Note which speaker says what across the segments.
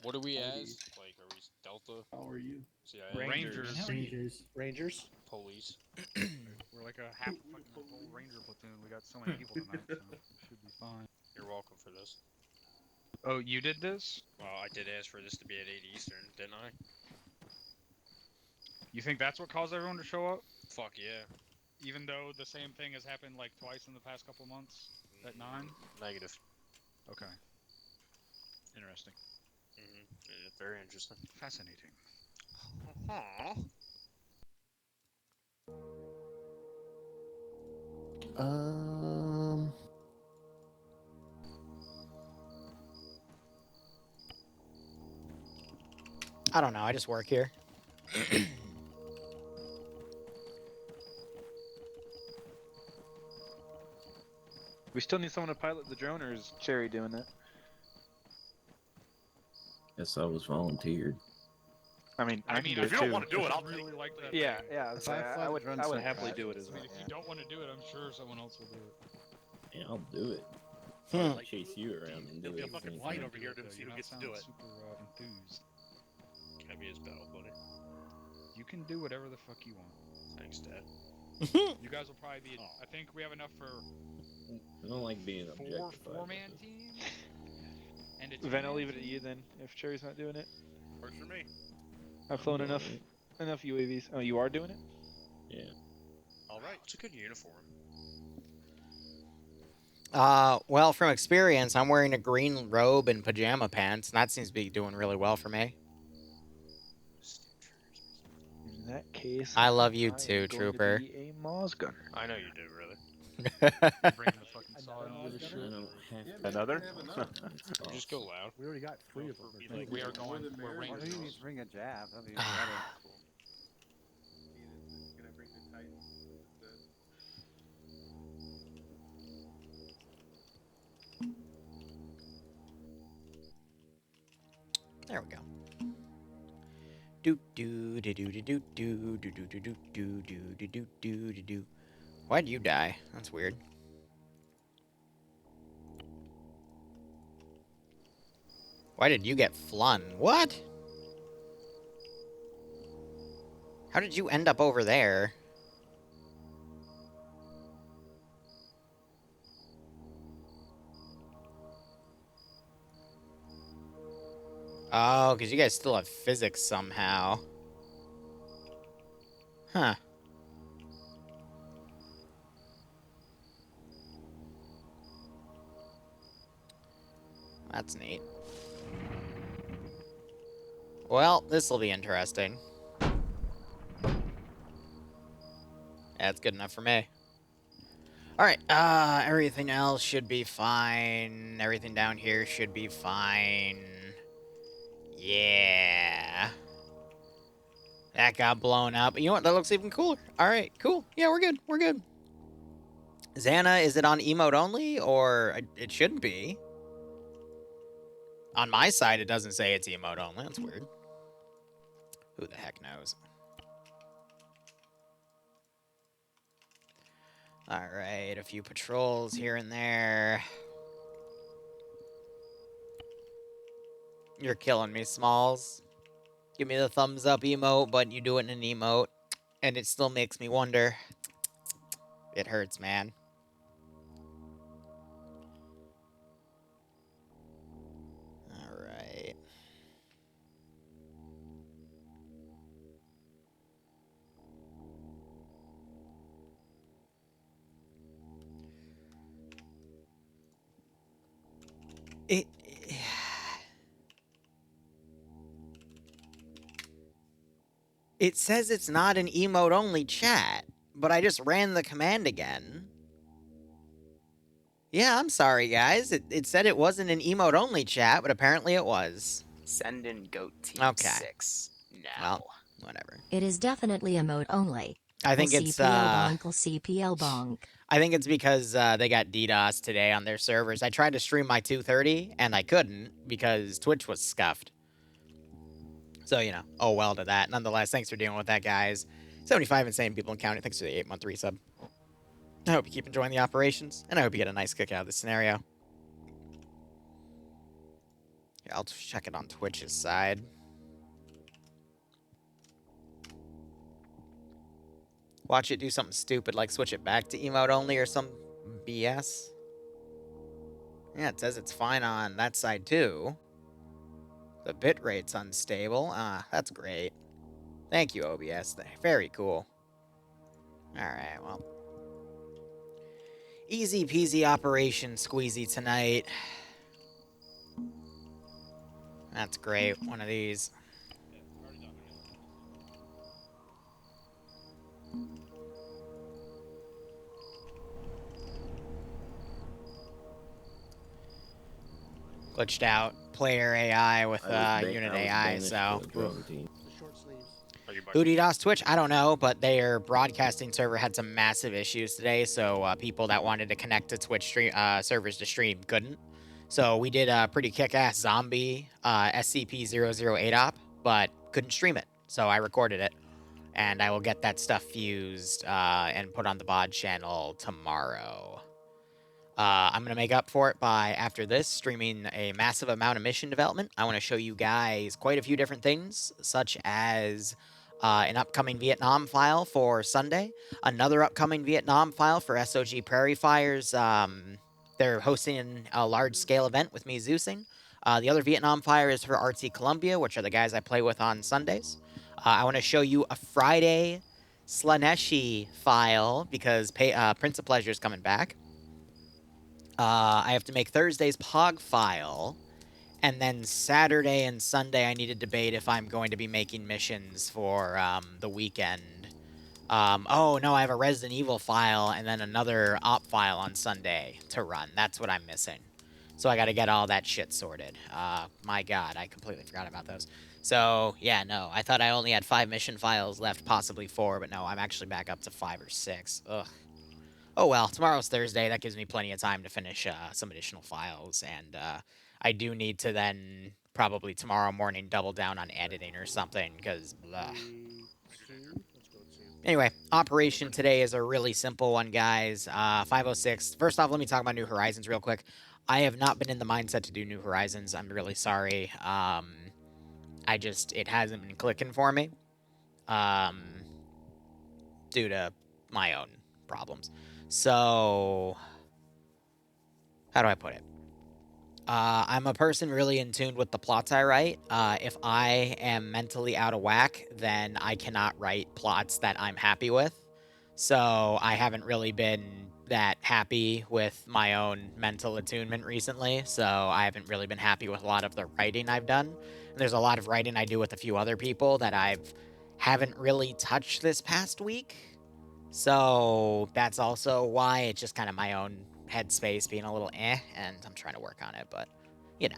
Speaker 1: What are we as? Like, are we Delta?
Speaker 2: How are you?
Speaker 1: CIA?
Speaker 3: Rangers.
Speaker 1: Police.
Speaker 4: We're like a half a fucking whole ranger platoon. We got so many people tonight, so we should be fine.
Speaker 1: You're welcome for this.
Speaker 4: Oh, you did this?
Speaker 1: Well, I did ask for this to be at 8 Eastern, didn't I?
Speaker 4: You think that's what caused everyone to show up?
Speaker 1: Fuck yeah.
Speaker 4: Even though the same thing has happened like twice in the past couple months at 9?
Speaker 1: Negative.
Speaker 4: Okay. Interesting.
Speaker 1: Yeah, very interesting.
Speaker 4: Fascinating.
Speaker 1: Aww.
Speaker 3: I don't know. I just work here.
Speaker 5: We still need someone to pilot the drone, or is Cherry doing that?
Speaker 2: Yes, I was volunteered.
Speaker 5: I mean,
Speaker 4: if
Speaker 5: do
Speaker 4: you
Speaker 5: it
Speaker 4: don't
Speaker 5: too.
Speaker 4: want to do it, I'll really like that.
Speaker 5: Yeah, yeah.
Speaker 6: If I fly
Speaker 5: I
Speaker 6: the
Speaker 5: would
Speaker 6: drone
Speaker 5: happily
Speaker 6: sometimes,
Speaker 5: do it as
Speaker 4: I
Speaker 5: well.
Speaker 4: mean, if you don't want to do it, I'm sure someone else will do it.
Speaker 2: Yeah, I'll do it.
Speaker 3: Hmm.
Speaker 2: I'll chase you around and do
Speaker 7: There'll be a
Speaker 2: it.
Speaker 7: fucking fight over here to see who gets to do it.
Speaker 4: Super enthused.
Speaker 1: Can I be his battle buddy?
Speaker 4: You can do whatever the fuck you want.
Speaker 1: Thanks, Dad.
Speaker 4: You guys will probably be. I think we have enough for
Speaker 2: I don't like being objectified.
Speaker 4: four-man team. And a
Speaker 5: Then I'll
Speaker 4: two-man
Speaker 5: leave it at
Speaker 4: team.
Speaker 5: you then, if Cherry's not doing it.
Speaker 7: Works for me.
Speaker 5: I've flown enough UAVs. Oh, you are doing it?
Speaker 2: Yeah.
Speaker 7: All right.
Speaker 1: It's a good uniform.
Speaker 3: Well, from experience, I'm wearing a green robe and pajama pants, and that seems to be doing really well for me.
Speaker 5: In that case,
Speaker 3: I love you
Speaker 5: I'm
Speaker 3: too,
Speaker 5: going to
Speaker 3: Trooper.
Speaker 5: be a Moz gunner.
Speaker 1: I know you do, really.
Speaker 4: Bring the fucking saw in with a
Speaker 2: I
Speaker 4: shirt.
Speaker 2: don't have to.
Speaker 5: Another?
Speaker 1: Just go loud.
Speaker 6: We already got 3 of them.
Speaker 4: We are going. We're
Speaker 6: Why don't you
Speaker 4: rangers.
Speaker 6: just bring a jab? That'd be
Speaker 3: Ah.
Speaker 6: better.
Speaker 3: There we go. Do do do do do do do do do do do do do do do do do. Why'd you die? That's weird. Why did you get flun? What? How did you end up over there? Oh, because you guys still have physics somehow. Huh. That's neat. Well, this'll be interesting. That's good enough for me. Alright, everything else should be fine. Everything down here should be fine. Yeah. That got blown up. You know what? That looks even cooler. Alright, cool. Yeah, we're good. We're good. Xana, is it on emote only? Or it should be. On my side, it doesn't say it's emote only. That's weird. Who the heck knows? Alright, a few patrols here and there. You're killing me, Smalls. Give me the thumbs up emote, but you do it in an emote. And it still makes me wonder. It hurts, man. Alright. It says it's not an emote-only chat, but I just ran the command again. Yeah, I'm sorry, guys. It said it wasn't an emote-only chat, but apparently it was.
Speaker 8: Send in Goat Team
Speaker 3: Okay.
Speaker 8: 6 now.
Speaker 3: Well, whatever.
Speaker 9: It is definitely emote only.
Speaker 3: I think it's
Speaker 9: CPL bonk.
Speaker 3: I think it's because they got DDoS today on their servers. I tried to stream my 230 and I couldn't because Twitch was scuffed. So, you know, oh well to that. Nonetheless, thanks for dealing with that, guys. 75 insane people in counting. Thanks for the 8-month resub. I hope you keep enjoying the operations, and I hope you get a nice kick out of this scenario. I'll check it on Twitch's side. Watch it do something stupid like switch it back to emote only or some BS. Yeah, it says it's fine on that side too. The bitrate's unstable. Ah, that's great. Thank you, OBS. Very cool. Alright, well. Easy peasy operation squeezy tonight. That's great. One of these. Glitched out player AI with unit AI, so.
Speaker 7: Are you
Speaker 3: Who DDoS Twitch? I don't know, but their broadcasting server had some massive issues today, so people that wanted to connect to Twitch servers to stream couldn't. So we did a pretty kick-ass zombie SCP-008 op, but couldn't stream it. So I recorded it, and I will get that stuff fused and put on the VOD channel tomorrow. I'm going to make up for it by, after this, streaming a massive amount of mission development. I want to show you guys quite a few different things, such as an upcoming Vietnam file for Sunday, another upcoming Vietnam file for SOG Prairie Fires. They're hosting a large-scale event with me Zeusing. The other Vietnam fire is for RT Columbia, which are the guys I play with on Sundays. I want to show you a Friday Slaneshi file, because Prince of Pleasure is coming back. I have to make Thursday's POG file, and then Saturday and Sunday I need to debate if I'm going to be making missions for the weekend. Oh, no, I have a Resident Evil file and then another op file on Sunday to run. That's what I'm missing. So I got to get all that shit sorted. My God, I completely forgot about those. So, yeah, no, I thought I only had 5 mission files left, possibly 4, but no, I'm actually back up to 5 or 6. Ugh. Oh well, tomorrow's Thursday. That gives me plenty of time to finish some additional files, and I do need to then probably tomorrow morning double down on editing or something, because blah. Anyway, operation today is a really simple one, guys. 506. First off, let me talk about New Horizons real quick. I have not been in the mindset to do New Horizons. I'm really sorry. It hasn't been clicking for me. Due to my own problems. So, how do I put it? I'm a person really in tune with the plots I write. If I am mentally out of whack, then I cannot write plots that I'm happy with. So I haven't really been that happy with my own mental attunement recently. So I haven't really been happy with a lot of the writing I've done. And there's a lot of writing I do with a few other people that haven't really touched this past week. So that's also why it's just kind of my own headspace being a little and I'm trying to work on it, but, you know,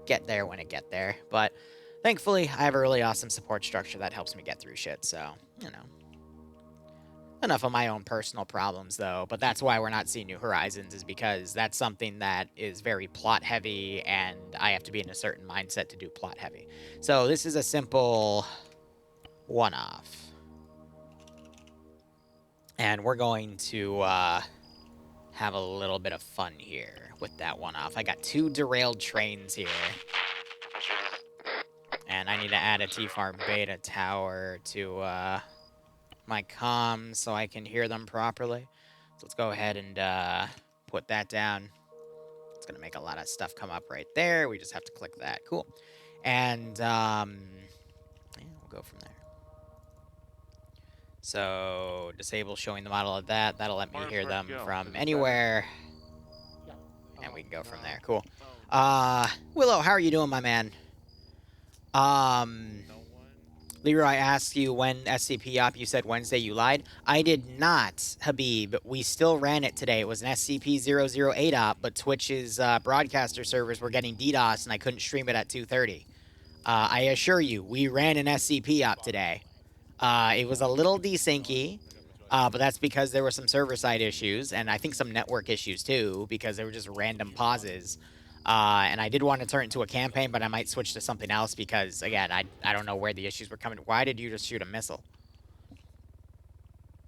Speaker 3: get there when it get there. But thankfully, I have a really awesome support structure that helps me get through shit, so, you know. Enough of my own personal problems, though, but that's why we're not seeing New Horizons, is because that's something that is very plot-heavy, and I have to be in a certain mindset to do plot-heavy. So this is a simple one-off. And we're going to have a little bit of fun here with that one-off. I got 2 derailed trains here. And I need to add a T-Farm Beta tower to my comms so I can hear them properly. So let's go ahead and put that down. It's going to make a lot of stuff come up right there. We just have to click that. Cool. And yeah, we'll go from there. So, disable showing the model of that. That'll let me hear them from anywhere. And we can go from there. Cool. Willow, how are you doing, my man? Liru, I asked you when SCP op, you said Wednesday, you lied. I did not, Habib. We still ran it today. It was an SCP-008 op, but Twitch's broadcaster servers were getting DDoS, and I couldn't stream it at 2:30. I assure you, we ran an SCP op today. It was a little desyncy, but that's because there were some server-side issues, and I think some network issues, too, because they were just random pauses. And I did want to turn it into a campaign, but I might switch to something else because, again, I don't know where the issues were coming. Why did you just shoot a missile?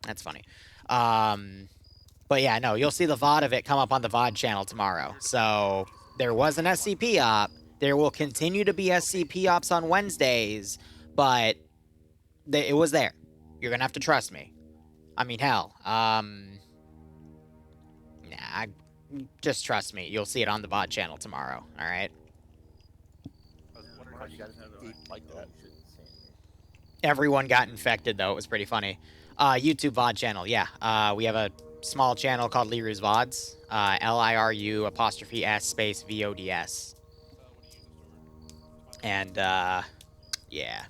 Speaker 3: That's funny. But, yeah, no, you'll see the VOD of it come up on the VOD channel tomorrow. So, there was an SCP op. There will continue to be SCP ops on Wednesdays, but it was there. You're gonna have to trust me. I mean, hell, just trust me. You'll see it on the VOD channel tomorrow. All right.
Speaker 7: I was wondering how you guys ate like that.
Speaker 3: Everyone got infected though. It was pretty funny. YouTube VOD channel. Yeah. We have a small channel called Liru's VODs. Liru apostrophe S space VODS. And yeah.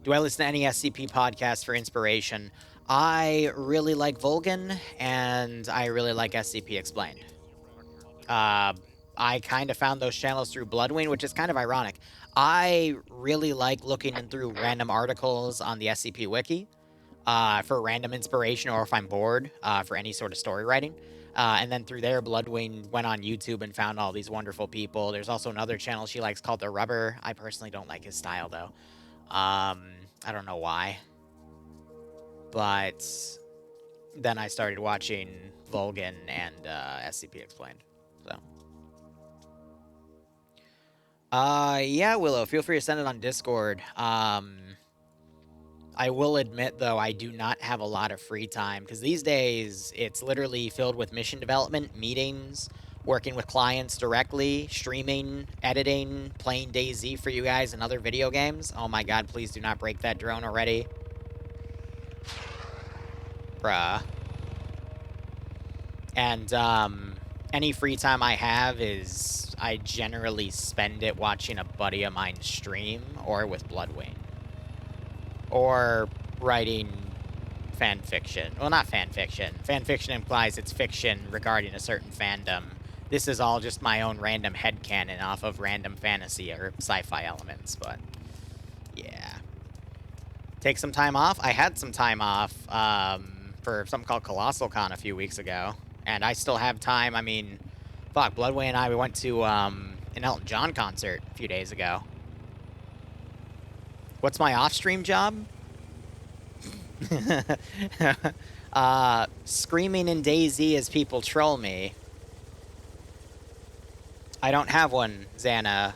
Speaker 3: Do I listen to any SCP podcasts for inspiration? I really like Vulgan, and I really like SCP Explained. I kind of found those channels through Bloodwing, which is kind of ironic. I really like looking through random articles on the SCP Wiki for random inspiration, or if I'm bored, for any sort of story writing. And then through there, Bloodwing went on YouTube and found all these wonderful people. There's also another channel she likes called The Rubber. I personally don't like his style, though. I don't know why. But then I started watching Vulgan and SCP Explained. So. Yeah, Willow, feel free to send it on Discord. I will admit, though, I do not have a lot of free time, because these days, it's literally filled with mission development, meetings, working with clients directly, streaming, editing, playing DayZ for you guys and other video games. Oh my god, please do not break that drone already. Bruh. And, any free time I have is I generally spend it watching a buddy of mine stream or with Bloodwing. Or writing fan fiction. Well, not fan fiction. Fan fiction implies it's fiction regarding a certain fandom. This is all just my own random headcanon off of random fantasy or sci-fi elements, but yeah. Take some time off? I had some time off for something called Colossal Con a few weeks ago. And I still have time. I mean, fuck, Bloodway and I, we went to an Elton John concert a few days ago. What's my off-stream job? Screaming in DayZ as people troll me. I don't have one, Xana.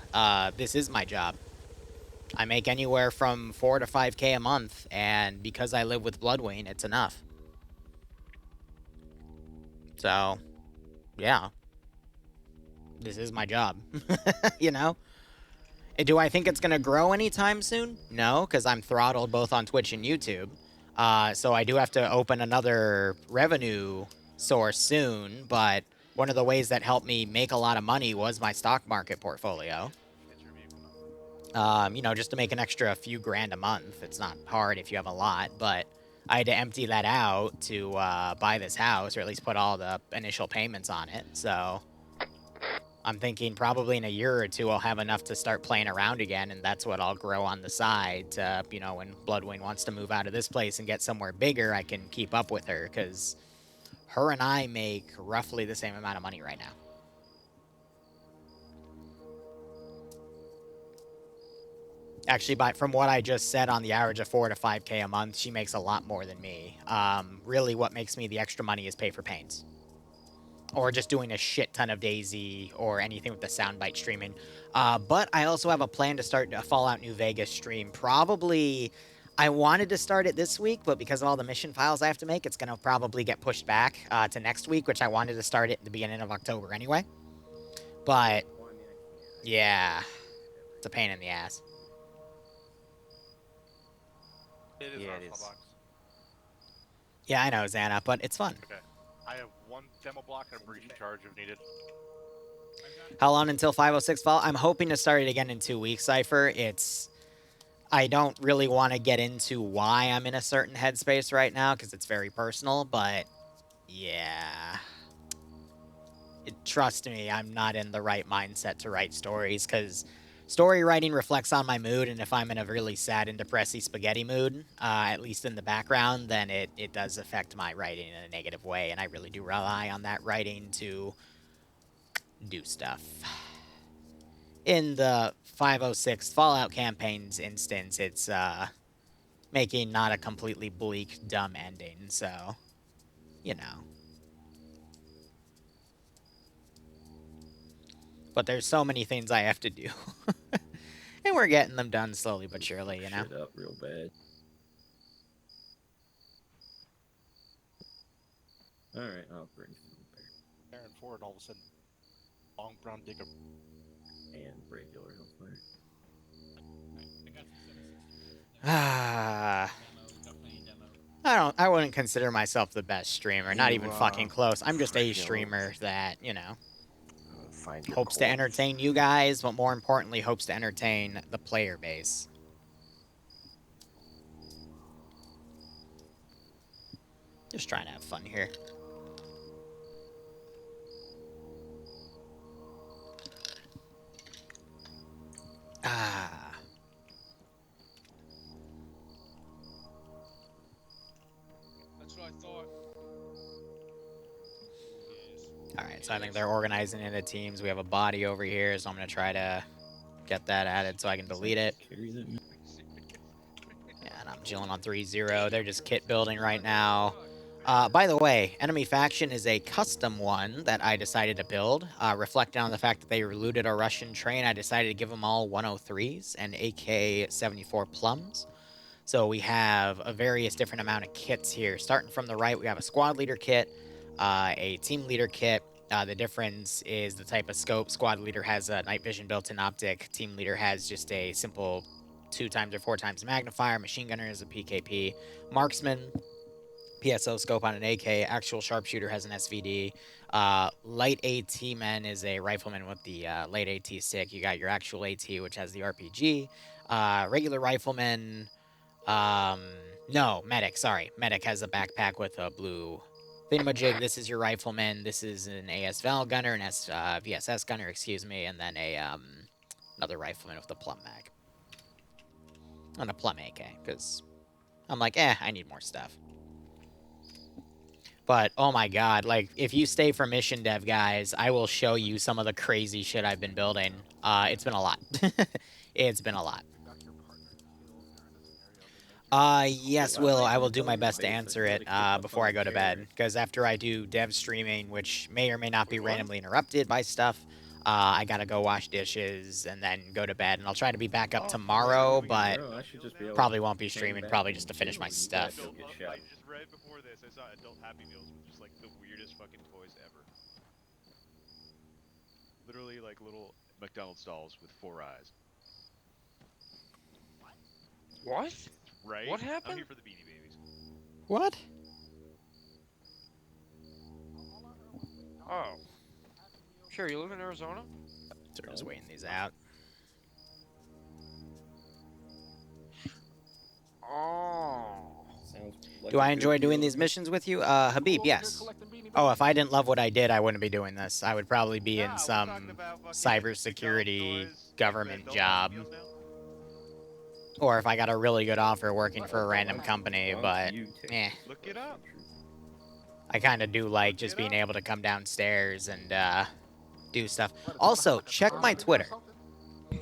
Speaker 3: This is my job. I make anywhere from 4 to 5K a month, and because I live with Bloodwing, it's enough. So, yeah. This is my job. You know? Do I think it's going to grow anytime soon? No, because I'm throttled both on Twitch and YouTube. So I do have to open another revenue source soon, but one of the ways that helped me make a lot of money was my stock market portfolio. You know, just to make an extra few grand a month. It's not hard if you have a lot, but I had to empty that out to buy this house, or at least put all the initial payments on it, so I'm thinking probably in a year or two I'll have enough to start playing around again, and that's what I'll grow on the side to, you know, when Bloodwing wants to move out of this place and get somewhere bigger, I can keep up with her, because her and I make roughly the same amount of money right now. Actually, from what I just said on the average of 4 to 5K a month, she makes a lot more than me. Really what makes me the extra money is pay for paints. Or just doing a shit ton of DayZ or anything with the soundbite streaming. But I also have a plan to start a Fallout New Vegas stream. Probably, I wanted to start it this week, but because of all the mission files I have to make, it's going to probably get pushed back to next week, which I wanted to start it at the beginning of October anyway. But, yeah, it's a pain in the ass.
Speaker 7: It is
Speaker 6: Yeah,
Speaker 7: our
Speaker 6: it
Speaker 7: full
Speaker 6: is.
Speaker 7: box.
Speaker 3: Yeah, I know, Xana, but it's fun.
Speaker 7: Okay. I have one demo block and a breach charge if needed.
Speaker 3: How long until 506 fall? I'm hoping to start it again in 2 weeks, Cypher. I don't really want to get into why I'm in a certain headspace right now, because it's very personal, but yeah. Trust me, I'm not in the right mindset to write stories, because story writing reflects on my mood, and if I'm in a really sad and depressy spaghetti mood, at least in the background, then it does affect my writing in a negative way, and I really do rely on that writing to do stuff. In the 506 Fallout campaign's instance, it's making not a completely bleak, dumb ending, so, you know. But there's so many things I have to do. And we're getting them done slowly but surely, you know?
Speaker 2: Shit up real bad. Alright, I'll bring some there.
Speaker 7: Aaron Ford, all of a sudden, long brown dick of
Speaker 2: And regular hellfire.
Speaker 3: Ah. I wouldn't consider myself the best streamer, not even fucking close. I'm just a streamer that, you know,
Speaker 7: find your
Speaker 3: hopes to entertain you guys, but more importantly, hopes to entertain the player base. Just trying to have fun here. Ah.
Speaker 1: That's what I thought.
Speaker 3: Alright, so I think they're organizing into teams. We have a body over here, so I'm going to try to get that added so I can delete it. Yeah, and I'm chilling on 3-0. They're just kit building right now. By the way, enemy faction is a custom one that I decided to build. Reflecting on the fact that they looted a Russian train, I decided to give them all 103s and AK-74 plums. So we have a various different amount of kits here. Starting from the right, we have a squad leader kit, a team leader kit. The difference is the type of scope. Squad leader has a night vision built-in optic. Team leader has just a simple 2x or 4x magnifier. Machine gunner is a PKP. Marksman, PSO scope on an AK. Actual sharpshooter has an SVD. Light AT man is a rifleman with the light AT stick. You got your actual AT, which has the RPG. Regular rifleman. No, medic. Sorry, medic has a backpack with a blue thingamajig. This is your rifleman. This is an AS Val gunner, an VSS gunner, excuse me, and then a another rifleman with a plum mag and a plum AK. Because I'm like, I need more stuff. But, oh my god, like, if you stay for mission dev, guys, I will show you some of the crazy shit I've been building. It's been a lot. It's been a lot. Yes, Will, I will do my best to answer it before I go to bed. Because after I do dev streaming, which may or may not be randomly interrupted by stuff, I gotta go wash dishes and then go to bed. And I'll try to be back up tomorrow, but probably won't be streaming, probably just to finish my stuff.
Speaker 10: Like, just right before this, I saw adult Happy Meals with just like the weirdest fucking toys ever. Literally like little McDonald's dolls with 4 eyes.
Speaker 1: What?
Speaker 10: Right?
Speaker 1: What
Speaker 10: I'm
Speaker 1: happened?
Speaker 10: here for the Beanie Babies.
Speaker 3: What?
Speaker 1: Oh. Sure, you live in Arizona?
Speaker 3: So we're just waiting these out.
Speaker 1: Oh.
Speaker 3: Do I enjoy doing these missions with you? Habib, yes. Oh, if I didn't love what I did, I wouldn't be doing this. I would probably be in some cybersecurity government job. Or if I got a really good offer working for a random company, but,
Speaker 10: Look it up.
Speaker 3: I kind of do like just being able to come downstairs and, do stuff. Also, check my Twitter.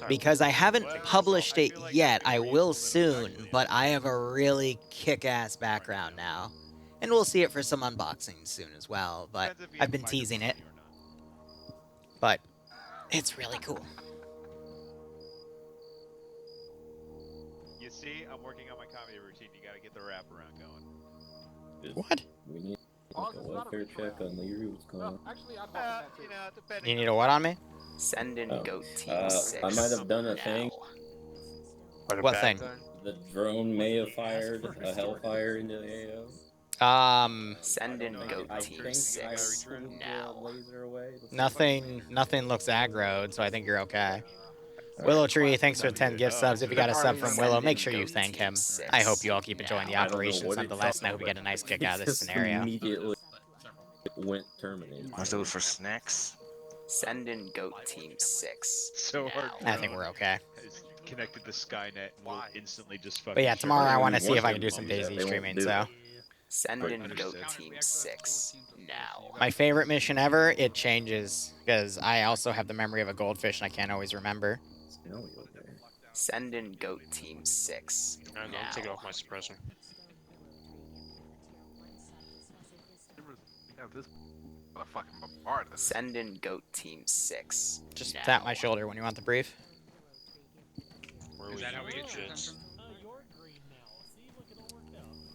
Speaker 3: Because I haven't published it yet. I will soon, but I have a really kick-ass background now. And we'll see it for some unboxings soon as well, but I've been teasing it. But it's really cool.
Speaker 10: You see, I'm working on my comedy routine. You gotta get the wraparound going.
Speaker 3: What?
Speaker 2: We need like a welfare check on Liru. What's going on?
Speaker 10: You know, depending
Speaker 3: You need a what on me?
Speaker 8: Send in
Speaker 2: Oh,
Speaker 8: goat team 6.
Speaker 2: I might have done a thing.
Speaker 3: What thing?
Speaker 2: The drone may have fired a hellfire into the AO.
Speaker 8: Send in goat
Speaker 2: I
Speaker 8: team
Speaker 2: think
Speaker 8: 6
Speaker 2: I pulled
Speaker 8: now.
Speaker 2: the laser away.
Speaker 3: Nothing looks aggroed, so I think you're okay. Willow Tree, thanks for 10 gift subs. If you got a sub from Willow, make sure you thank him. I hope you all keep enjoying the operations nonetheless, and I hope you get a nice kick out of this scenario.
Speaker 2: Immediately went terminated.
Speaker 7: Let's do it for snacks.
Speaker 8: Send in goat team 6.
Speaker 10: So hard.
Speaker 3: I think we're okay.
Speaker 10: It's connected to Skynet and will instantly just fucking.
Speaker 3: But yeah, tomorrow I want to see if I can do
Speaker 2: Once
Speaker 3: some
Speaker 2: they
Speaker 3: Daisy
Speaker 2: won't
Speaker 3: streaming,
Speaker 2: do
Speaker 3: so.
Speaker 2: it.
Speaker 8: Send in goat team 6 now.
Speaker 3: My favorite mission ever, it changes, because I also have the memory of a goldfish and I can't always remember.
Speaker 8: Send in goat team 6
Speaker 1: I'm
Speaker 8: now.
Speaker 1: take it off my suppressor.
Speaker 4: We have this.
Speaker 7: A fucking bombard.
Speaker 8: Send in Goat Team 6.
Speaker 3: Just
Speaker 8: now.
Speaker 3: tap my shoulder when you want the brief.
Speaker 1: Where
Speaker 4: Is that how we get
Speaker 1: shits?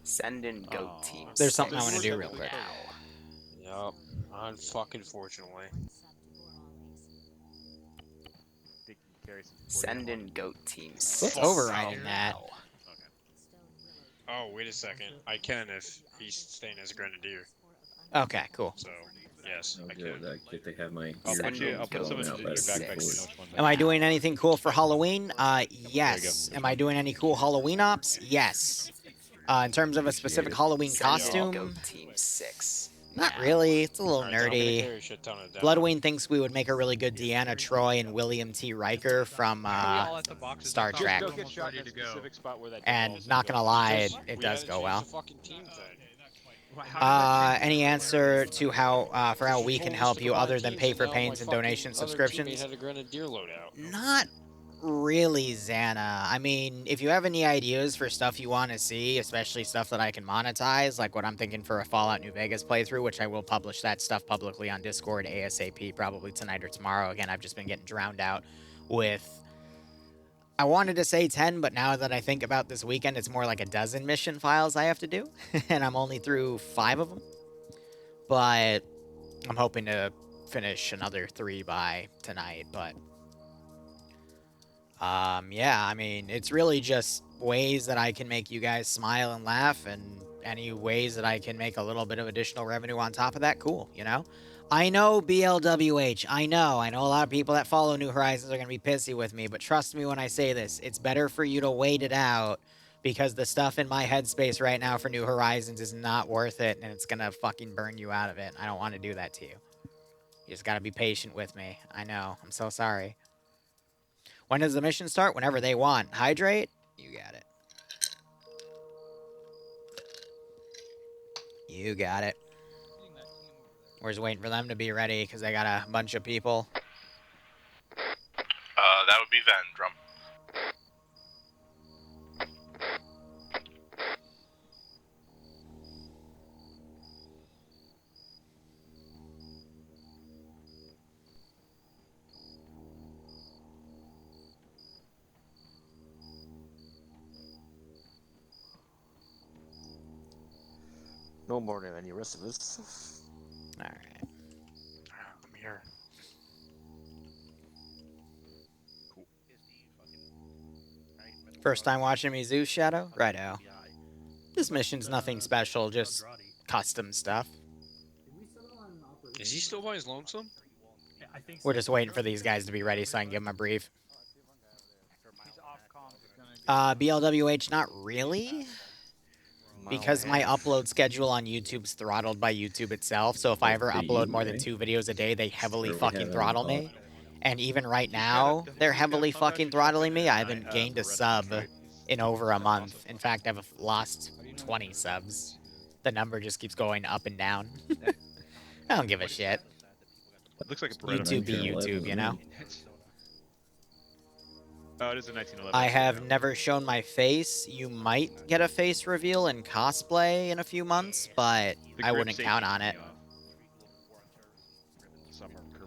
Speaker 8: Send in Goat Team
Speaker 3: There's
Speaker 8: 6.
Speaker 3: something I want to do real quick.
Speaker 1: Yup. Unfucking fortunately.
Speaker 10: Think you can carry some
Speaker 8: Send in Goat Team
Speaker 3: What's
Speaker 8: 6.
Speaker 3: overriding that?
Speaker 1: Oh, wait a second. I can if he's staying as a grenadier.
Speaker 3: Okay, cool.
Speaker 1: So, yes,
Speaker 2: Oh,
Speaker 1: I
Speaker 2: good.
Speaker 1: can.
Speaker 2: I get to have my.
Speaker 5: I'll
Speaker 8: Send
Speaker 5: put some in
Speaker 8: Goat
Speaker 5: your
Speaker 8: Team
Speaker 5: backpack.
Speaker 8: 6.
Speaker 3: Am I doing anything cool for Halloween? Yes. Am I doing any cool Halloween ops? Yes. In terms of a specific Halloween
Speaker 8: Send in
Speaker 3: costume,
Speaker 8: Goat Team 6.
Speaker 3: not
Speaker 8: now.
Speaker 3: really. It's a little
Speaker 1: Alright, then I'm gonna
Speaker 3: nerdy.
Speaker 1: carry a shit ton of down.
Speaker 3: Bloodwing thinks we would make a really good Deanna Troy and William T. Riker from Star
Speaker 10: Just
Speaker 3: Trek.
Speaker 10: go get shot in a specific spot where that
Speaker 3: And
Speaker 10: defaults
Speaker 3: not
Speaker 10: to
Speaker 3: gonna
Speaker 10: go.
Speaker 3: lie,
Speaker 1: Just-
Speaker 3: it
Speaker 1: we
Speaker 3: does
Speaker 1: had to
Speaker 3: go
Speaker 1: change
Speaker 3: well.
Speaker 1: the fucking team thing.
Speaker 3: Any answer to how for how
Speaker 1: You
Speaker 3: we
Speaker 1: told
Speaker 3: can
Speaker 1: us
Speaker 3: help
Speaker 1: to
Speaker 3: you
Speaker 1: combine
Speaker 3: other than
Speaker 1: teams,
Speaker 3: pay
Speaker 1: and
Speaker 3: for
Speaker 1: now
Speaker 3: pains
Speaker 1: my
Speaker 3: and donation
Speaker 1: fucking other
Speaker 3: subscriptions?
Speaker 1: teammate had a grenadier loadout.
Speaker 3: Not really, Xana. I mean, if you have any ideas for stuff you want to see, especially stuff that I can monetize, like what I'm thinking for a Fallout New Vegas playthrough, which I will publish that stuff publicly on Discord ASAP, probably tonight or tomorrow. Again, I've just been getting drowned out with... I wanted to say 10, but now that I think about this weekend, it's more like a dozen mission files I have to do, and I'm only through 5 of them. But I'm hoping to finish another 3 by tonight, but... yeah, I mean, it's really just ways that I can make you guys smile and laugh, and any ways that I can make a little bit of additional revenue on top of that, cool, you know? I know BLWH, I know a lot of people that follow New Horizons are going to be pissy with me, but trust me when I say this, it's better for you to wait it out, because the stuff in my headspace right now for New Horizons is not worth it, and it's going to fucking burn you out of it. I don't want to do that to you. You just got to be patient with me. I know, I'm so sorry. When does the mission start? Whenever they want. Hydrate? You got it. You got it. We're just waiting for them to be ready because they got a bunch of people.
Speaker 11: That would be Vendrum.
Speaker 6: No more than any rest of us.
Speaker 3: Alright.
Speaker 1: I'm here.
Speaker 3: First time watching me Zeus Shadow? Righto. This mission's nothing special, just custom stuff.
Speaker 1: Is he still by his lonesome?
Speaker 3: We're just waiting for these guys to be ready so I can give them a brief. BLWH, not really. Because my upload schedule on YouTube's throttled by YouTube itself, so if I ever upload more than 2 videos a day, they heavily fucking throttle me. And even right now, they're heavily fucking throttling me. I haven't gained a sub in over a month. In fact, I've lost 20 subs. The number just keeps going up and down. I don't give a shit.
Speaker 5: It looks like a
Speaker 3: YouTube be YouTube, you know?
Speaker 5: Oh, it is a 1911.
Speaker 3: I have never shown my face. You might get a face reveal in cosplay in a few months, but I wouldn't count on it.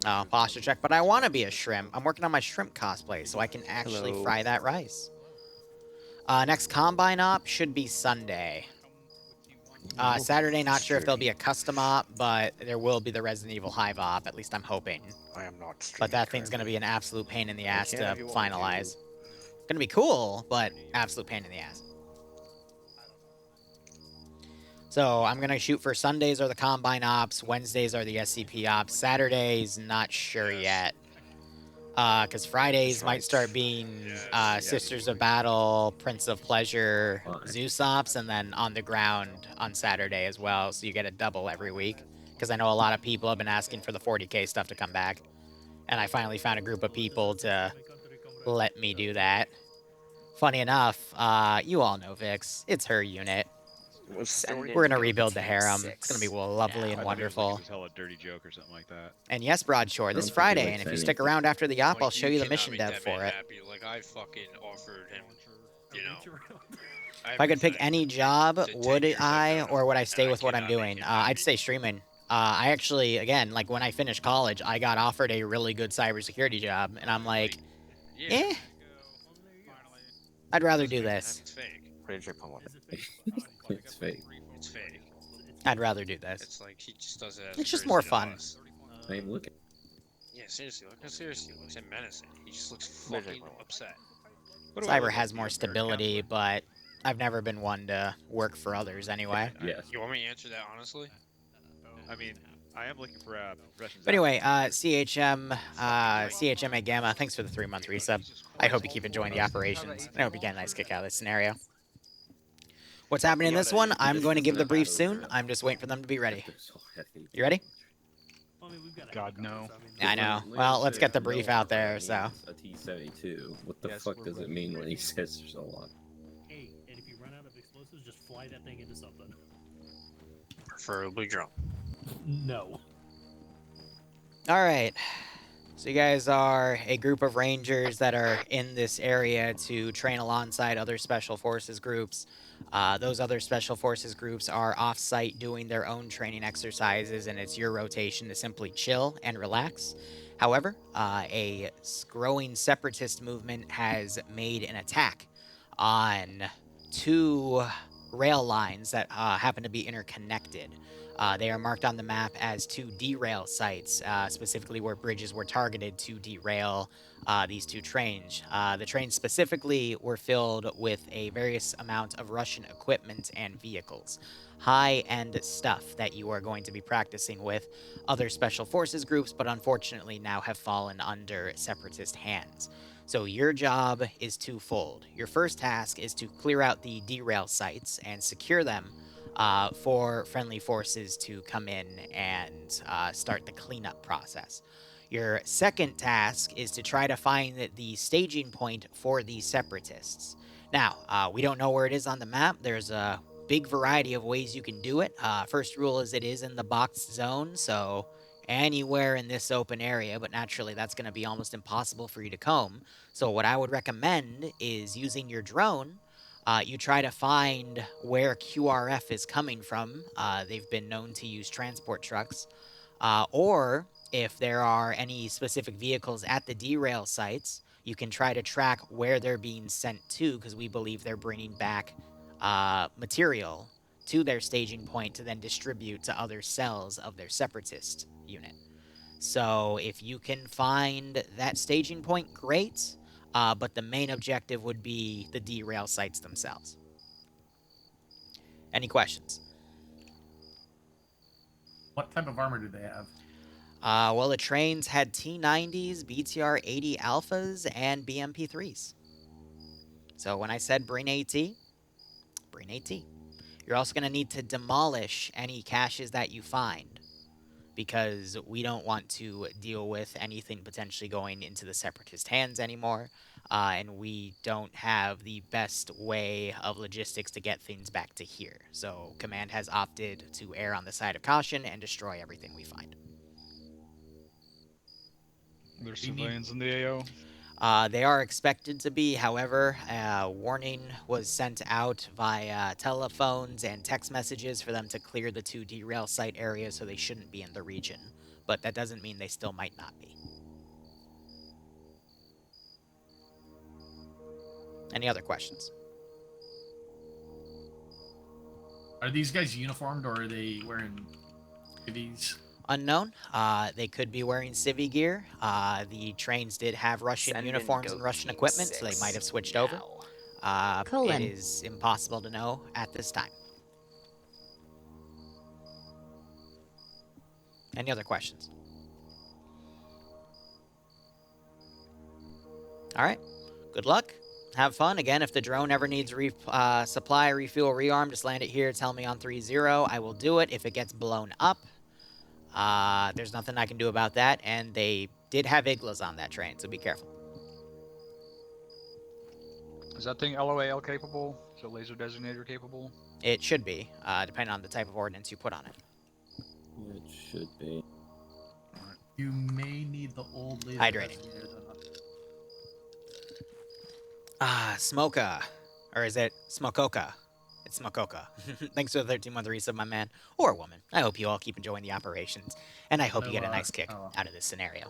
Speaker 3: Oh, posture check. But I want to be a shrimp. I'm working on my shrimp cosplay, so I can actually fry that rice. Next Combine op should be Sunday. Saturday, not sure if there'll be a custom op, but there will be the Resident Evil Hive op. At least I'm hoping.
Speaker 6: I am not.
Speaker 3: But that thing's going to be an absolute pain in the ass to finalize. Going to be cool, but absolute pain in the ass. So I'm going to shoot for Sundays are the Combine ops, Wednesdays are the SCP ops, Saturdays, not sure yet. Because Fridays might start being Sisters of Battle, Prince of Pleasure, Zeus ops, and then on the ground on Saturday as well, so you get a double every week. Because I know a lot of people have been asking for the 40k stuff to come back. And I finally found a group of people to let me do that. Funny enough, you all know Vix. It's her unit. We're going to rebuild the harem. It's going to be lovely and wonderful.
Speaker 5: It was a dirty joke or something like that.
Speaker 3: And yes, Broadshore, this Friday, and if you stick around after the op, I'll show you the mission dev for it.
Speaker 1: Like, I fucking offered him, you know.
Speaker 3: If I could pick any job, would I, or would I stay with what I'm doing? I'd stay streaming. I actually, again, like when I finished college, I got offered a really good cybersecurity job, and I'm like, eh, I'd rather do this.
Speaker 1: It's fake.
Speaker 6: Ranger Pump.
Speaker 2: It's fake.
Speaker 1: It's fake.
Speaker 3: I'd rather do this.
Speaker 1: It's like he just does it as
Speaker 3: It's just
Speaker 1: courtesy
Speaker 3: more
Speaker 1: to
Speaker 3: fun.
Speaker 1: us.
Speaker 2: I mean, look at
Speaker 1: Yeah, seriously, look how serious he looks and menacing. He just looks
Speaker 6: Ranger
Speaker 1: fucking
Speaker 6: Pump.
Speaker 1: upset.
Speaker 10: What do I
Speaker 3: Cyber
Speaker 10: look
Speaker 3: has
Speaker 10: like,
Speaker 3: more
Speaker 10: the
Speaker 3: stability,
Speaker 10: American?
Speaker 3: but I've never been one to work for others anyway.
Speaker 2: yes.
Speaker 1: You want me to answer that honestly?
Speaker 10: I mean, I am looking for professions.
Speaker 3: But anyway, CHM at Gamma, thanks for the 3-month resub. I hope you keep enjoying the operations. I hope you get a nice kick out of this scenario. What's happening in this one? I'm going to give the brief soon. I'm just waiting for them to be ready. You ready?
Speaker 4: God, no.
Speaker 3: I know. Well, let's get the brief out there, so.
Speaker 2: A T-72. What the
Speaker 7: Yes,
Speaker 2: fuck
Speaker 7: we're
Speaker 2: does it
Speaker 7: ready.
Speaker 2: mean when he says there's so long?
Speaker 11: Hey, and if you run out of explosives, just fly that thing into something.
Speaker 1: Preferably drone.
Speaker 11: No.
Speaker 3: Alright. So you guys are a group of rangers that are in this area to train alongside other special forces groups. Those other special forces groups are off-site doing their own training exercises, and it's your rotation to simply chill and relax. However, a growing separatist movement has made an attack on 2 rail lines that happen to be interconnected. They are marked on the map as 2 derail sites, specifically where bridges were targeted to derail these 2 trains. The trains specifically were filled with a various amount of Russian equipment and vehicles. High-end stuff that you are going to be practicing with other special forces groups, but unfortunately now have fallen under separatist hands. So your job is twofold. Your first task is to clear out the derail sites and secure them for friendly forces to come in and start the cleanup process. Your second task is to try to find the staging point for these separatists. Now, we don't know where it is on the map. There's a big variety of ways you can do it. First rule is it is in the boxed zone, so anywhere in this open area, but naturally that's going to be almost impossible for you to comb. So what I would recommend is using your drone. You try to find where QRF is coming from. They've been known to use transport trucks. Or if there are any specific vehicles at the derail sites, you can try to track where they're being sent to, because we believe they're bringing back material to their staging point to then distribute to other cells of their separatist unit. So if you can find that staging point, great. But the main objective would be the derail sites themselves. Any questions?
Speaker 11: What type of armor do they have?
Speaker 3: Well, the trains had T90s, BTR-80 Alphas, and BMP-3s. So when I said bring AT, bring AT. You're also going to need to demolish any caches that you find, because we don't want to deal with anything potentially going into the separatist hands anymore, and we don't have the best way of logistics to get things back to here. So Command has opted to err on the side of caution and destroy everything we find.
Speaker 4: There's civilians in the AO.
Speaker 3: They are expected to be, however, warning was sent out via telephones and text messages for them to clear the 2 derail site areas, so they shouldn't be in the region. But that doesn't mean they still might not be. Any other questions?
Speaker 11: Are these guys uniformed, or are they wearing civvies?
Speaker 3: Unknown. They could be wearing civvy gear. The trains did have Russian
Speaker 8: Send in
Speaker 3: uniforms
Speaker 8: Goat
Speaker 3: and Russian
Speaker 8: Team
Speaker 3: equipment, so they
Speaker 8: 6
Speaker 3: might have switched over.
Speaker 8: now.
Speaker 3: It is impossible to know at this time. Any other questions? All right. Good luck. Have fun. Again, if the drone ever needs supply, refuel, rearm, just land it here. Tell me on 3-0. I will do it. If it gets blown up, there's nothing I can do about that. And they did have iglas on that train, so be careful.
Speaker 4: Is that thing LOAL capable? Is it laser designator capable?
Speaker 3: It should be, depending on the type of ordnance you put on it.
Speaker 2: It should be.
Speaker 11: You may need the old laser.
Speaker 3: Hydrating. Smoka. Or is it Smokoka? It's Makoka. Thanks for the 13-month resub, my man. Or woman. I hope you all keep enjoying the operations. And I hope you get a nice kick out of this scenario.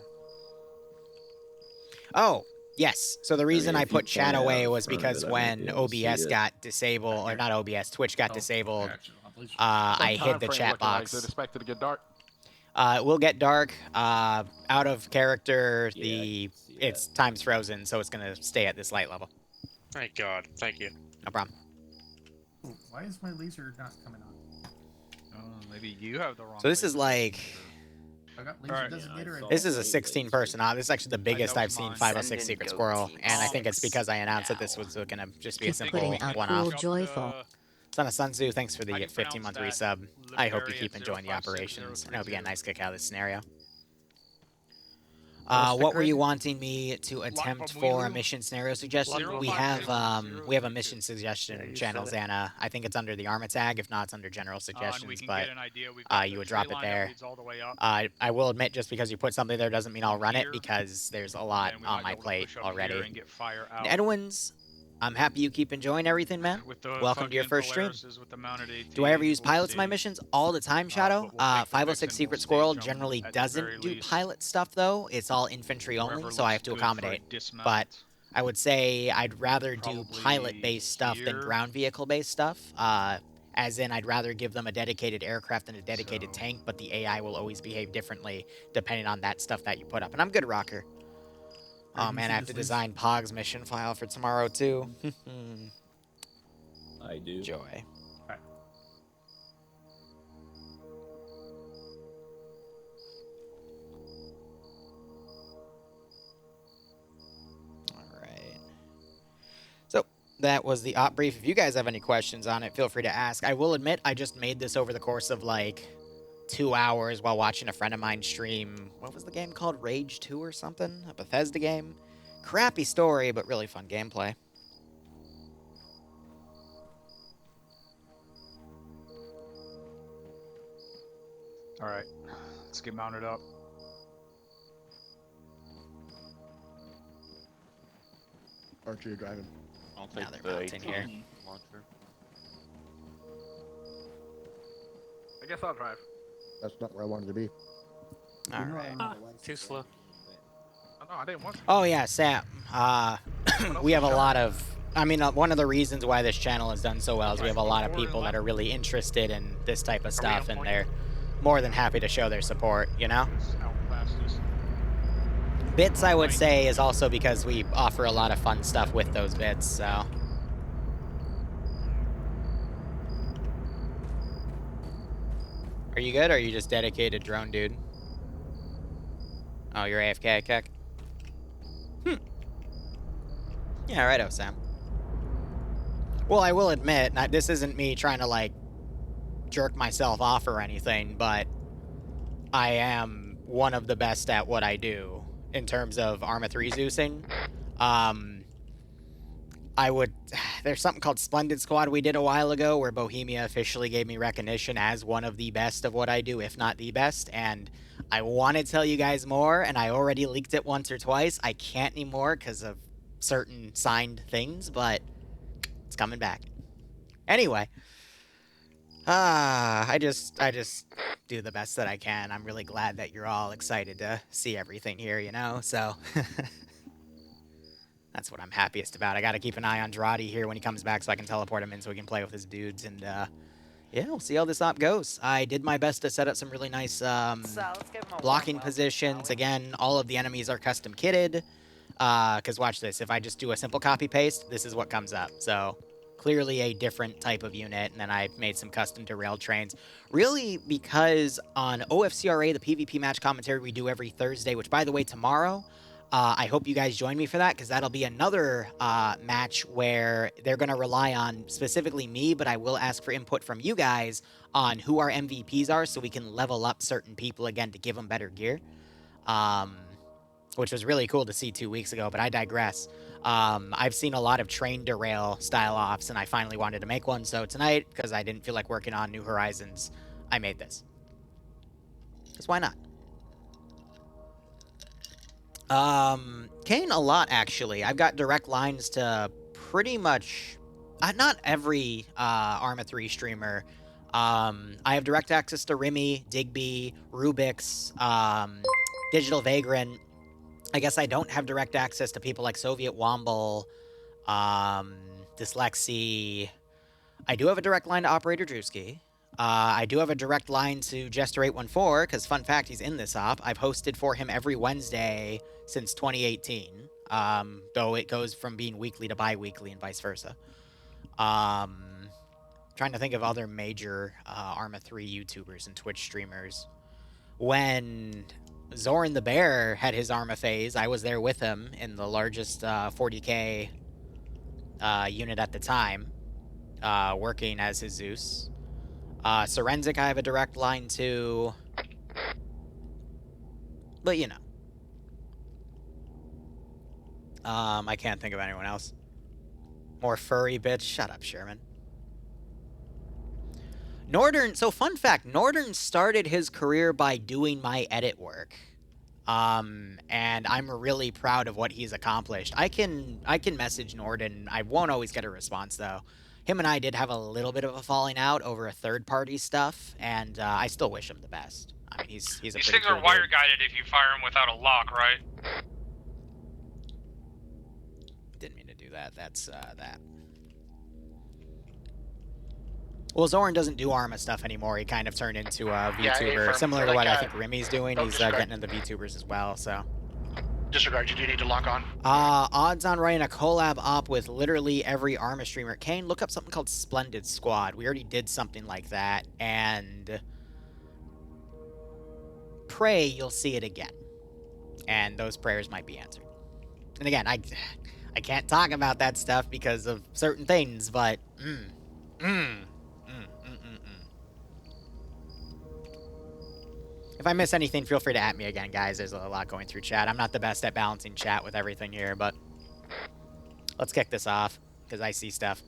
Speaker 3: Oh, yes. So the reason I put chat away was because when OBS got disabled, or not OBS, Twitch got disabled, I hid the chat box.
Speaker 7: Is it expected to get dark?
Speaker 3: It will get dark. Out of character, it's time's frozen, so it's gonna stay at this light level.
Speaker 1: Thank God. Thank you.
Speaker 3: No problem.
Speaker 11: Why is my laser not coming on?
Speaker 4: Maybe you have the wrong.
Speaker 3: So this is like.
Speaker 11: I got laser designator.
Speaker 3: This is a 16-person. This is actually the biggest I've seen 506 Secret Squirrel, and I think it's because I announced that this was gonna just be a simple one-off.
Speaker 9: Joyful.
Speaker 3: Son of Sun Tzu, thanks for the 15-month resub. I hope you keep enjoying the operations, and I hope you get a nice kick out of this scenario. What were you wanting me to attempt for a mission scenario suggestion? We have a mission suggestion channel, Xana. I think it's under the Arma tag. If not, it's under general suggestions, but you would drop it there. I will admit, just because you put something there doesn't mean I'll run it, because there's a lot on my plate already. And Edwin's, I'm happy you keep enjoying everything, man. Welcome to your first stream. Do I ever use pilots in my missions? All the time, Shadow. 506 Secret Squirrel generally doesn't do pilot stuff, though. It's all infantry only, so I have to accommodate. But I would say I'd rather do pilot-based stuff than ground vehicle-based stuff. As in, I'd rather give them a dedicated aircraft and a dedicated tank, but the AI will always behave differently depending on that stuff that you put up. And I'm good, Rocker. Oh man, I have to design Pog's mission file for tomorrow too.
Speaker 2: I do.
Speaker 3: Joy. Alright. So, that was the op brief. If you guys have any questions on it, feel free to ask. I will admit, I just made this over the course of like 2 hours while watching a friend of mine stream. What was the game called? Rage 2 or something? A Bethesda game? Crappy story, but really fun gameplay.
Speaker 4: Alright, let's get mounted up.
Speaker 7: Archer, you're driving.
Speaker 6: I'll
Speaker 3: Now
Speaker 6: take
Speaker 3: they're
Speaker 6: the
Speaker 3: mounting here.
Speaker 6: launcher.
Speaker 7: I guess I'll drive. That's not where I wanted to be.
Speaker 3: Alright.
Speaker 1: Too slow.
Speaker 7: Oh, no, I didn't want to.
Speaker 3: Oh yeah, Sam. We have a lot of... I mean, one of the reasons why this channel has done so well is we have a lot of people that are really interested in this type of stuff, and they're more than happy to show their support, you know? Bits, I would say, is also because we offer a lot of fun stuff with those bits, so... Are you good, or are you just dedicated drone dude? Oh, you're AFK, Keck? Yeah, righto, Sam. Well, I will admit, this isn't me trying to, like, jerk myself off or anything, but I am one of the best at what I do in terms of Arma 3 Zeusing. There's something called Splendid Squad we did a while ago where Bohemia officially gave me recognition as one of the best of what I do, if not the best, and I want to tell you guys more, and I already leaked it once or twice. I can't anymore because of certain signed things, but it's coming back. Anyway, I just do the best that I can. I'm really glad that you're all excited to see everything here, you know, so that's what I'm happiest about. I got to keep an eye on Drati here when he comes back so I can teleport him in so he can play with his dudes, and yeah, we'll see how this op goes. I did my best to set up some really nice blocking positions. Again, all of the enemies are custom kitted. Because watch this. If I just do a simple copy-paste, this is what comes up. So, clearly a different type of unit. And then I made some custom derailed trains. Really, because on OFCRA, the PvP match commentary we do every Thursday, which, by the way, tomorrow, I hope you guys join me for that, because that'll be another match where they're going to rely on specifically me, but I will ask for input from you guys on who our MVPs are so we can level up certain people again to give them better gear. Which was really cool to see 2 weeks ago, but I digress. I've seen a lot of train derail style ops, and I finally wanted to make one, so tonight, because I didn't feel like working on New Horizons, I made this. Because why not? Kane, a lot, actually. I've got direct lines to pretty much not every Arma 3 streamer. I have direct access to Remy, Digby, Rubix, Digital Vagrant. I guess I don't have direct access to people like Soviet Womble, Dyslexie. I do have a direct line to Operator Drewski. I do have a direct line to Jester814, because fun fact, he's in this op. I've hosted for him every Wednesday since 2018, though it goes from being weekly to bi-weekly and vice versa. Trying to think of other major Arma 3 YouTubers and Twitch streamers. When Zoran the Bear had his Arma phase, I was there with him in the largest 40k unit at the time, working as his Zeus. Serenzic I have a direct line to, but you know. I can't think of anyone else. More furry bitch. Shut up, Sherman. Northern, so fun fact, Northern started his career by doing my edit work. And I'm really proud of what he's accomplished. I can message Norden. I won't always get a response, though. Him and I did have a little bit of a falling out over a third-party stuff, and I still wish him the best. I mean, he's a
Speaker 12: These
Speaker 3: pretty
Speaker 12: things
Speaker 3: cool
Speaker 12: are wire
Speaker 3: dude.
Speaker 12: guided if you fire them without a lock, right?
Speaker 3: Didn't mean to do that. That's that. Well, Zoran doesn't do Arma stuff anymore. He kind of turned into a VTuber, similar to what I think Remy's doing. He's getting into VTubers as well, so.
Speaker 13: Disregard, you do need to lock on.
Speaker 3: Odds on running a collab op with literally every Arma streamer. Kane, look up something called Splendid Squad. We already did something like that, and pray you'll see it again. And those prayers might be answered. And again, I can't talk about that stuff because of certain things, but If I miss anything, feel free to at me again, guys. There's a lot going through chat. I'm not the best at balancing chat with everything here, but let's kick this off, because I see stuff.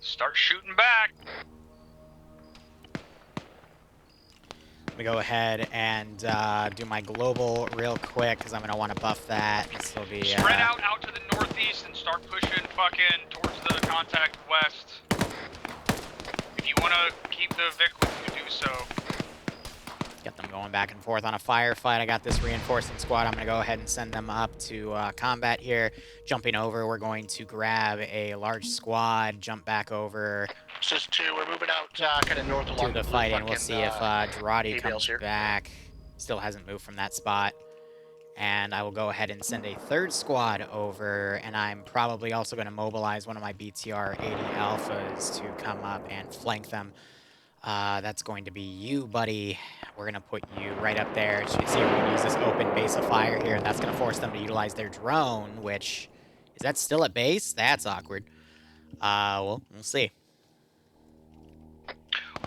Speaker 12: Start shooting back.
Speaker 3: Let me go ahead and do my global real quick, because I'm going to want to buff that. This will be...
Speaker 12: Spread out to the northeast and start pushing fucking towards the contact west. If you want to keep the Vic with you, do so.
Speaker 3: Get them going back and forth on a firefight. I got this reinforcing squad. I'm going to go ahead and send them up to combat here. Jumping over, we're going to grab a large squad, jump back over.
Speaker 13: Just two, we're moving out kind of north along
Speaker 3: the fight, and we'll see if Girardi comes back. Still hasn't moved from that spot. And I will go ahead and send a third squad over, and I'm probably also going to mobilize one of my BTR-80 Alphas to come up and flank them. That's going to be you, buddy. We're going to put you right up there. So you see, we're going to use this open base of fire here, and that's going to force them to utilize their drone, which... Is that still at base? That's awkward. Well, we'll see.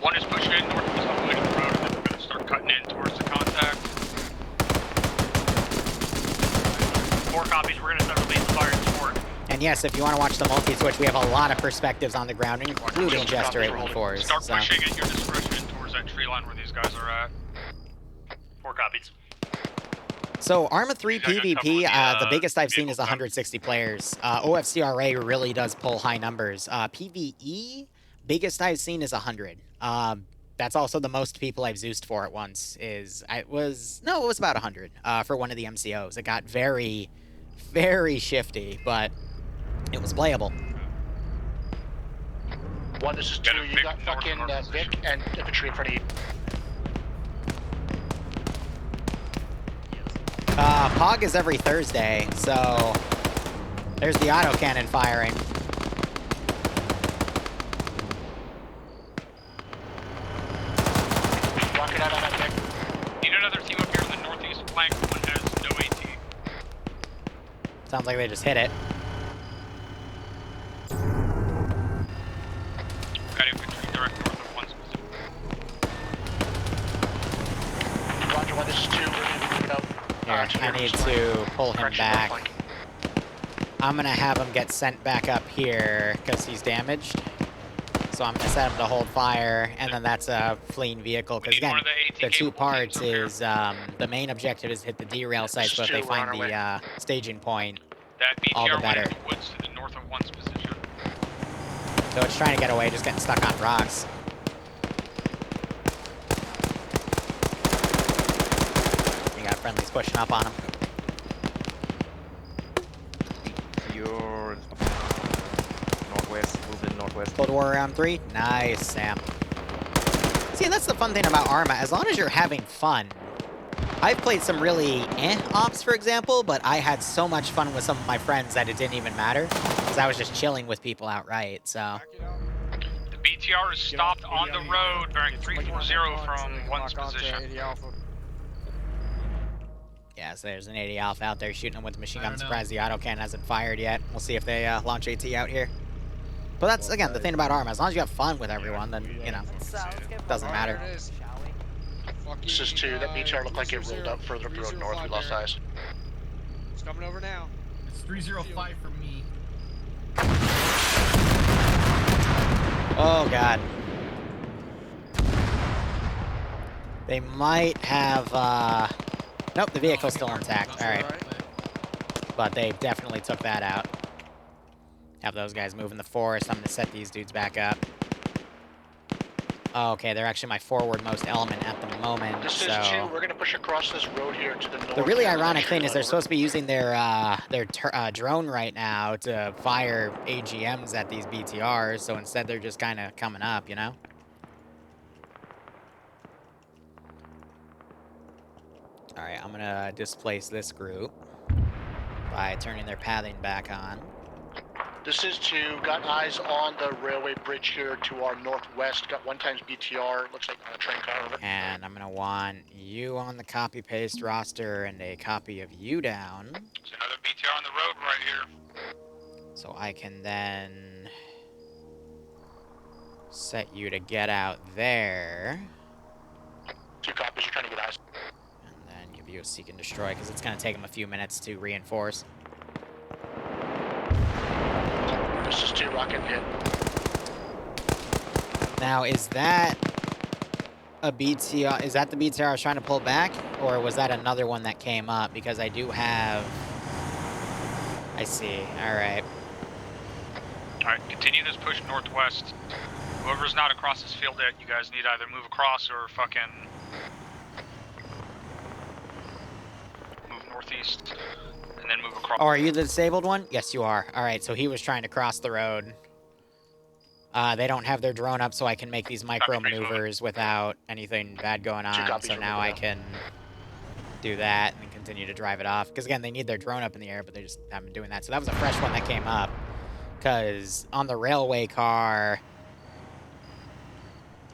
Speaker 12: One is pushing in northeast on the road, and then we're going to start cutting in towards the contact. 4 copies, we're going to start releasing fire and support.
Speaker 3: And yes, if you want to watch the multi-switch, we have a lot of perspectives on the ground, including Jester814s.
Speaker 12: Start pushing at your discretion towards that tree line where these guys are at. 4 copies.
Speaker 3: So Arma 3 PvP, the biggest I've seen is 160 players. OFCRA really does pull high numbers. PvE, biggest I've seen is 100. That's also the most people I've Zeused for at once. It was about 100 for one of the MCOs. It got very, very shifty, but it was playable.
Speaker 13: One, this is 2, you got fucking Vic and infantry in front of you.
Speaker 3: Pog is every Thursday, so there's the autocannon firing.
Speaker 13: Rocket out on that Vic.
Speaker 12: Need another team up here in the northeast flank. One has no AT.
Speaker 3: Sounds like they just hit it.
Speaker 12: Got infantry direct north of 1 specific.
Speaker 13: Roger, 1, this is 2, we're moving out.
Speaker 3: Here, I need to pull him back. I'm gonna have him get sent back up here because he's damaged. So I'm gonna set him to hold fire, and then that's a fleeing vehicle. Because again, the two parts is the main objective is hit the derail sites, but if they find the staging point,
Speaker 12: That BTR
Speaker 3: all the
Speaker 12: went
Speaker 3: better.
Speaker 12: in the woods to the north of 1's position.
Speaker 3: So it's trying to get away, just getting stuck on rocks. You got friendlies pushing up on him.
Speaker 6: You're northwest, moving northwest.
Speaker 3: Cold War round 3. Nice, Sam. See, that's the fun thing about Arma. As long as you're having fun. I've played some really ops, for example, but I had so much fun with some of my friends that it didn't even matter. Because I was just chilling with people outright, so.
Speaker 12: The BTR is stopped on the road bearing 340 from 1's position.
Speaker 3: Yeah, so there's an 80 Alpha out there shooting them with the machine gun. I'm surprised the autocannon hasn't fired yet. We'll see if they launch AT out here. But that's, again, the thing about Arma. As long as you have fun with everyone, then, you know, it doesn't matter.
Speaker 13: This is 2. That BTR looked like it rolled up further up the road north. We lost eyes.
Speaker 7: It's coming over now.
Speaker 11: It's 305 for me.
Speaker 3: Oh, God. They might have, Nope, the vehicle's still intact. Alright. But they definitely took that out. Have those guys move in the forest. I'm gonna set these dudes back up. Oh, okay, they're actually my forwardmost element at the moment,
Speaker 13: This is 2. We're gonna push across this road here to the north.
Speaker 3: The really ironic thing is they're supposed to be using their drone right now to fire AGMs at these BTRs, so instead they're just kind of coming up, you know? Alright, I'm gonna displace this group by turning their pathing back on.
Speaker 13: This is 2. Got eyes on the railway bridge here to our northwest. Got 1 times BTR. Looks like a train car over.
Speaker 3: And I'm gonna want you on the copy-paste roster and a copy of you down.
Speaker 12: There's another BTR on the road right here.
Speaker 3: So I can then set you to get out there.
Speaker 13: 2 copies. You're trying to get eyes.
Speaker 3: And then give you a seek and destroy, because it's gonna take them a few minutes to reinforce.
Speaker 13: This is 2. Rocket hit.
Speaker 3: Now, is that a BTR? Is that the BTR I was trying to pull back? Or was that another one that came up? Because I do have... I see. Alright.
Speaker 12: Alright, continue this push northwest. Whoever's not across this field yet, you guys need either move across or fucking... move northeast. And then move across.
Speaker 3: Oh, are you the disabled one? Yes, you are. Alright, so he was trying to cross the road. They don't have their drone up, so I can make these micro maneuvers without anything bad going on. So now I can do that and continue to drive it off. Because again, they need their drone up in the air, but they just haven't been doing that. So that was a fresh one that came up. Because on the railway car,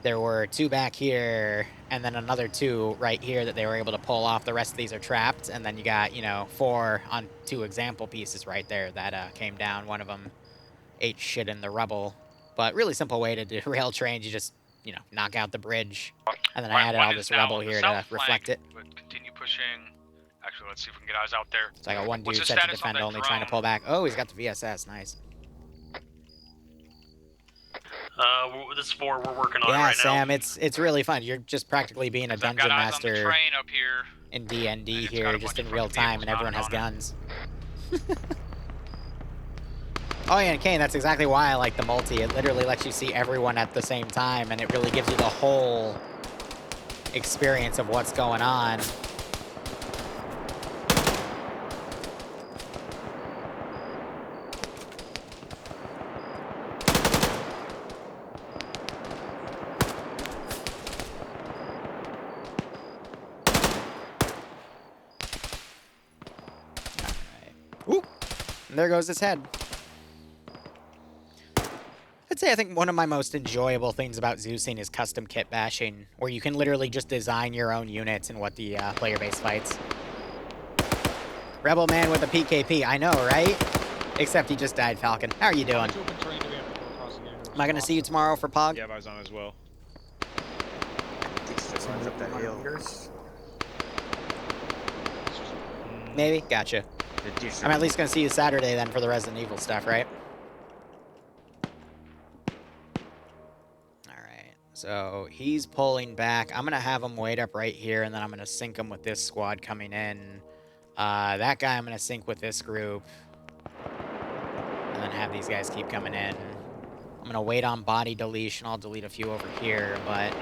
Speaker 3: there were 2 back here, and then another 2 right here that they were able to pull off. The rest of these are trapped, and then you got, you know, 4 on 2 example pieces right there that came down. One of them ate shit in the rubble. But really simple way to derail trains. You just, you know, knock out the bridge, and then I added all this rubble here to reflect it.
Speaker 12: But continue pushing. Actually, let's see if we can get eyes out there.
Speaker 3: So I got 1 dude set to defend only, trying to pull back. Oh, he's got the VSS. Nice.
Speaker 14: This is 4 we're working on right now.
Speaker 3: Yeah, Sam, it's really fun. You're just practically being a dungeon master
Speaker 12: train up here.
Speaker 3: in D&D here, just in real time, and everyone has guns. Oh yeah, and Kane, that's exactly why I like the multi. It literally lets you see everyone at the same time, and it really gives you the whole experience of what's going on. Whoop! And there goes his head. I'd say I think one of my most enjoyable things about Zeusing is custom kit bashing, where you can literally just design your own units and what the player base fights. Rebel man with a PKP, I know, right? Except he just died, Falcon. How are you doing? Am I gonna see you tomorrow for Pog?
Speaker 10: Yeah, I was on as well.
Speaker 6: Up that hill.
Speaker 3: Maybe? Gotcha. I'm at least gonna see you Saturday then for the Resident Evil stuff, right? So he's pulling back. I'm going to have him wait up right here, and then I'm going to sync him with this squad coming in. That guy I'm going to sync with this group. And then have these guys keep coming in. I'm going to wait on body deletion. I'll delete a few over here, but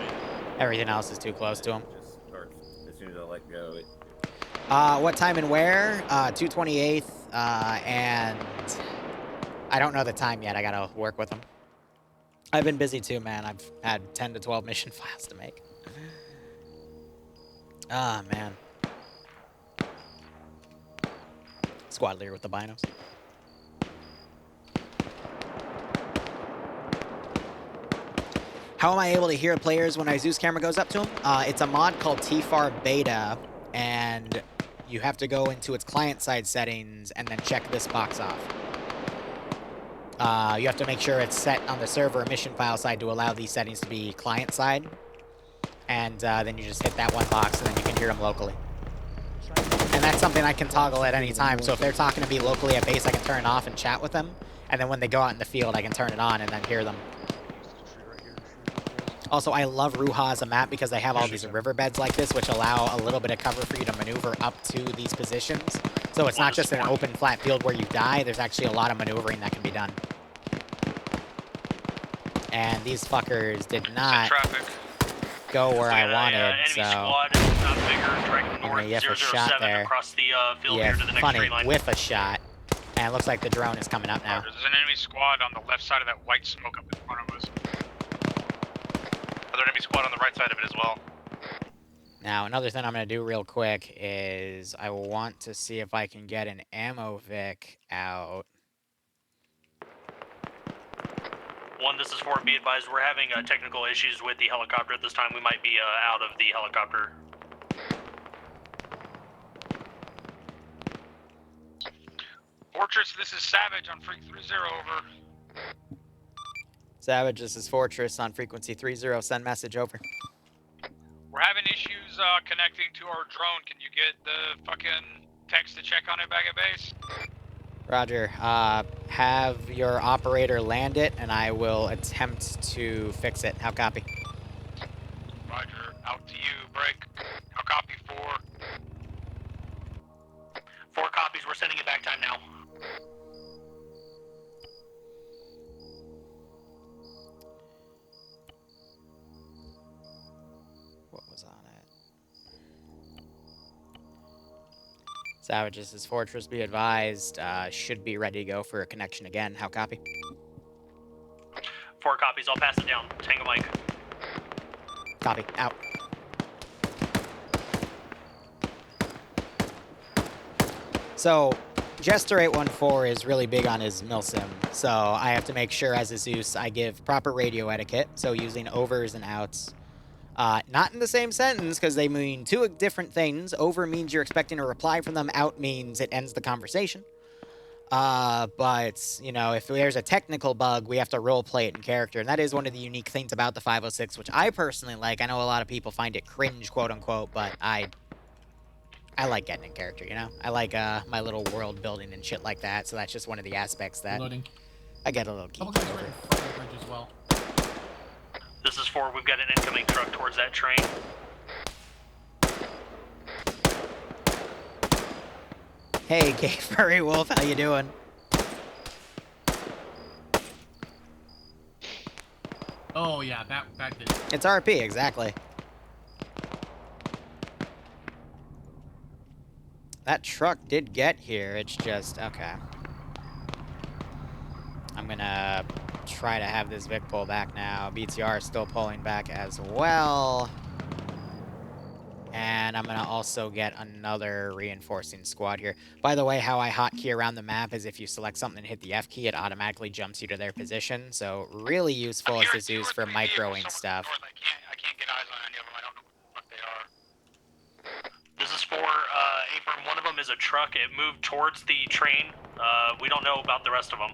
Speaker 3: everything else is too close to him.
Speaker 2: Just start as soon as I let go.
Speaker 3: What time and where? 228th, and I don't know the time yet. I got to work with them. I've been busy too, man. I've had 10 to 12 mission files to make. Ah, man. Squad leader with the binos. How am I able to hear players when my Zeus camera goes up to them? It's a mod called TFAR Beta, and you have to go into its client-side settings and then check this box off. You have to make sure it's set on the server mission file side to allow these settings to be client-side. And then you just hit that one box, and then you can hear them locally. And that's something I can toggle at any time. So if they're talking to me locally at base, I can turn it off and chat with them. And then when they go out in the field, I can turn it on and then hear them. Also, I love Ruha as a map because they have all these riverbeds like this, which allow a little bit of cover for you to maneuver up to these positions. So it's not just an open, flat field where you die. There's actually a lot of maneuvering that can be done. And these fuckers did not go where I wanted, so... I'm gonna yiff a shot there. Yeah, funny, whiff a shot. And it looks like the drone is coming up now.
Speaker 12: There's an enemy squad on the left side of that white smoke up in front of us. Another enemy squad on the right side of it as well.
Speaker 3: Now, another thing I'm going to do real quick is I want to see if I can get an ammo Vic out.
Speaker 14: One, this is 4. Be advised, we're having technical issues with the helicopter at this time. We might be out of the helicopter.
Speaker 12: Fortress, this is Savage on Freak 30, over.
Speaker 3: Savage, this is Fortress on frequency 30. Send message over.
Speaker 12: We're having issues connecting to our drone. Can you get the fucking text to check on it back at base?
Speaker 3: Roger. Have your operator land it, and I will attempt to fix it. How copy?
Speaker 12: Roger. Out to you, break. How copy 4?
Speaker 14: 4 copies. We're sending it back time now.
Speaker 3: What was on it? Savage, this is Fortress. Be advised. Should be ready to go for a connection again. How copy?
Speaker 14: 4 copies. I'll pass it down. Tango Mike.
Speaker 3: Copy. Out. So, Jester 814 is really big on his milsim, so I have to make sure as a Zeus I give proper radio etiquette, so using overs and outs. Not in the same sentence, because they mean two different things. Over means you're expecting a reply from them, out means it ends the conversation. But, you know, if there's a technical bug, we have to roleplay it in character, and that is one of the unique things about the 506, which I personally like. I know a lot of people find it cringe, quote-unquote, but I like getting in character, you know? I like my little world building and shit like that, so that's just one of the aspects that I get a little geeky over.
Speaker 11: As well.
Speaker 14: This is 4. We've got an incoming truck towards that train.
Speaker 3: Hey, Gay Furry Wolf, how you doing?
Speaker 11: Oh yeah, back there.
Speaker 3: It's RP, exactly. That truck did get here, it's just, okay. I'm gonna try to have this Vic pull back now. BTR is still pulling back as well. And I'm gonna also get another reinforcing squad here. By the way, how I hotkey around the map is if you select something and hit the F key, it automatically jumps you to their position. So really useful as this is used for microing stuff.
Speaker 12: I can't get eyes on any of them. I don't know what they are.
Speaker 14: This is 4. Apron, one of them is a truck. It moved towards the train. We don't know about the rest of them.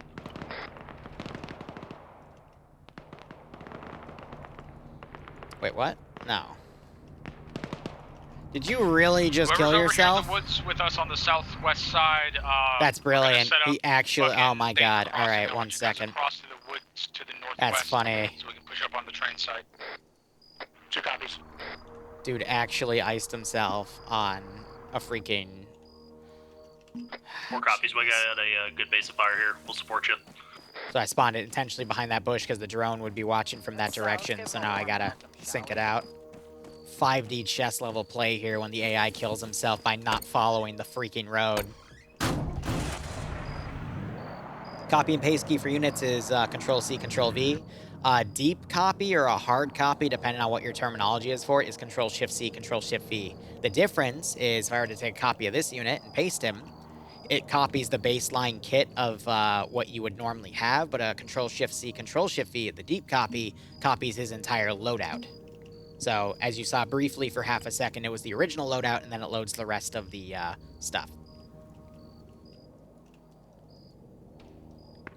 Speaker 3: Wait, what? No. Did you really just kill yourself?
Speaker 12: Whoever's over here in the woods with us on the southwest side.
Speaker 3: That's brilliant. He actually, oh my god. Alright, 1 second.
Speaker 12: Across to the woods to the northwest.
Speaker 3: That's funny.
Speaker 12: So we can push up on the train side.
Speaker 3: Dude actually iced himself on a freaking...
Speaker 14: 4 copies. We got a good base of fire here. We'll support you.
Speaker 3: So I spawned it intentionally behind that bush because the drone would be watching from that direction, so now I gotta sync it out. 5D chess level play here when the AI kills himself by not following the freaking road. Copy and paste key for units is Control-C, Control-V. Deep copy or a hard copy, depending on what your terminology is for it, is Control-Shift-C, Control-Shift-V. The difference is if I were to take a copy of this unit and paste him, it copies the baseline kit of what you would normally have, but a Control-Shift-C, Control-Shift-V, the deep copy, copies his entire loadout. So, as you saw briefly for half a second, it was the original loadout, and then it loads the rest of the stuff.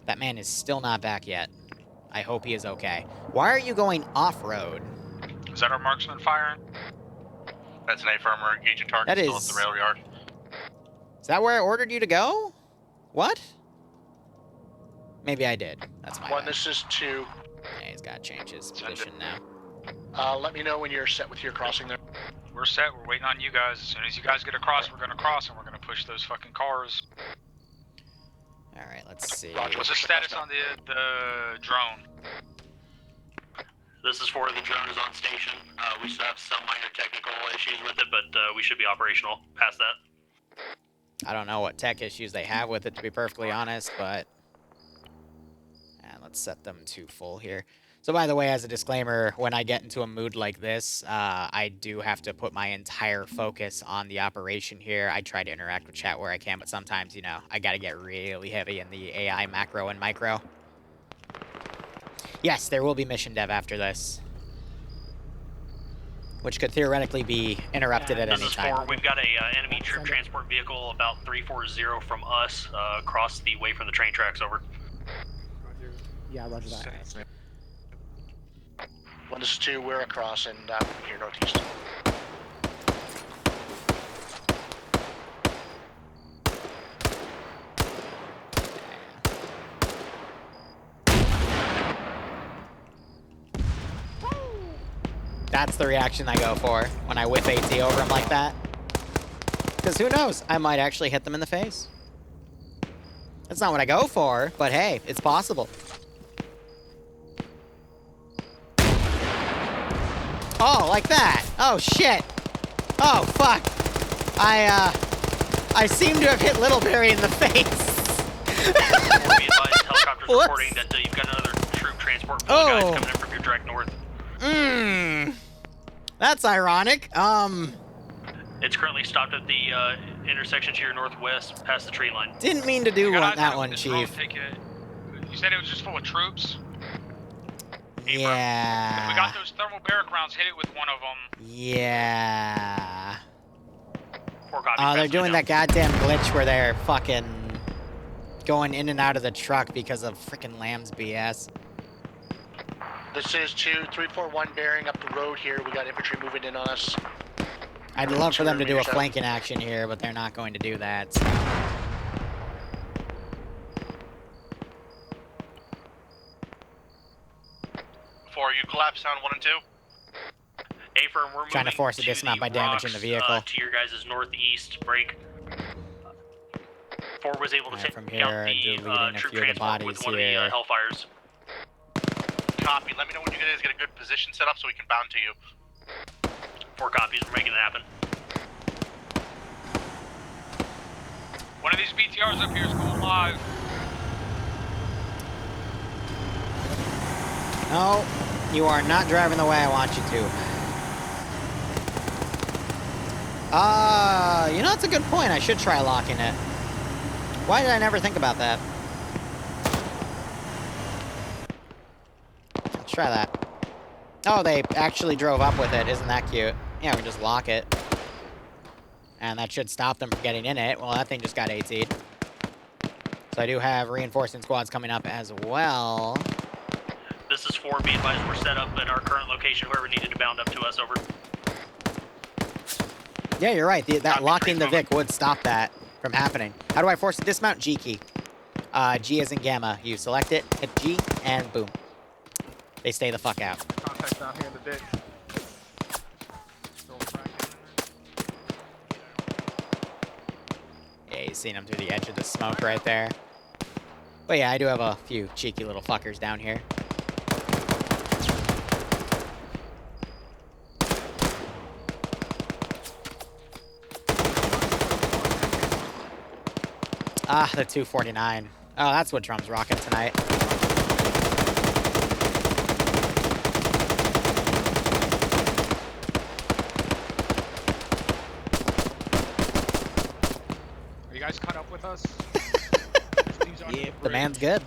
Speaker 3: That man is still not back yet. I hope he is okay. Why are you going off-road?
Speaker 12: Is that our marksman firing?
Speaker 7: That's an A-firm. We're engaging target
Speaker 3: That
Speaker 7: still
Speaker 3: is-
Speaker 7: at the rail yard.
Speaker 3: Is that where I ordered you to go? What? Maybe I did. That's my
Speaker 13: 1,
Speaker 3: bad.
Speaker 13: this is 2.
Speaker 3: Yeah, he's got to change his position now.
Speaker 13: Let me know when you're set with your crossing there.
Speaker 12: We're set. We're waiting on you guys. As soon as you guys get across, we're gonna cross and we're gonna push those fucking cars.
Speaker 3: Alright, let's see.
Speaker 12: What's the status on the drone?
Speaker 14: This is 4. The drone is on station. We still have some minor technical issues with it, but we should be operational past that.
Speaker 3: I don't know what tech issues they have with it, to be perfectly honest, but... let's set them to full here. So by the way, as a disclaimer, when I get into a mood like this, I do have to put my entire focus on the operation here. I try to interact with chat where I can, but sometimes, you know, I gotta get really heavy in the AI macro and micro. Yes, there will be mission dev after this. Which could theoretically be interrupted at any
Speaker 14: This is
Speaker 3: time.
Speaker 14: 4. We've got a enemy troop transport vehicle about 340 from us across the way from the train tracks. Over.
Speaker 15: Yeah, roger that.
Speaker 13: 1, this is 2. We're across and here northeast.
Speaker 3: That's the reaction I go for when I whip AT over him like that. Because who knows? I might actually hit them in the face. That's not what I go for, but hey, it's possible. Oh, like that. Oh, shit. Oh, fuck. I seem to have hit Little Barry in the face.
Speaker 14: Be advised, helicopters reporting that you've got another troop transport full of guys coming in from your direct north.
Speaker 3: That's ironic.
Speaker 14: It's currently stopped at the intersection to your northwest, past the tree line.
Speaker 3: Didn't mean to do that one, Chief.
Speaker 12: You said it was just full of troops?
Speaker 3: Yeah.
Speaker 12: If we got those thermal barrack rounds, hit it with one of them.
Speaker 3: Yeah.
Speaker 14: 4 copies.
Speaker 3: Oh, they're doing that goddamn glitch where they're fucking going in and out of the truck because of freaking Lamb's BS.
Speaker 13: This is 2, 341 bearing up the road here. We got infantry moving in on us.
Speaker 3: I'd love for them to do a flanking action here, but they're not going to do that. So.
Speaker 7: 4, you collapse down 1 and 2.
Speaker 14: A-firm, we're
Speaker 3: Trying to
Speaker 14: moving
Speaker 3: force a dismount by damaging the vehicle.
Speaker 14: To your guys' northeast break. 4 was able to take
Speaker 3: from
Speaker 14: out
Speaker 3: here,
Speaker 14: the
Speaker 3: deleting a
Speaker 14: troop
Speaker 3: few of the
Speaker 14: transport with
Speaker 3: bodies
Speaker 14: one
Speaker 3: here.
Speaker 14: of the Hellfires.
Speaker 7: Copy. Let me know when you guys get a good position set up so we can bound to you.
Speaker 14: 4 copies. We're making it happen.
Speaker 12: One of these BTRs up here is going live.
Speaker 3: No, you are not driving the way I want you to. You know, that's a good point. I should try locking it. Why did I never think about that? Let's try that. Oh, they actually drove up with it. Isn't that cute? Yeah, we just lock it. And that should stop them from getting in it. Well, that thing just got AT'd. So I do have reinforcing squads coming up as well.
Speaker 14: This is 4. Be advised, we're set up in our current location. Whoever needed to bound up to us, over.
Speaker 3: Yeah, you're right. That locking the Vic would stop that from happening. How do I force a dismount? G key. G as in gamma. You select it, hit G, and boom. They stay the fuck out.
Speaker 4: Contacts down here in the ditch. Still
Speaker 3: you seen him through the edge of the smoke right there. But yeah, I do have a few cheeky little fuckers down here. Ah, the 249. Oh, that's what Drum's rocking tonight.
Speaker 4: Are you guys caught up with us?
Speaker 3: Yeah, the man's good.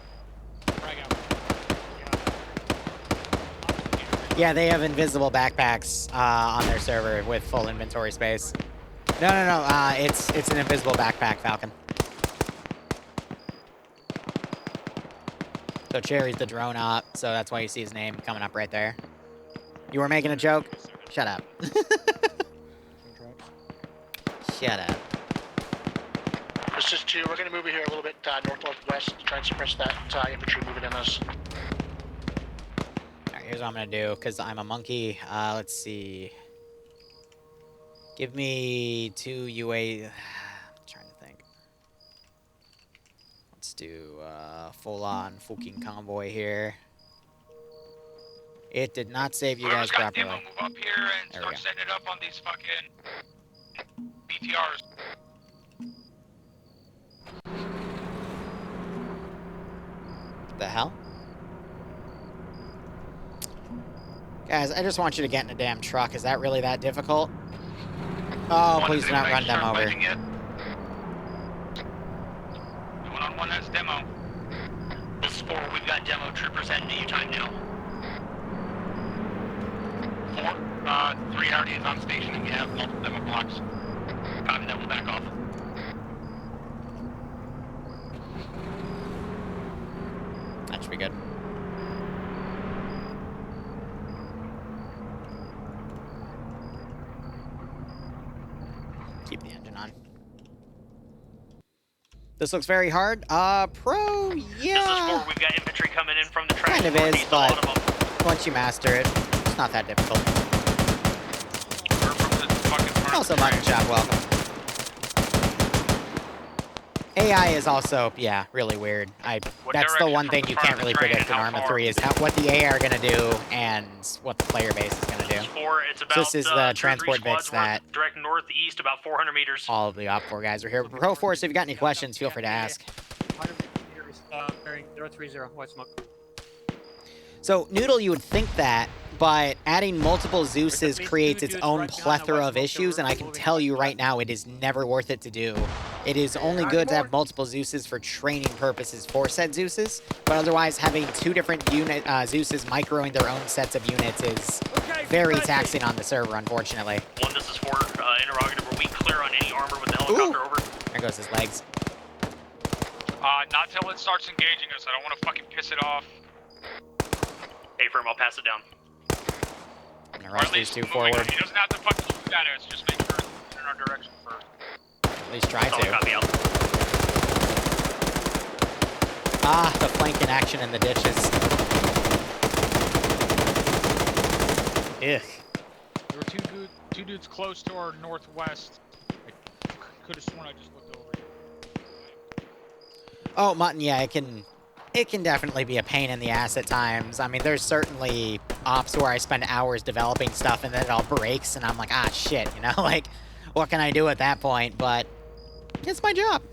Speaker 3: Yeah, they have invisible backpacks on their server with full inventory space. No. It's an invisible backpack, Falcon. So Cherry's the drone op, so that's why you see his name coming up right there. You were making a joke? Shut up. Shut up.
Speaker 13: This is 2. We're going to move here a little bit north-northwest to try and suppress that infantry moving in us.
Speaker 3: Alright, here's what I'm going to do, because I'm a monkey. Let's see. Give me 2 UA... I'm trying to think. Let's do full-on fucking convoy here. It did not save you guys properly.
Speaker 12: Move up here and start setting it up on these fucking BTRs.
Speaker 3: The hell? Guys, I just want you to get in a damn truck. Is that really that difficult? Oh, please do not run them over.
Speaker 12: 1-on-1, that's demo.
Speaker 14: This is 4, we've got demo troopers heading to you time now.
Speaker 12: 4, 3 already is on station and we have multiple demo blocks.
Speaker 14: Copy that, we'll back off.
Speaker 3: That should be good. Keep the engine on. This looks very hard. Pro, yeah.
Speaker 14: This is 4, we've got infantry coming in from the track.
Speaker 3: Kind of is, but once you master it, it's not that difficult. Also, mutton chop, welcome. AI is also, yeah, really weird. That's the one thing you can't really predict in Arma 3 is what the AI are going to do and what the player base is going to do.
Speaker 14: 4, it's about,
Speaker 3: so this is the transport bits that
Speaker 14: direct northeast, about 400 meters.
Speaker 3: all of the Op4 guys are here. Pro Force, if you've got any questions, feel free to ask.
Speaker 15: 100 meters, bearing 030, white smoke.
Speaker 3: So, Noodle, you would think that, but adding multiple Zeuses creates its own plethora of issues, and I can tell you right now, it is never worth it to do. It is only good to have multiple Zeuses for training purposes for said Zeuses, but otherwise having 2 different Zeuses microing their own sets of units is very taxing on the server, unfortunately.
Speaker 14: 1, this is 4, interrogative, are we clear on any armor with the helicopter over?
Speaker 3: There goes his legs.
Speaker 12: Not till it starts engaging us. I don't want to fucking piss it off.
Speaker 14: Hey, firm, I'll pass it down.
Speaker 3: I'm gonna rush these 2 forward.
Speaker 12: He doesn't have to fucking shoot at us. Just make sure it's in our direction first.
Speaker 3: At least try to.
Speaker 14: Copy out.
Speaker 3: Ah, the flank in action in the ditches. Ugh.
Speaker 4: There were two dudes close to our northwest. I could have sworn I just looked over here.
Speaker 3: Oh, mutton, yeah, it can definitely be a pain in the ass at times. I mean, there's certainly ops where I spend hours developing stuff and then it all breaks and I'm like, ah, shit, you know? Like, what can I do at that point? But it's my job.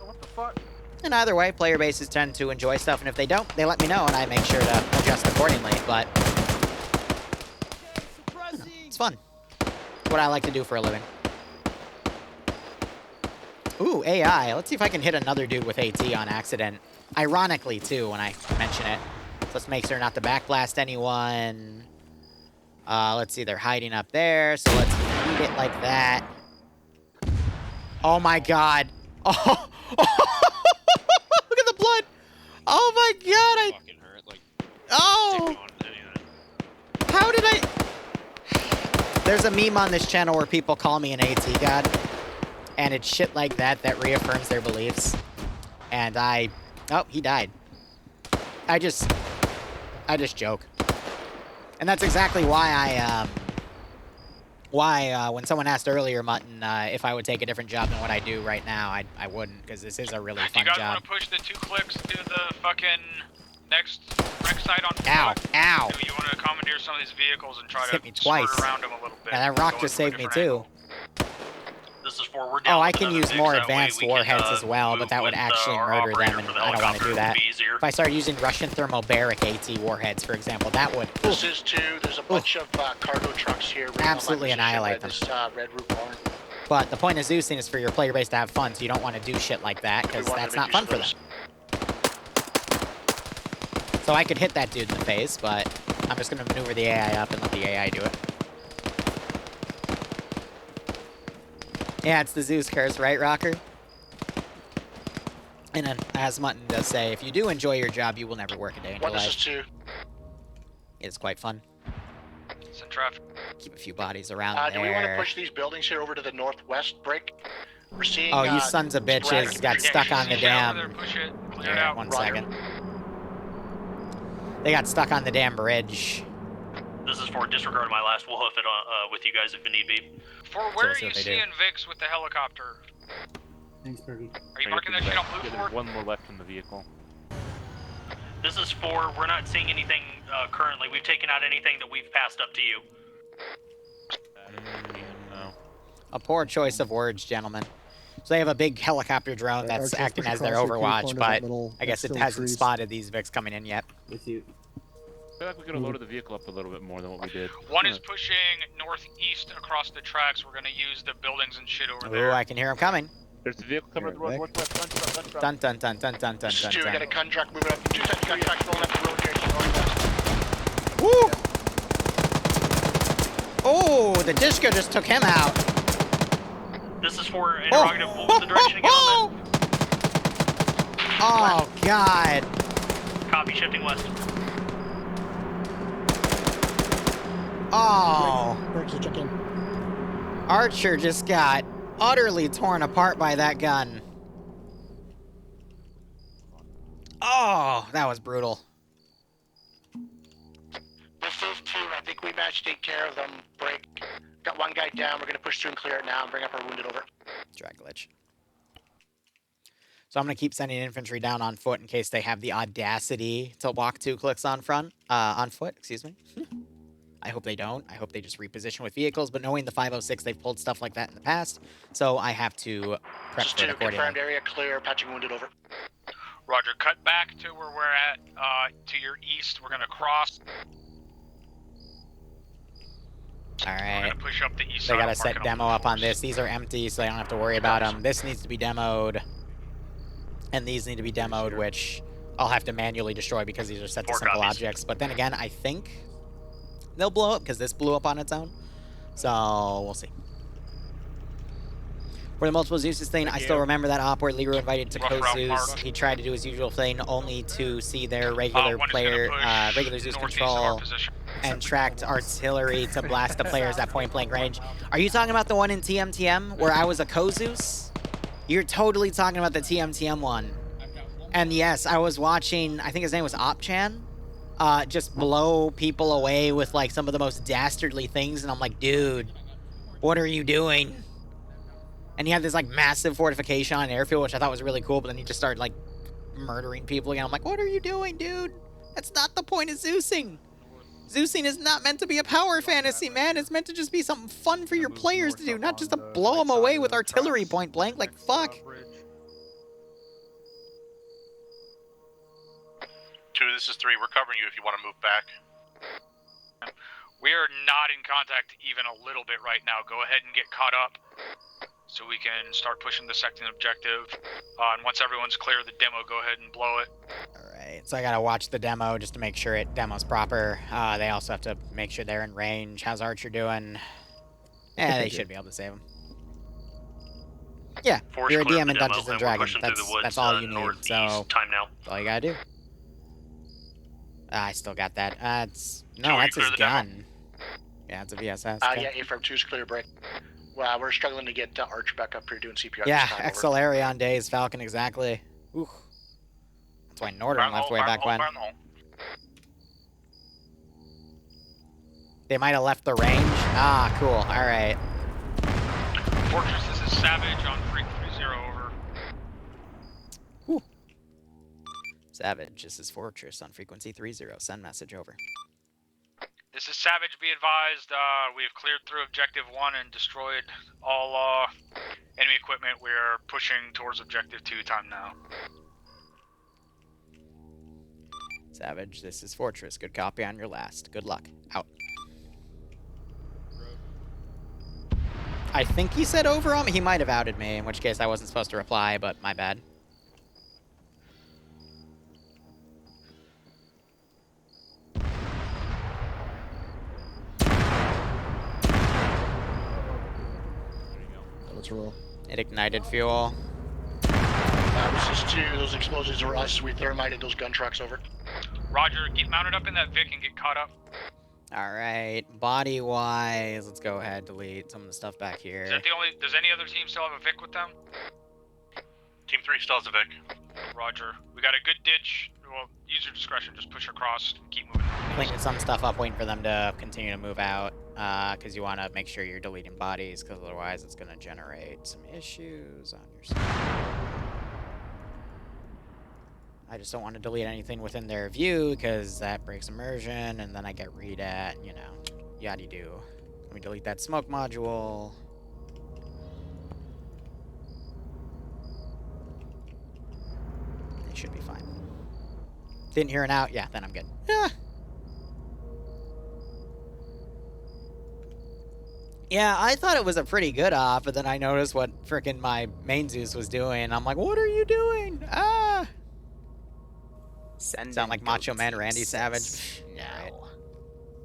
Speaker 4: What the fuck?
Speaker 3: And either way, player bases tend to enjoy stuff, and if they don't, they let me know and I make sure to adjust accordingly, but it's fun. It's what I like to do for a living. Ooh, AI. Let's see if I can hit another dude with AT on accident. Ironically, too, when I mention it. Let's make sure not to backblast anyone. Let's see, they're hiding up there, so let's eat it like that. Oh my god. Oh, look at the blood. Oh my god,
Speaker 1: Fucking hurt, like,
Speaker 3: oh. How did I... There's a meme on this channel where people call me an AT god. And it's shit like that that reaffirms their beliefs. And oh, he died. I just joke. And that's exactly why why, when someone asked earlier, Mutton, if I would take a different job than what I do right now, I wouldn't, because this is a really fun
Speaker 12: Do you guys
Speaker 3: job.
Speaker 12: want to push the 2 clicks to the fucking next wreck site on foot?
Speaker 3: Ow, ow!
Speaker 12: Do you want to commandeer some of these vehicles and try to
Speaker 3: hit me twice.
Speaker 12: skirt around them a little bit?
Speaker 3: Yeah, that rock just saved me too.
Speaker 14: This is 4. We're down.
Speaker 3: Oh, I
Speaker 14: with
Speaker 3: can
Speaker 14: another
Speaker 3: use
Speaker 14: VIX,
Speaker 3: more
Speaker 14: that way
Speaker 3: advanced
Speaker 14: we
Speaker 3: warheads
Speaker 14: can,
Speaker 3: as well, but that would
Speaker 14: move
Speaker 3: actually
Speaker 14: with, our
Speaker 3: murder them,
Speaker 14: operator
Speaker 3: and
Speaker 14: for the
Speaker 3: I don't want to
Speaker 14: helicopter.
Speaker 3: do
Speaker 14: It
Speaker 3: that.
Speaker 14: would be easier.
Speaker 3: If I started using Russian thermobaric AT warheads, for example, that would
Speaker 13: This is 2. There's a bunch of cargo trucks here. right
Speaker 3: absolutely
Speaker 13: on my position
Speaker 3: annihilate
Speaker 13: by
Speaker 3: them.
Speaker 13: This red roof barn.
Speaker 3: But the point of Zeusing is for your player base to have fun, so you don't want to do shit like that, because that's not fun for them. So I could hit that dude in the face, but I'm just going to maneuver the AI up and let the AI do it. Yeah, it's the Zeus curse, right, Rocker? And then, as Mutton does say, if you do enjoy your job, you will never work a day in your life.
Speaker 13: This is 2.
Speaker 3: It's quite fun.
Speaker 12: It's in traffic.
Speaker 3: Keep a few bodies around
Speaker 13: Do we want to
Speaker 3: there.
Speaker 13: push these buildings here over to the northwest break? We're seeing.
Speaker 3: Oh, you sons of bitches got stuck on the damn.
Speaker 12: Push it. Clear it
Speaker 3: Yeah,
Speaker 12: out.
Speaker 3: 1 second. They got stuck on the damn bridge.
Speaker 14: This is 4. Disregard my last. We'll hoof it with you guys if it need be.
Speaker 12: For where are you seeing Vix with the helicopter?
Speaker 5: Thanks, Bergie.
Speaker 12: Are you marking that shit on blue
Speaker 5: There's
Speaker 12: board?
Speaker 5: 1 more left in the vehicle.
Speaker 14: This is 4. We're not seeing anything currently. We've taken out anything that we've passed up to you.
Speaker 5: No.
Speaker 3: A poor choice of words, gentlemen. So they have a big helicopter drone that's acting as their Overwatch, but I guess it hasn't spotted these Vics coming in yet.
Speaker 5: With you. I feel like we could have loaded the vehicle up a little bit more than what we did.
Speaker 12: 1 is pushing northeast across the tracks. We're gonna use the buildings and shit over there.
Speaker 3: Ooh, I can hear him coming.
Speaker 5: There's a vehicle coming up the road northwest.
Speaker 3: Dun dun dun dun dun dun dun.
Speaker 13: We got a gun truck moving up. 2 gun trucks rolling up the road here to the northwest.
Speaker 3: Woo! Oh, the disco just took him out.
Speaker 14: This is 4. Interrogative. What was the direction again on that?
Speaker 3: Oh, God.
Speaker 14: Copy. Shifting west.
Speaker 3: Oh.
Speaker 13: Berkey, check in.
Speaker 3: Archer just got utterly torn apart by that gun. Oh, that was brutal.
Speaker 13: This is 2. I think we managed to take care of them. Break. Got 1 guy down. We're going to push through and clear it now and bring up our wounded over.
Speaker 3: Drag glitch. So I'm going to keep sending infantry down on foot in case they have the audacity to walk 2 clicks on foot, excuse me. I hope they don't. I hope they just reposition with vehicles, but knowing the 506, they've pulled stuff like that in the past, so I have to prep for it accordingly.
Speaker 13: Confirmed area clear, patching wounded over.
Speaker 12: Roger, cut back to where we're at, to your east. We're gonna cross.
Speaker 3: Alright.
Speaker 12: We're gonna push up the east
Speaker 3: They
Speaker 12: side.
Speaker 3: gotta set demo up on this. These are empty, so they don't have to worry about them. This needs to be demoed. And these need to be demoed, which I'll have to manually destroy because these are set to simple objects. But then again, I think they'll blow up because this blew up on its own. So, we'll see. For the multiple Zeuses thing, I still remember that op where Liru invited Taco Zeus. He tried to do his usual thing only to see their regular player, regular Zeus control and tracked artillery to blast the players at point-blank range. Are you talking about the one in TMTM where I was a Kozus? You're totally talking about the TMTM one. And yes, I was watching, I think his name was Opchan, just blow people away with like some of the most dastardly things, and I'm like, dude, what are you doing? And he had this like massive fortification on an airfield, which I thought was really cool, but then he just started like murdering people again. I'm like, what are you doing, dude? That's not the point of Zeusing. Zeusing is not meant to be a power fantasy, man. It's meant to just be something fun for your players to do, not just to blow them away with artillery point blank. Like, fuck.
Speaker 7: 2, this is 3. We're covering you if you want to move back.
Speaker 12: We are not in contact even a little bit right now. Go ahead and get caught up so we can start pushing the second objective. And once everyone's clear of the demo, go ahead and blow it.
Speaker 3: Alright, so I gotta watch the demo just to make sure it demos proper. They also have to make sure they're in range. How's Archer doing? Yeah, they should be able to save him. Yeah, you're a DM in Dungeons and Dragons. That's all you need. So
Speaker 14: time now.
Speaker 3: That's all you gotta do. I still got that. No, that's his gun. Yeah, it's a VSS.
Speaker 13: Yeah, A-Firm 2's clear break. Well, we're struggling to get Arch back up here doing CPR.
Speaker 3: Yeah, XL Arion days, Falcon, exactly. Ooh. That's why Northern left way back when. They might have left the range. Ah, cool. All right.
Speaker 12: Fortress, this is Savage on Freak 30, over.
Speaker 3: Whew. Savage, this is Fortress on frequency 30. Send message over.
Speaker 12: This is Savage, be advised, we have cleared through Objective 1 and destroyed all enemy equipment. We're pushing towards Objective 2 time now.
Speaker 3: Savage, this is Fortress. Good copy on your last. Good luck. Out. I think he said over on me. He might have outed me, in which case I wasn't supposed to reply, but my bad.
Speaker 6: Let's roll.
Speaker 3: It ignited fuel.
Speaker 13: That was just two. Those explosions were us. We thermited those gun trucks over.
Speaker 12: Roger, keep mounted up in that Vic and get caught up.
Speaker 3: Alright, body-wise, let's go ahead, delete some of the stuff back here.
Speaker 12: Is that the only, does any other team still have a Vic with them?
Speaker 7: Team 3 still has a Vic.
Speaker 12: Roger. We got a good ditch. Well, use your discretion, just push across and keep moving.
Speaker 3: Cleaning some stuff up, waiting for them to continue to move out, because you want to make sure you're deleting bodies, because otherwise it's going to generate some issues on your side. I just don't want to delete anything within their view, because that breaks immersion, and then I get read at, you know, yaddy-doo. Let me delete that smoke module. They should be fine. Didn't hear an out? Yeah, then I'm good. Yeah, I thought it was a pretty good op, but then I noticed what frickin' my main Zeus was doing. I'm like, what are you doing? Ah! Sound like Macho Man Randy Savage?
Speaker 8: No.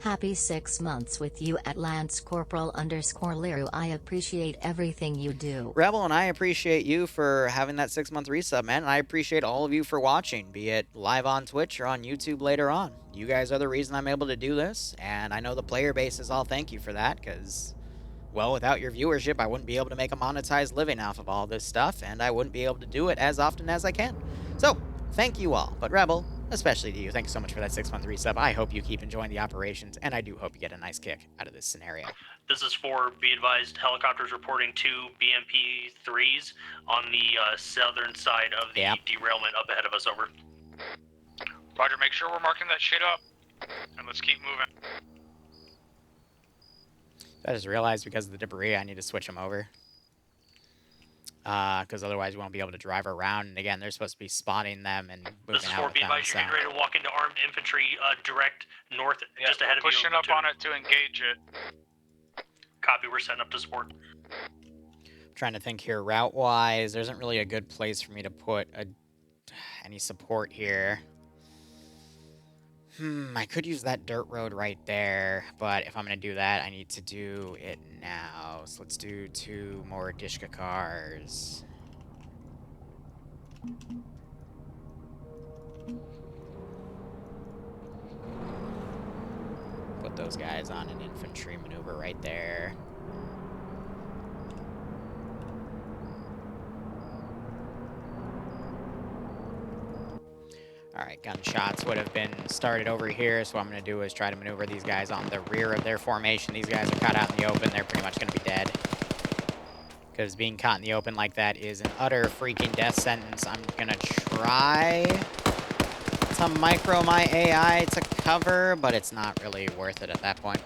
Speaker 9: Happy 6 months with you at Lance Corporal _Liru. I appreciate everything you do.
Speaker 3: Rebel, and I appreciate you for having that 6-month resub, man. And I appreciate all of you for watching, be it live on Twitch or on YouTube later on. You guys are the reason I'm able to do this, and I know the player base is all thank you for that, because, well, without your viewership, I wouldn't be able to make a monetized living off of all this stuff, and I wouldn't be able to do it as often as I can. So, thank you all. But Rebel, especially to you, thank you so much for that 6-month resub. I hope you keep enjoying the operations, and I do hope you get a nice kick out of this scenario.
Speaker 14: This is for, be advised, helicopters reporting 2 BMP-3s on the southern side of the derailment up ahead of us, over.
Speaker 12: Roger, make sure we're marking that shit up, and let's keep moving.
Speaker 3: I just realized because of the debris, I need to switch them over. Because otherwise we won't be able to drive around. And again, they're supposed to be spotting them and moving
Speaker 14: This is
Speaker 3: out
Speaker 14: for,
Speaker 3: with
Speaker 14: be
Speaker 3: them,
Speaker 14: advised, you're getting ready to walk into armed infantry direct north, just ahead of you.
Speaker 12: Pushing up on it to engage it.
Speaker 14: Copy, we're setting up to support.
Speaker 3: Trying to think here, route-wise, there isn't really a good place for me to put any support here. I could use that dirt road right there, but if I'm going to do that, I need to do it now. So let's do 2 more Dishka cars. Put those guys on an infantry maneuver right there. Alright, gunshots would have been started over here, so what I'm going to do is try to maneuver these guys on the rear of their formation. These guys are caught out in the open, they're pretty much going to be dead. Because being caught in the open like that is an utter freaking death sentence. I'm going to try to micro my AI to cover, but it's not really worth it at that point.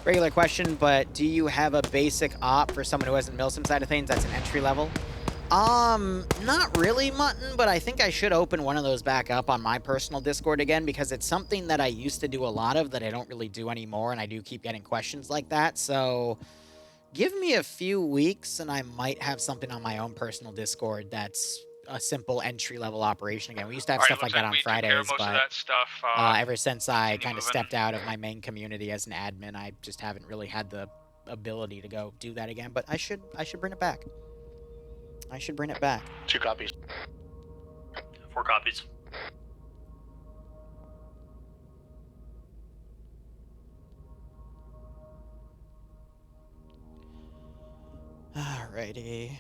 Speaker 3: Regular question, but do you have a basic op for someone who hasn't Milsim side of things that's an entry level? Not really, Mutton, but I think I should open one of those back up on my personal Discord again, because it's something that I used to do a lot of that I don't really do anymore, and I do keep getting questions like that, so give me a few weeks, and I might have something on my own personal Discord that's a simple entry-level operation again. We used to have stuff like that on Fridays, but ever since I kind of stepped out of my main community as an admin, I just haven't really had the ability to go do that again, but I should bring it back. I should bring it back.
Speaker 13: 2 copies.
Speaker 14: 4 copies.
Speaker 3: Alrighty.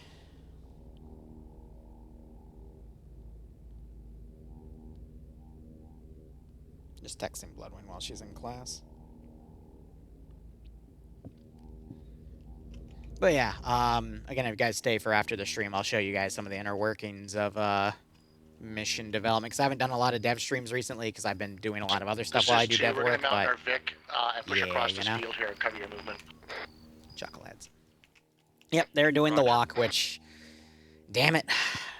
Speaker 3: Just texting Bloodwind while she's in class. But yeah, again, if you guys stay for after the stream, I'll show you guys some of the inner workings of mission development. Because I haven't done a lot of dev streams recently because I've been doing a lot of other stuff while I do dev work. But
Speaker 13: our Vic, and push across this field here and cover your movement.
Speaker 3: Chuckleheads. Yep, they're doing the walk, which, damn it.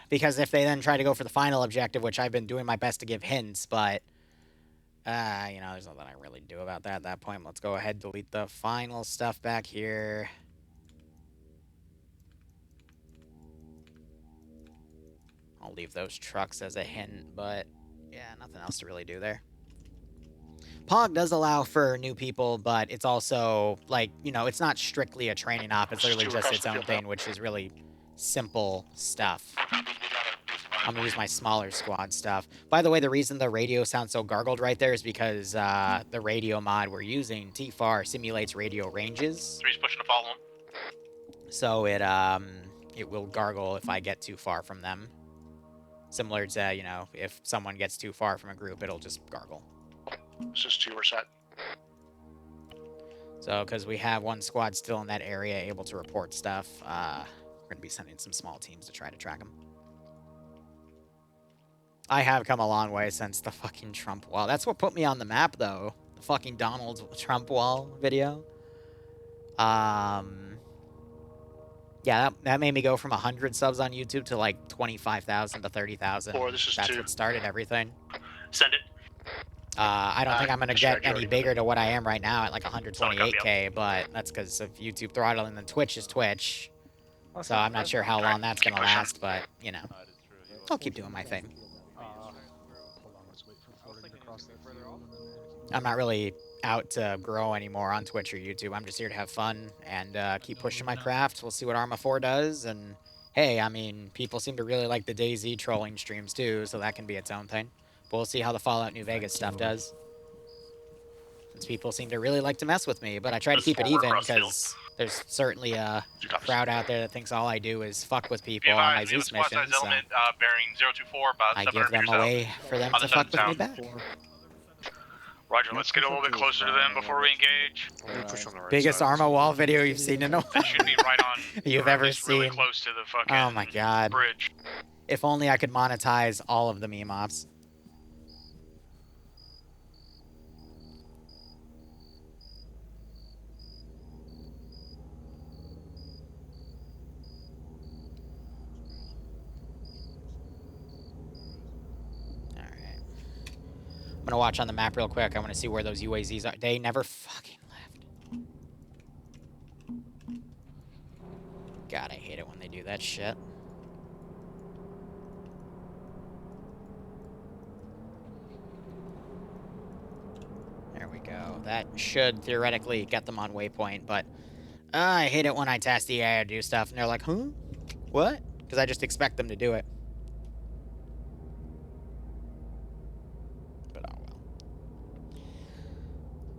Speaker 3: Because if they then try to go for the final objective, which I've been doing my best to give hints, but, you know, there's nothing I really do about that at that point. Let's go ahead and delete the final stuff back here. I'll leave those trucks as a hint, but, yeah, nothing else to really do there. POG does allow for new people, but it's also, like, you know, it's not strictly a training op. It's literally just its own thing, which is really simple stuff. I'm gonna use my smaller squad stuff. By the way, the reason the radio sounds so gargled right there is because the radio mod we're using, TFAR, simulates radio ranges.
Speaker 7: 3's pushing to follow him.
Speaker 3: So it will gargle if I get too far from them. Similar to, you know, if someone gets too far from a group, it'll just gargle.
Speaker 13: This is 2, we're set.
Speaker 3: So, because we have one squad still in that area able to report stuff, we're going to be sending some small teams to try to track them. I have come a long way since the fucking Trump wall. That's what put me on the map, though. The fucking Donald Trump wall video. Yeah, that made me go from 100 subs on YouTube to like 25,000 to 30,000. That's what started everything.
Speaker 14: Send it.
Speaker 3: I don't think I'm going to get any bigger to what I am right now at like 128K, but that's because of YouTube throttling, and then Twitch is Twitch. So I'm not sure how long that's going to last, but, you know, I'll keep doing my thing. I'm not really out to grow anymore on Twitch or YouTube. I'm just here to have fun and keep pushing my craft. We'll see what Arma 4 does, and hey, I mean, people seem to really like the DayZ trolling streams too, so that can be its own thing. But we'll see how the Fallout New Vegas stuff does. Since people seem to really like to mess with me, but I try to keep it even because there's certainly a crowd out there that thinks all I do is fuck with people on my Zeus missions. So
Speaker 7: bearing 024, about
Speaker 3: I give them a way for them to fuck with me back.
Speaker 12: Roger, let's get a little bit closer to them before we engage.
Speaker 3: Biggest Arma wall video you've seen in a while.
Speaker 12: Should be right on.
Speaker 3: You've ever seen.
Speaker 12: Really close to the fucking
Speaker 3: oh my god.
Speaker 12: Bridge.
Speaker 3: If only I could monetize all of the meme ops. I'm gonna watch on the map real quick. I want to see where those UAZs are. They never fucking left. God, I hate it when they do that shit. There we go. That should theoretically get them on waypoint, but I hate it when I task the AI to do stuff and they're like, huh? What? Because I just expect them to do it.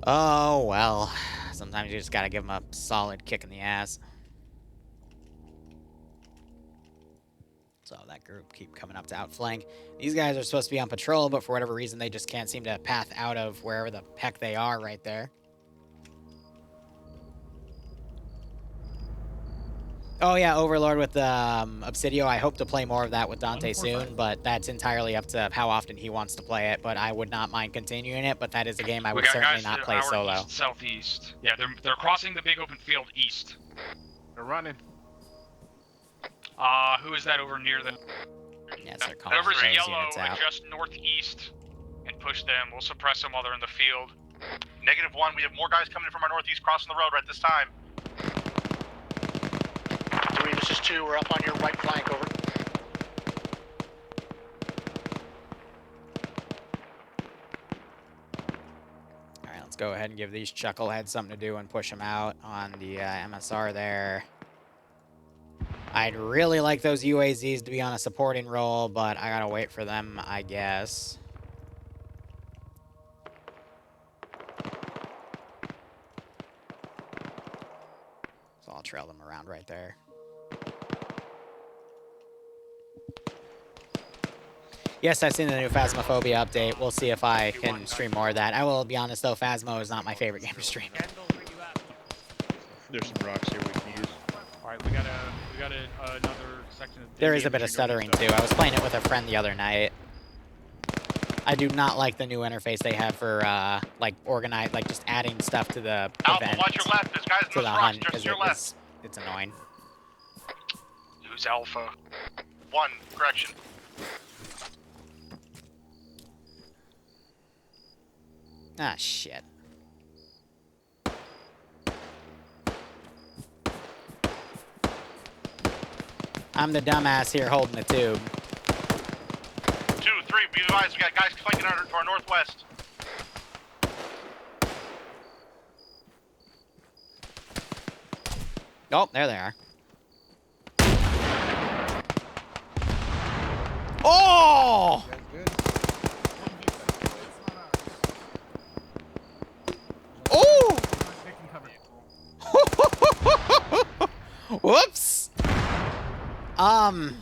Speaker 3: Oh, well. Sometimes you just gotta give them a solid kick in the ass. So that group keep coming up to outflank. These guys are supposed to be on patrol, but for whatever reason, they just can't seem to path out of wherever the heck they are right there. Oh yeah, Overlord with Obsidio. I hope to play more of that with Dante soon, but that's entirely up to how often he wants to play it. But I would not mind continuing it, but that is a game I would certainly not play solo.
Speaker 12: East, southeast. Yeah, they're crossing the big open field east.
Speaker 10: They're running.
Speaker 12: Who is that over near them?
Speaker 3: Yes, they're calling
Speaker 12: Whoever's
Speaker 3: those
Speaker 12: yellow
Speaker 3: units out.
Speaker 12: just northeast and push them. We'll suppress them while they're in the field.
Speaker 7: -1, we have more guys coming from our northeast crossing the road right this time.
Speaker 13: 3, this is 2, we're up on your right flank, over.
Speaker 3: Alright, let's go ahead and give these chuckleheads something to do and push them out on the MSR there. I'd really like those UAZs to be on a supporting role, but I gotta wait for them, I guess. So I'll trail them around right there. Yes, I've seen the new Phasmophobia update. We'll see if I can stream more of that. I will be honest, though, Phasmo is not my favorite game to stream.
Speaker 5: There's some rocks here we can use.
Speaker 4: Alright, we got another section of...
Speaker 3: There is a bit of stuttering, too. I was playing it with a friend the other night. I do not like the new interface they have for, like, just adding stuff to the
Speaker 7: Alpha,
Speaker 3: event.
Speaker 7: watch your left. There's guys in
Speaker 3: To
Speaker 7: those
Speaker 3: the
Speaker 7: rocks
Speaker 3: hunt,
Speaker 7: just
Speaker 3: because
Speaker 7: to your left.
Speaker 3: it's annoying.
Speaker 12: Who's Alpha?
Speaker 7: 1, correction.
Speaker 3: Ah, shit. I'm the dumbass here holding the tube.
Speaker 7: 2, 3, be advised, we got guys flanking to our northwest.
Speaker 3: Oh, there they are. Oh! Oh! Whoops! Did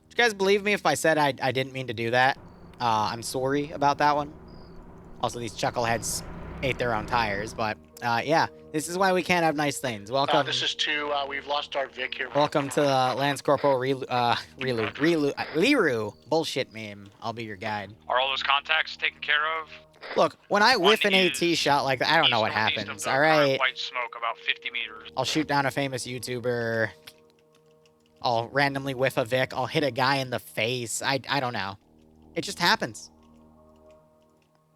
Speaker 3: you guys believe me if I said I didn't mean to do that? I'm sorry about that one. Also, these chuckleheads ate their own tires, but, yeah. This is why we can't have nice things. Welcome.
Speaker 13: This is 2, we've lost our Vic here.
Speaker 3: Welcome to Lance Corporal Liru. Bullshit meme. I'll be your guide.
Speaker 12: Are all those contacts taken care of?
Speaker 3: Look, when I whiff an AT shot like that, I don't know what happens, alright?
Speaker 12: White smoke, about 50 meters.
Speaker 3: I'll shoot down a famous YouTuber. I'll randomly whiff a Vic. I'll hit a guy in the face. I don't know. It just happens.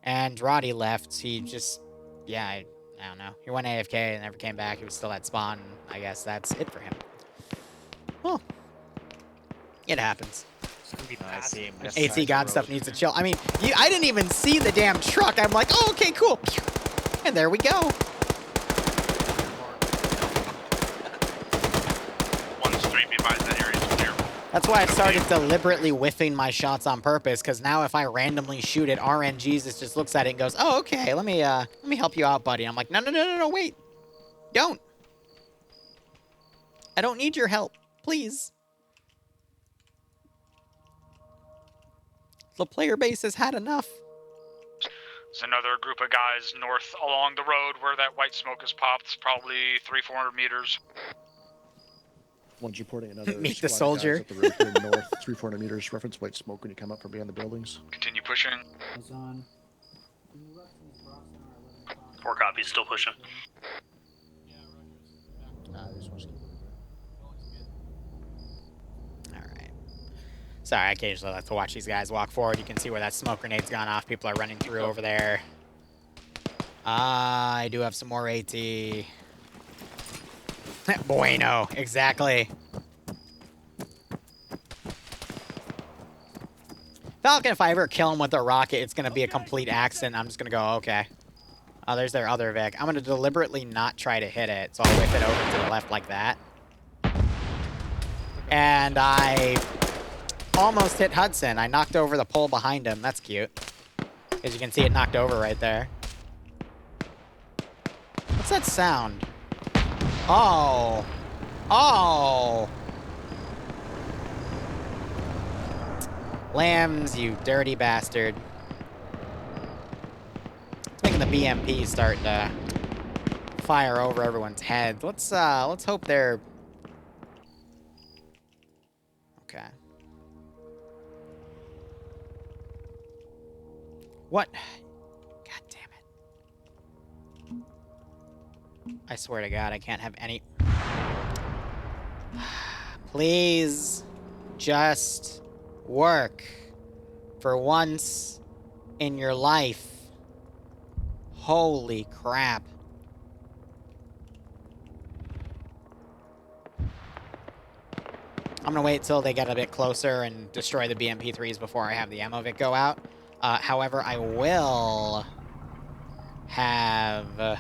Speaker 3: And Roddy left. He just... Yeah, I don't know. He went AFK and never came back. He was still at spawn. I guess that's it for him. Well, it happens. AT God stuff needs to chill. I mean, I didn't even see the damn truck. I'm like, oh, okay, cool. And there we go.
Speaker 7: 1's 3, be advised, that area is clear.
Speaker 3: That's why I started deliberately whiffing my shots on purpose, because now if I randomly shoot it, RNGesus just looks at it and goes, oh, okay, let me help you out, buddy. I'm like, no, wait. Don't. I don't need your help. Please. The player base has had enough.
Speaker 12: There's another group of guys north along the road where that white smoke has popped. It's probably 300-400 meters.
Speaker 16: One's reporting another
Speaker 3: Meet the
Speaker 16: squad of
Speaker 3: soldier.
Speaker 16: guys up the road here north, 300-400 meters. Reference white smoke when you come up from behind the buildings.
Speaker 12: Continue pushing.
Speaker 14: 4 copies, still pushing.
Speaker 3: Sorry, I occasionally like to watch these guys walk forward. You can see where that smoke grenade's gone off. People are running through over there. I do have some more AT. Bueno, exactly. Falcon, if I ever kill him with a rocket, it's going to be a complete accident. I'm just going to go, okay. Oh, there's their other Vic. I'm going to deliberately not try to hit it, so I'll whip it over to the left like that. And I almost hit Hudson. I knocked over the pole behind him. That's cute. As you can see, it knocked over right there. What's that sound? Oh. Oh. Lambs, you dirty bastard. It's making the BMP start to fire over everyone's heads. Let's hope they're... Okay. What? God damn it. I swear to God, I can't have any... Please, just work for once in your life. Holy crap. I'm gonna wait till they get a bit closer and destroy the BMP3s before I have the ammo Vic go out. However, I will have a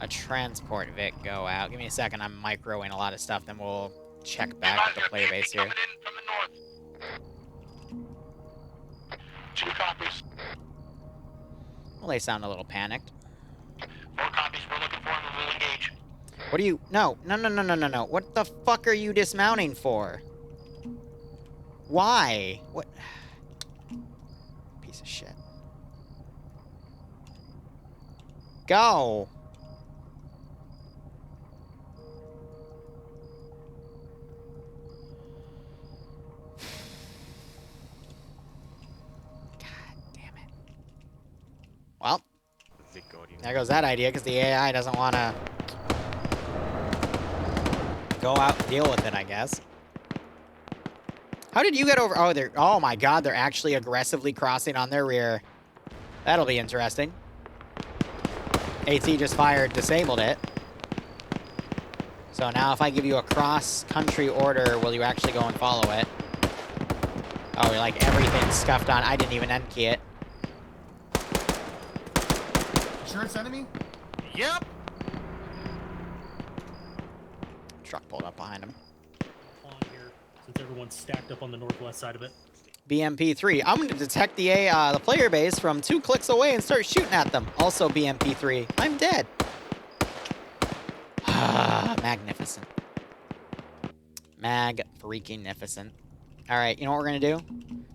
Speaker 3: transport Vic go out. Give me a second, I'm microing a lot of stuff, then we'll check back at the player base here.
Speaker 13: 2 copies.
Speaker 3: Well, they sound a little panicked.
Speaker 13: 4 copies, we're looking for him and we'll engage.
Speaker 3: What are you... No. What the fuck are you dismounting for? Why? What? Piece of shit. Go. There goes that idea, because the AI doesn't want to go out and deal with it, I guess. How did you get over? Oh, they're. Oh my God, they're actually aggressively crossing on their rear. That'll be interesting. AT just fired, disabled it. So now if I give you a cross-country order, will you actually go and follow it? Oh, you're like everything's scuffed on. I didn't even end key it.
Speaker 11: Sure it's enemy?
Speaker 13: Yep.
Speaker 3: Truck pulled up behind him.
Speaker 17: On here, since everyone's stacked up on the northwest side of it.
Speaker 3: BMP3. I'm going to detect the player base from 2 clicks away and start shooting at them. Also BMP3. I'm dead. Magnificent. Mag-freaking-nificent. Alright, you know what we're going to do?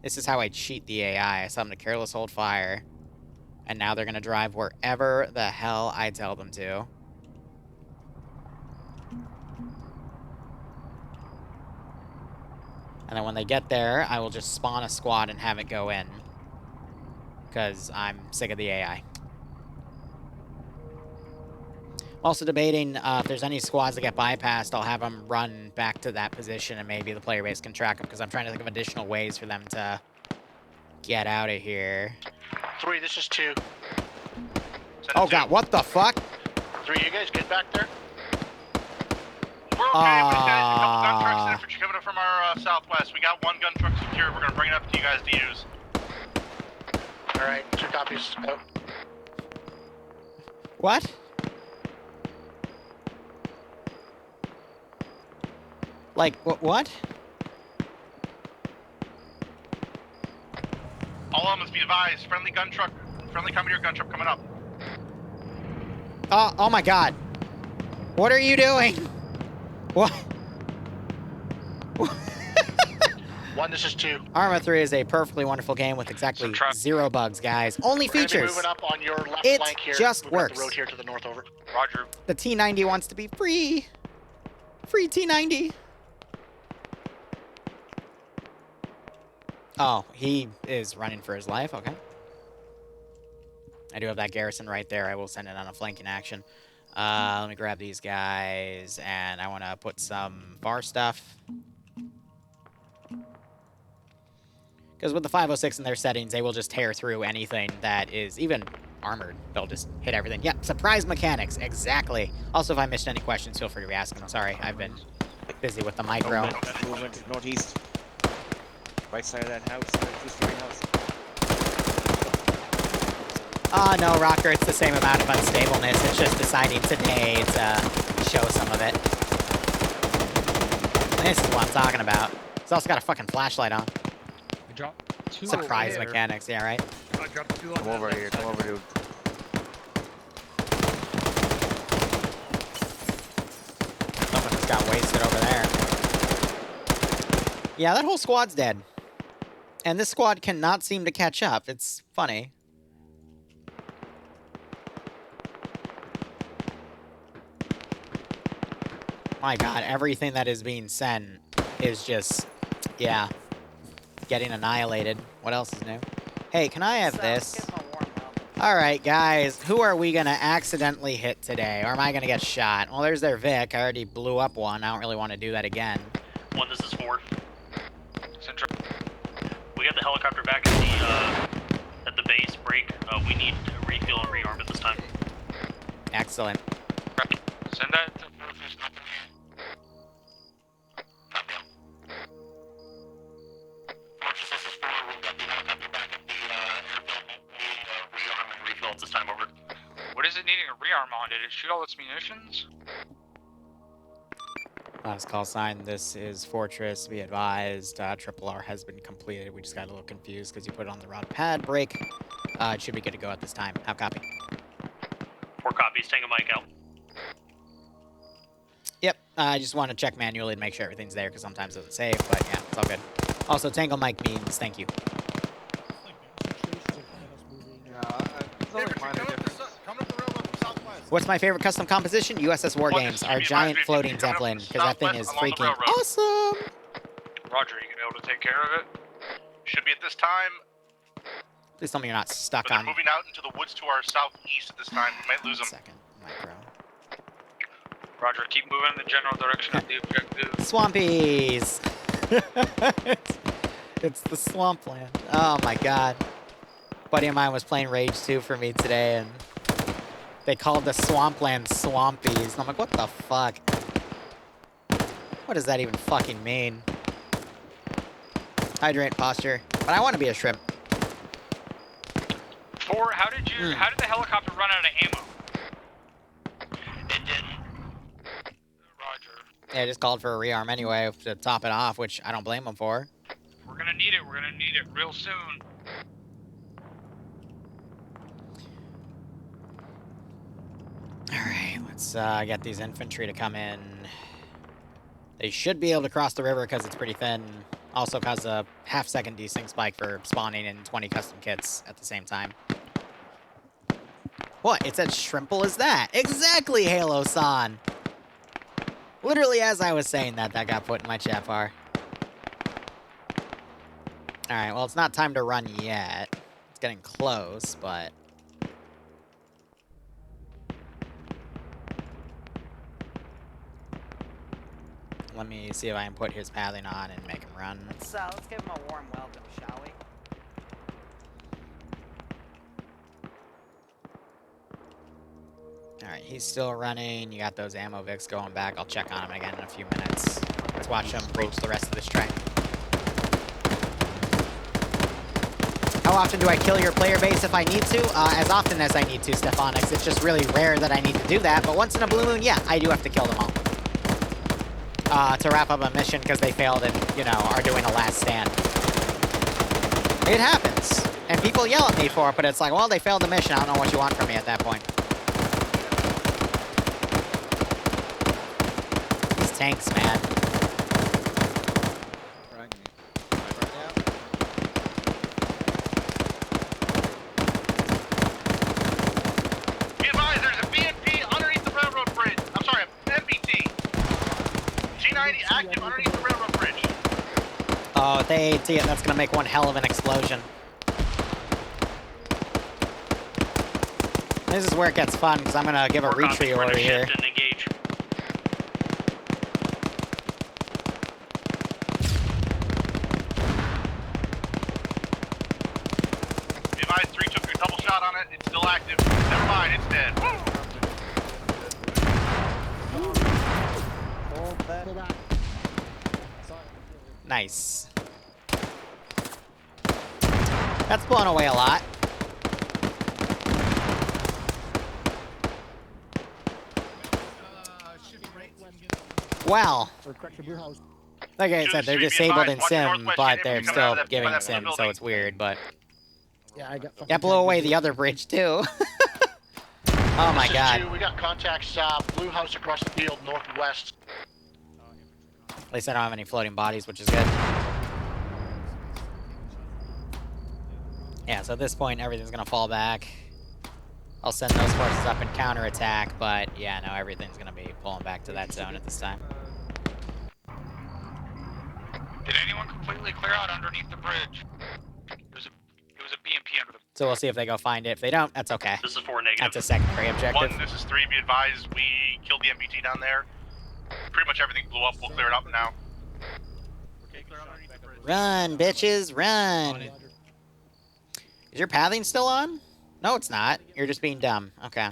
Speaker 3: This is how I cheat the AI. I set them to careless hold fire. And now they're going to drive wherever the hell I tell them to. And then when they get there, I will just spawn a squad and have it go in. Because I'm sick of the AI. I'm also debating if there's any squads that get bypassed, I'll have them run back to that position and maybe the player base can track them, because I'm trying to think of additional ways for them to get out of here.
Speaker 13: 3, this is 2.
Speaker 3: Oh God, what the fuck?
Speaker 13: 3, you guys get back there?
Speaker 7: We're okay, but guys, a couple gun trucks and infantry coming up from our southwest. We got 1 gun truck secured. We're gonna bring it up to you guys to use.
Speaker 13: Alright, 2 copies. Oh.
Speaker 3: What? Like, what?
Speaker 7: All elements be advised. Friendly commandeer gun truck coming up.
Speaker 3: Oh my God. What are you doing? What?
Speaker 13: 1, this is 2.
Speaker 3: Arma 3 is a perfectly wonderful game with exactly 0 bugs, guys. Only
Speaker 13: We're gonna be
Speaker 3: features.
Speaker 13: moving up on your left
Speaker 3: It
Speaker 13: flank here.
Speaker 3: just
Speaker 13: Moving up
Speaker 3: works.
Speaker 13: the road here to the north, over.
Speaker 12: Roger.
Speaker 3: The T90 wants to be free. Free T90. Oh, he is running for his life. Okay. I do have that garrison right there. I will send it on a flanking action. Let me grab these guys, and I want to put some VAR stuff. Because with the 506 in their settings, they will just tear through anything that is even armored. They'll just hit everything. Yep, surprise mechanics. Exactly. Also, if I missed any questions, feel free to ask them. Sorry, I've been busy with the micro.
Speaker 6: Movement northeast. Right side of that house, two-story house.
Speaker 3: Oh, no, Rocker, it's the same amount of unstableness. It's just deciding today to show some of it. This is what I'm talking about. It's also got a fucking flashlight on.
Speaker 4: I dropped 2
Speaker 3: Surprise
Speaker 4: over
Speaker 3: mechanics, yeah, right?
Speaker 15: I dropped 2 on
Speaker 6: Come over here, come over, dude.
Speaker 3: Someone just got wasted over there. Yeah, that whole squad's dead. And this squad cannot seem to catch up. It's funny. My God, everything that is being sent is just, yeah, getting annihilated. What else is new? Hey, can I have this? All right, guys, who are we going to accidentally hit today? Or am I going to get shot? Well, there's their Vic. I already blew up one. I don't really want to do that again.
Speaker 14: 1, this is 4.
Speaker 12: Central.
Speaker 14: We got the helicopter back at the base break. We need to refuel and rearm at this time.
Speaker 3: Excellent.
Speaker 12: Send that.
Speaker 14: This time over.
Speaker 12: What is it needing a rearm on? Did it shoot all its munitions?
Speaker 3: Last call sign. This is Fortress. Be advised, Triple R has been completed. We just got a little confused because you put it on the wrong pad break. It should be good to go at this time. How copy?
Speaker 14: 4 copies. Tango Mike out.
Speaker 3: Yep. I just want to check manually to make sure everything's there because sometimes it doesn't save. But yeah, it's all good. Also, Tango Mike means thank you. What's my favorite custom composition? USS War Games, our giant floating Zeppelin, because that thing is freaking awesome.
Speaker 12: Roger, you gonna be able to take care of it?
Speaker 7: Should be at this time.
Speaker 3: Please tell me you're not stuck
Speaker 7: But they're
Speaker 3: on.
Speaker 7: moving out into the woods to our southeast at this time. We might lose them.
Speaker 3: Second, micro.
Speaker 12: Roger, keep moving in the general direction of the objective.
Speaker 3: Swampies! It's the swampland. Oh my god. Buddy of mine was playing Rage 2 for me today, and they called the swampland Swampies. And I'm like, what the fuck? What does that even fucking mean? Hydrant posture. But I want to be a shrimp.
Speaker 12: How did the helicopter run out of ammo?
Speaker 14: It didn't.
Speaker 12: Roger.
Speaker 3: Yeah, I just called for a rearm anyway to top it off, which I don't blame them for.
Speaker 12: We're gonna need it. We're gonna need it real soon.
Speaker 3: Alright, let's get these infantry to come in. They should be able to cross the river because it's pretty thin. Also cause a half-second desync spike for spawning in 20 custom kits at the same time. What? It's as shrimple as that. Exactly, Halo-san! Literally as I was saying that got put in my chat bar. Alright, well, it's not time to run yet. It's getting close, but... Let me see if I can put his pathing on and make him run.
Speaker 18: Let's give him a warm welcome, shall we?
Speaker 3: Alright, he's still running. You got those ammo Vics going back. I'll check on him again in a few minutes. Let's watch him breach the rest of this track. How often do I kill your player base if I need to? As often as I need to, Stefanix. It's just really rare that I need to do that, but once in a blue moon, yeah, I do have to kill them all. To wrap up a mission because they failed and, you know, are doing a last stand. It happens. And people yell at me for it, but it's like, well, they failed the mission. I don't know what you want from me at that point. These tanks, man.
Speaker 7: Be advised, there's a BMP underneath the railroad bridge. I'm sorry, MBT. G90 active underneath the railroad bridge.
Speaker 3: Oh, if they AT it, that's gonna make one hell of an explosion. This is where it gets fun, because I'm gonna give a retreat order here.
Speaker 7: Be advised, 3 took a double shot on it. It's still active. Never mind, it's dead.
Speaker 3: Nice. That's blown away a lot. Well, like I said, they're disabled in sim, but they're still giving sim, so it's weird, but... Yeah, blew away the other bridge, too. Oh my god.
Speaker 13: We got contacts, blue house across the field, northwest.
Speaker 3: At least I don't have any floating bodies, which is good. Yeah, so at this point, everything's gonna fall back. I'll send those forces up and counterattack, but yeah, no, everything's gonna be pulling back to that zone at this time.
Speaker 12: Did anyone completely clear out underneath the bridge? It was a BMP under the...
Speaker 3: So we'll see if they go find it. If they don't, that's okay.
Speaker 14: This is 4 negative.
Speaker 3: That's a secondary objective.
Speaker 7: 1, this is 3. Be advised, we killed the MBT down there. Pretty much everything blew up. We'll clear it up now.
Speaker 3: Run, bitches, run! Is your pathing still on? No, it's not. You're just being dumb. Okay.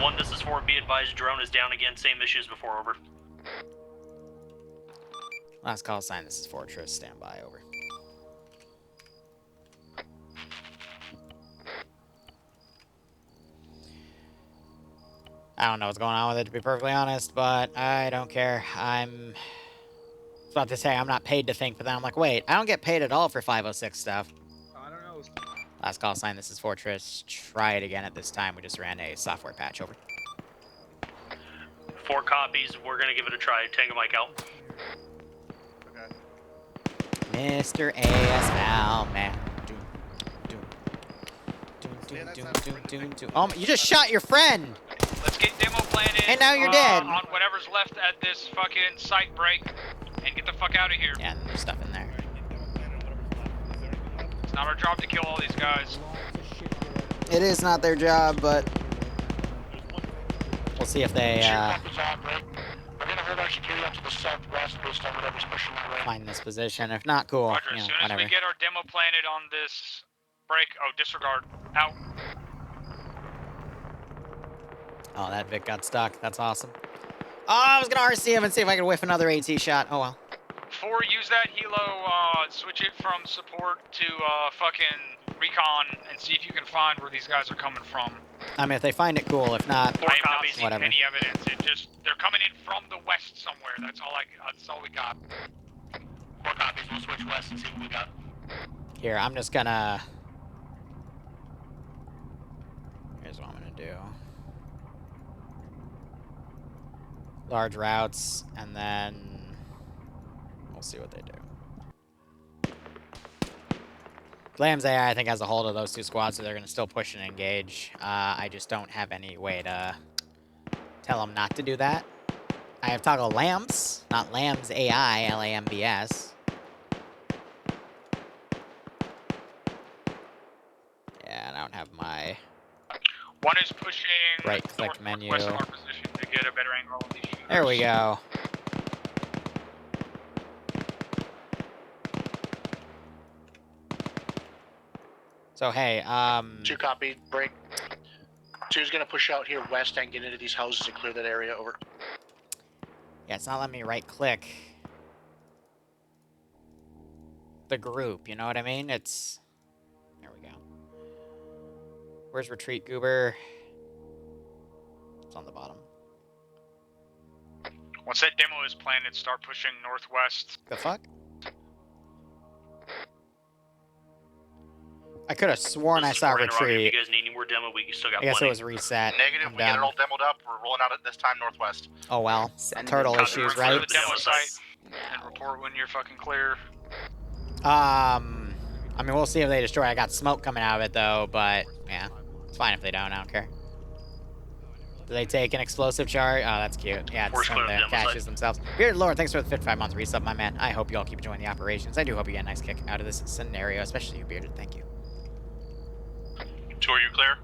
Speaker 14: 1, this is 4. Be advised, drone is down again. Same issues before. Over.
Speaker 3: Last call sign. This is Fortress. Stand by. Over. I don't know what's going on with it, to be perfectly honest, but I don't care. I'm about to say I'm not paid to think, but then I'm like, wait, I don't get paid at all for 506 stuff.
Speaker 5: I don't know.
Speaker 3: Last call sign, this is Fortress. Try it again at this time. We just ran a software patch. Over.
Speaker 14: 4 copies. We're going to give it a try. Tango Mike out.
Speaker 3: Mr. ASL, man. Oh, you just shot your friend!
Speaker 12: Let's get demo planted.
Speaker 3: And now you're dead.
Speaker 12: On whatever's left at this fucking site break. And get the fuck out of here.
Speaker 3: Yeah, there's stuff in there.
Speaker 12: Not our job to kill all these guys.
Speaker 3: It is not their job, but we'll see if they
Speaker 13: We're gonna hold our security up to the southwest based on whatever's pushing that way.
Speaker 3: find this position. If not, cool.
Speaker 12: Roger,
Speaker 3: You
Speaker 12: as
Speaker 3: know,
Speaker 12: soon as
Speaker 3: whatever.
Speaker 12: we get our demo planted on this break, oh, disregard, out.
Speaker 3: Oh, that Vic got stuck. That's awesome. Oh, I was gonna RC him and see if I could whiff another AT shot. Oh well.
Speaker 12: 4, use that helo, switch it from support to fucking recon and see if you can find where these guys are coming from.
Speaker 3: I mean, if they find it, cool. If not,
Speaker 12: I have not seen
Speaker 3: whatever.
Speaker 12: any evidence. They're coming in from the west somewhere. That's all we got.
Speaker 14: 4 copies. We'll switch west and see what we got.
Speaker 3: Here, I'm just gonna. Here's what I'm gonna do. Large routes, and then we'll see what they do. Lamb's AI, I think, has a hold of those 2 squads, so they're gonna still push and engage. I just don't have any way to tell them not to do that. I have toggle Lambs, not Lamb's AI, LAMBS. Yeah, I don't have my
Speaker 12: 1 is pushing
Speaker 3: right-click menu.
Speaker 12: northwest of our position to get a better angle on these shooters.
Speaker 3: There we go. So, hey,
Speaker 13: 2 copy, break. 2's gonna push out here west and get into these houses and clear that area, over.
Speaker 3: Yeah, it's not letting me right-click the group, you know what I mean? It's... There we go. Where's Retreat Goober? It's on the bottom.
Speaker 12: Once that demo is planted, start pushing northwest.
Speaker 3: The fuck? I could have sworn I saw Retreat.
Speaker 14: If you guys need any more demo, we still got
Speaker 3: I guess
Speaker 14: plenty.
Speaker 3: it was reset.
Speaker 7: Negative, we get it all demoed up. We're rolling out at this time northwest.
Speaker 3: Oh well.
Speaker 8: Send
Speaker 3: Turtle
Speaker 8: them
Speaker 3: issues,
Speaker 8: copies.
Speaker 3: right?
Speaker 12: The demo site and report when you're fucking clear.
Speaker 3: I mean, we'll see if they destroy. I got smoke coming out of it, though, but, yeah. It's fine if they don't. I don't care. Do they take an explosive charge? Oh, that's cute. Yeah, it's when the caches themselves. Bearded Lord, thanks for the 55 month resub, my man. I hope you all keep enjoying the operations. I do hope you get a nice kick out of this scenario, especially you, Bearded. Thank you.
Speaker 7: 2, are you clear?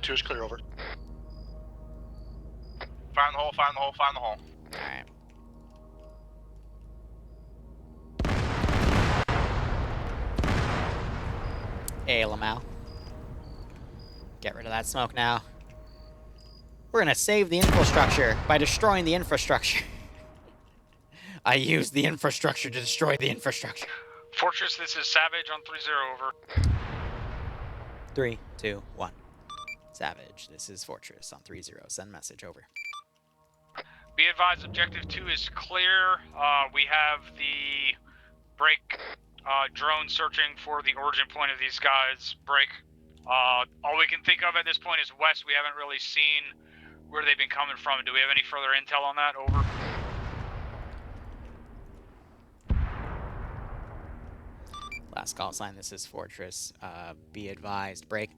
Speaker 13: 2 is clear, over.
Speaker 7: Find the hole, find the hole, find the hole.
Speaker 3: Alright. Hey, Lamau. Get rid of that smoke now. We're gonna save the infrastructure by destroying the infrastructure. I used the infrastructure to destroy the infrastructure.
Speaker 12: Fortress, this is Savage on 3-0, over.
Speaker 3: 3, 2, 1. Savage, this is Fortress on 3-0. Send message, over.
Speaker 12: Be advised, objective 2 is clear. We have the break drone searching for the origin point of these guys. Break. All we can think of at this point is west. We haven't really seen where they've been coming from. Do we have any further intel on that? Over.
Speaker 3: Last call sign, this is Fortress. Be advised, break.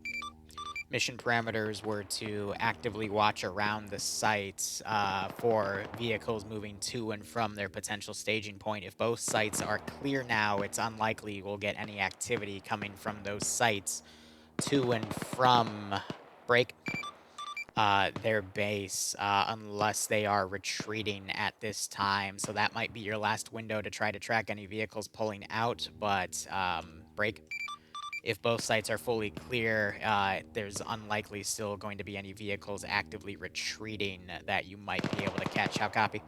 Speaker 3: Mission parameters were to actively watch around the site for vehicles moving to and from their potential staging point. If both sites are clear now, it's unlikely we'll get any activity coming from those sites to and from break their base unless they are retreating at this time. So that might be your last window to try to track any vehicles pulling out, but break. If both sites are fully clear, there's unlikely still going to be any vehicles actively retreating that you might be able to catch. How copy?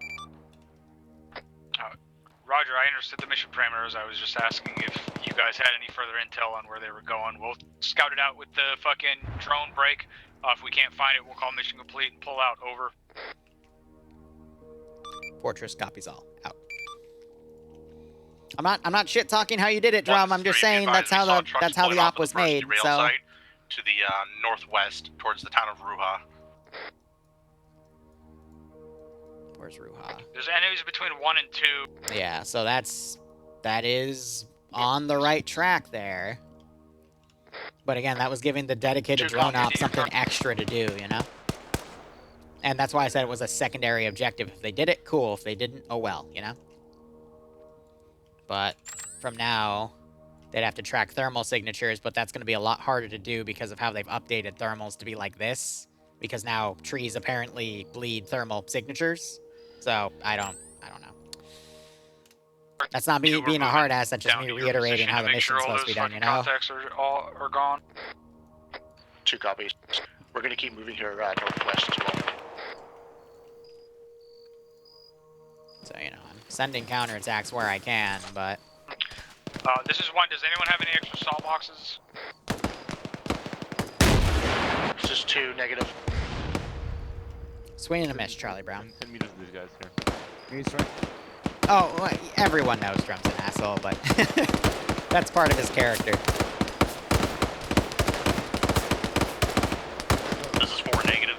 Speaker 12: Roger, I understood the mission parameters. I was just asking if you guys had any further intel on where they were going. We'll scout it out with the fucking drone break. If we can't find it, we'll call mission complete and pull out. Over.
Speaker 3: Fortress copies all. Out. I'm not shit talking how you did it, Drum. I'm just saying that's how the op was made. So
Speaker 7: site to the northwest towards the town of Ruha.
Speaker 3: Where's Ruha?
Speaker 12: There's enemies between 1 and 2.
Speaker 3: Yeah, so that is on the right track there. But again, that was giving the dedicated drone op something extra to do, you know? And that's why I said it was a secondary objective. If they did it, cool. If they didn't, oh well, you know? But from now, they'd have to track thermal signatures, but that's going to be a lot harder to do because of how they've updated thermals to be like this. Because now trees apparently bleed thermal signatures. So, I don't know. That's not me being a hard ass, that's just me reiterating how the mission's supposed to be done, you know?
Speaker 12: Contacts are gone.
Speaker 13: 2 copies. We're gonna keep moving here northwest as well.
Speaker 3: So, you know, I'm sending counterattacks where I can, but...
Speaker 12: This is 1. Does anyone have any extra saw boxes?
Speaker 13: This is 2, negative.
Speaker 3: Swing and a miss, Charlie Brown.
Speaker 6: 10 meters of these guys here.
Speaker 5: He's right.
Speaker 3: Oh, well, everyone knows Drum's an asshole, but that's part of his character.
Speaker 14: This is 4, negative.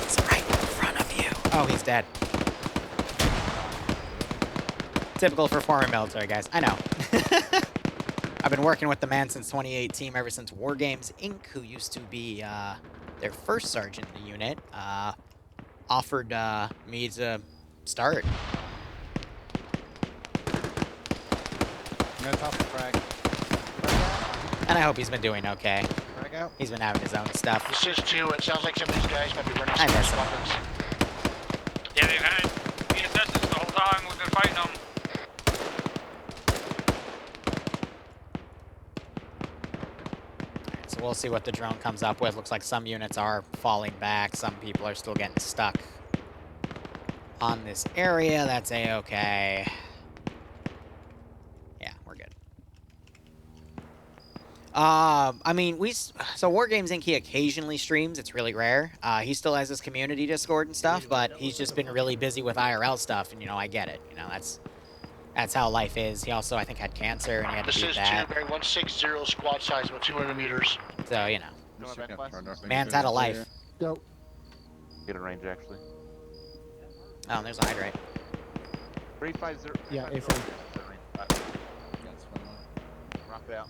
Speaker 3: He's right in front of you. Oh, he's dead. Typical for former military guys. I know. I've been working with the man since 2018, ever since War Games Inc., who used to be their first sergeant in the unit, offered me to start.
Speaker 5: I'm gonna toss the frag.
Speaker 3: And I hope he's been doing okay.
Speaker 5: Frag out.
Speaker 3: He's been having his own stuff.
Speaker 13: This is 2. It sounds like some of these guys might be running
Speaker 3: I miss
Speaker 13: some
Speaker 3: him.
Speaker 13: weapons.
Speaker 12: Yeah, they've had VSSs the whole time we've been fighting them.
Speaker 3: So we'll see what the drone comes up with. Looks like some units are falling back. Some people are still getting stuck on this area. That's a-okay. Yeah, we're good. I mean, so War Games Inc. he occasionally streams. It's really rare. He still has his community Discord and stuff, but he's just been really busy with IRL stuff, and, you know, I get it. You know, that's how life is. He also, I think, had cancer, and he had to
Speaker 13: This
Speaker 3: beat
Speaker 13: is
Speaker 3: that.
Speaker 13: 2, bearing 160, squad size, about 200 meters.
Speaker 3: So, you know,
Speaker 6: Going back west.
Speaker 3: man's had a life.
Speaker 16: Go.
Speaker 6: Get a range actually.
Speaker 3: Oh, and there's a hydrate.
Speaker 6: 350.
Speaker 16: Yeah, A-frame.
Speaker 6: Rock it out.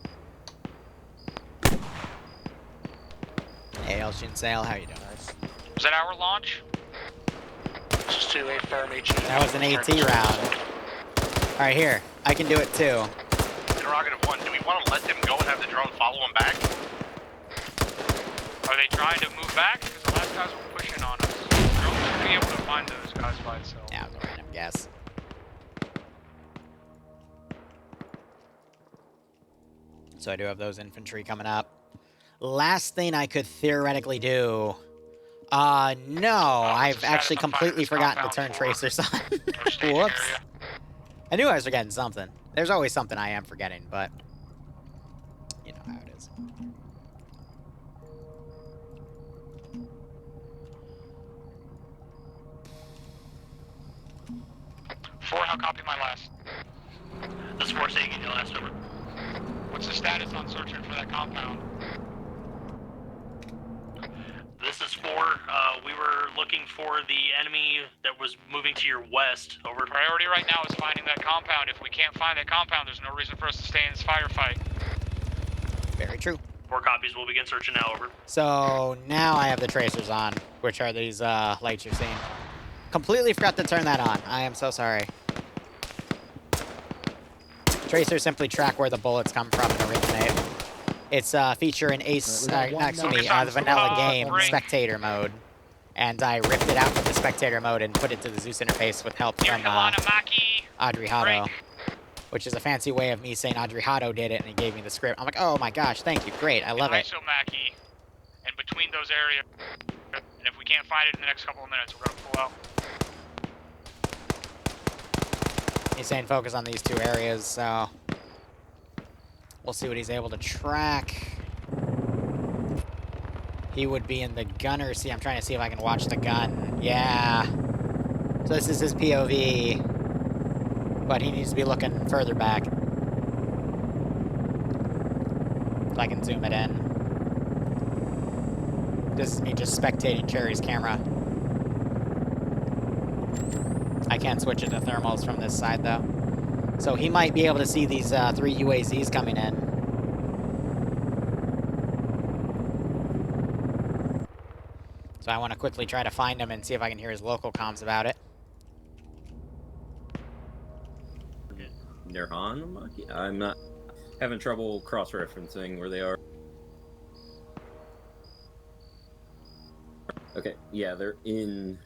Speaker 3: Hey, El Shinsale, how you doing?
Speaker 12: Was that our launch?
Speaker 13: This is 2, A firm, HE.
Speaker 3: That was an AT round. Alright, here. I can do it too.
Speaker 7: Interrogative 1, do we want to let them go and have the drone follow them back?
Speaker 12: Are they trying to move back? Because the last guys were pushing on us. Drone should be able to find those guys by itself.
Speaker 3: Yeah, I'll go random guess. So I do have those infantry coming up. Last thing I could theoretically do... no, I've actually completely forgotten to turn tracers on. Whoops. I knew I was forgetting something. There's always something I am forgetting, but... you know how it is.
Speaker 12: 4, how copy my last?
Speaker 14: This is 4 taking your last over.
Speaker 12: What's the status on searching for that compound?
Speaker 14: This is 4. We were looking for the enemy that was moving to your west. Over.
Speaker 12: Priority right now is finding that compound. If we can't find that compound, there's no reason for us to stay in this firefight.
Speaker 3: Very true.
Speaker 14: 4 copies. We'll begin searching now. Over.
Speaker 3: So now I have the tracers on, which are these lights you're seeing. Completely forgot to turn that on. I am so sorry. Tracers simply track where the bullets come from and originate. It's a feature in Ace, the vanilla game spectator mode. And I ripped it out from the spectator mode and put it to the Zeus interface with help from Audrey Hotto. Which is a fancy way of me saying Audrey Hotto did it and he gave me the script. I'm like, oh my gosh, thank you, great, I love it.
Speaker 12: Mackie, and between those areas, and if we can't find it in the next couple of minutes, we're gonna pull out.
Speaker 3: He's saying focus on these 2 areas, so we'll see what he's able to track. He would be in the gunner. See, I'm trying to see if I can watch the gun. Yeah. So this is his POV, but he needs to be looking further back. If I can zoom it in. This is me just spectating Cherry's camera. I can't switch it to thermals from this side, though. So he might be able to see these 3 UAZs coming in. So I want to quickly try to find him and see if I can hear his local comms about it.
Speaker 2: Near Hanamaki? I'm not having trouble cross-referencing where they are. Okay, yeah, they're in,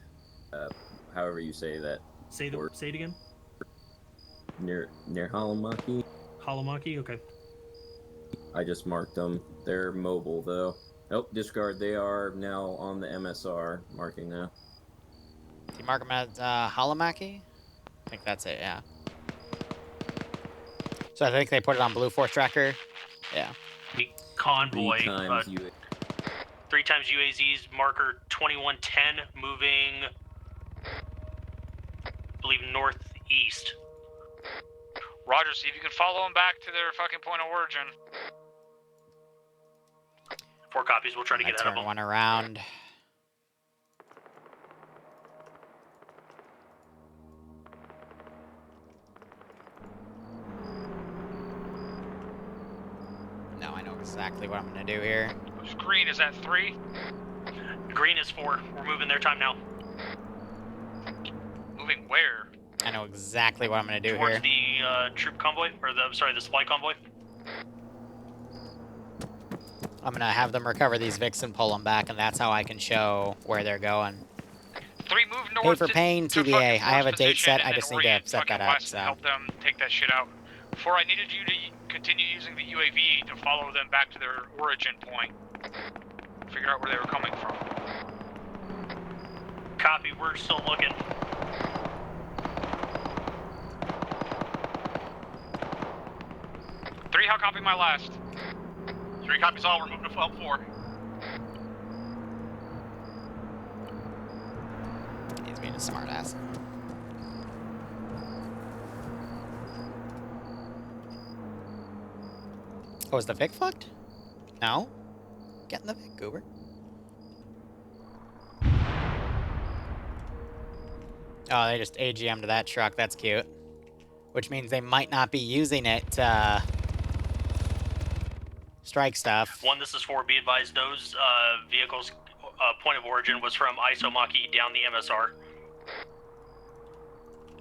Speaker 2: however you say that.
Speaker 17: Say it again.
Speaker 2: Near Hanamaki.
Speaker 17: Halomaki? Okay.
Speaker 2: I just marked them. They're mobile, though. Oh, discard. They are now on the MSR. Marking now.
Speaker 3: Do you mark them as Halomaki? I think that's it, yeah. So I think they put it on Blue Force Tracker. Yeah.
Speaker 14: Convoy.
Speaker 2: 3 times UA.
Speaker 14: 3 times UAZ's marker 2110 moving, I believe, northeast.
Speaker 12: Roger, see if you can follow them back to their fucking point of origin.
Speaker 14: 4 copies, we'll try to get ahead of them.
Speaker 3: Turn one around. No, I know exactly what I'm gonna do here.
Speaker 12: Green is at 3.
Speaker 14: Green is 4. We're moving their time now.
Speaker 12: Moving where?
Speaker 3: I know exactly what I'm gonna do
Speaker 14: Towards
Speaker 3: here.
Speaker 14: the troop convoy, or the supply convoy.
Speaker 3: I'm gonna have them recover these Vics and pull them back, and that's how I can show where they're going.
Speaker 12: 3 move north.
Speaker 3: Pay for pain,
Speaker 12: to
Speaker 3: TBA.
Speaker 12: fucking
Speaker 3: I have a
Speaker 12: force
Speaker 3: date
Speaker 12: position
Speaker 3: set. I
Speaker 12: and
Speaker 3: just
Speaker 12: then
Speaker 3: need to
Speaker 12: orient
Speaker 3: set that
Speaker 12: fucking
Speaker 3: up.
Speaker 12: west and
Speaker 3: So
Speaker 12: help them take that shit out. 4, I needed you to continue using the UAV to follow them back to their origin point. Figure out where they were coming from.
Speaker 14: Copy, we're still looking.
Speaker 12: Three, how copy my last?
Speaker 7: 3 copies all, we're moving to L4.
Speaker 3: he's being a smartass. Oh, is the Vic fucked? No? Get in the Vic, Goober. Oh, they just AGM'd that truck. That's cute. Which means they might not be using it to strike stuff.
Speaker 14: 1, this is 4. Be advised, those vehicles' point of origin was from Isomaki down the MSR.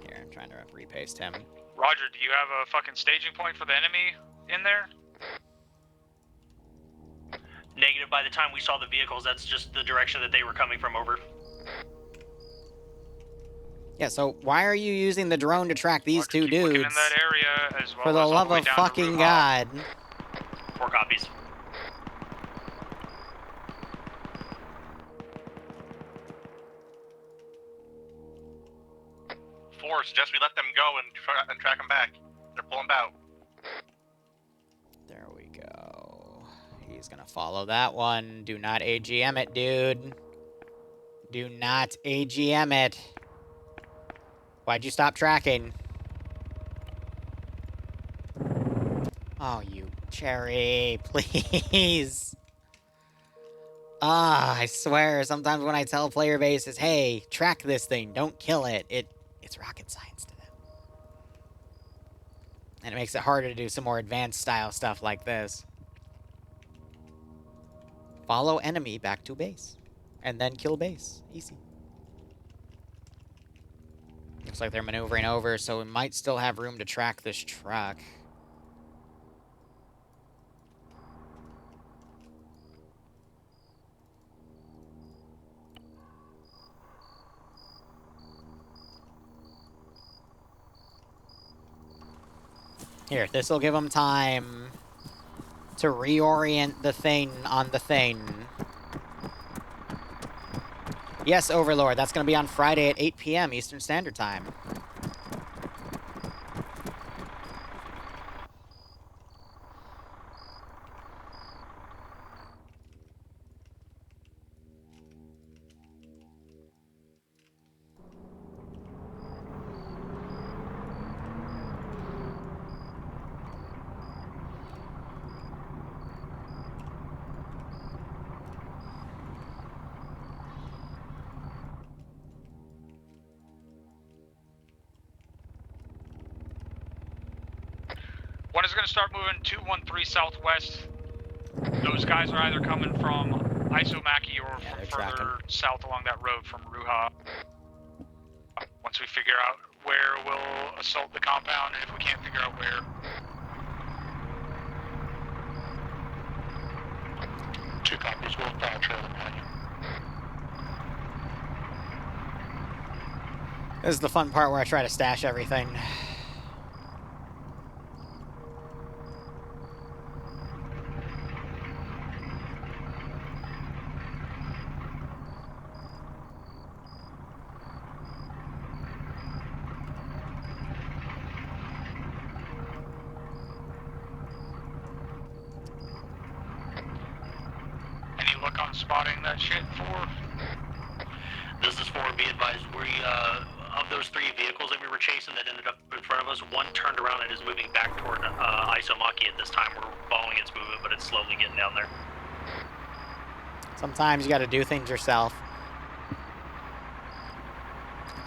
Speaker 3: Here, I'm trying to repaste him.
Speaker 12: Roger, do you have a fucking staging point for the enemy in there?
Speaker 14: Negative. By the time we saw the vehicles, that's just the direction that they were coming from. Over.
Speaker 3: Yeah, so why are you using the drone to track these two dudes?
Speaker 12: In that area as well.
Speaker 3: For the love of fucking God.
Speaker 14: 4 copies.
Speaker 7: Suggest we let them go and track them back. They're pulling out.
Speaker 3: There we go. He's gonna follow that one. Do not AGM it, dude. Do not AGM it. Why'd you stop tracking? Oh, you cherry, please. Ah, I swear, sometimes when I tell player bases, hey, track this thing, don't kill it, it's rocket science to them. And it makes it harder to do some more advanced style stuff like this. Follow enemy back to base. And then kill base. Easy. Looks like they're maneuvering over, so we might still have room to track this truck. Here, this will give them time to reorient the thing on the thing. Yes, Overlord, that's going to be on Friday at 8 p.m. Eastern Standard Time.
Speaker 12: One is going to start moving 213 southwest. Those guys are either coming from Isomaki or
Speaker 3: Yeah,
Speaker 12: from
Speaker 3: they're
Speaker 12: further
Speaker 3: tracking.
Speaker 12: south along that road from Ruha. Once we figure out where, we'll assault the compound, and if we can't figure out where,
Speaker 13: 2 copies. We'll trail them behind you.
Speaker 3: This is the fun part where I try to stash everything.
Speaker 12: any luck on spotting that shit for?
Speaker 14: This is for, be advised, of those 3 vehicles that we were chasing that ended up in front of us, one turned around and is moving back toward Isomaki at this time. We're following its movement, but it's slowly getting down there.
Speaker 3: Sometimes you gotta do things yourself.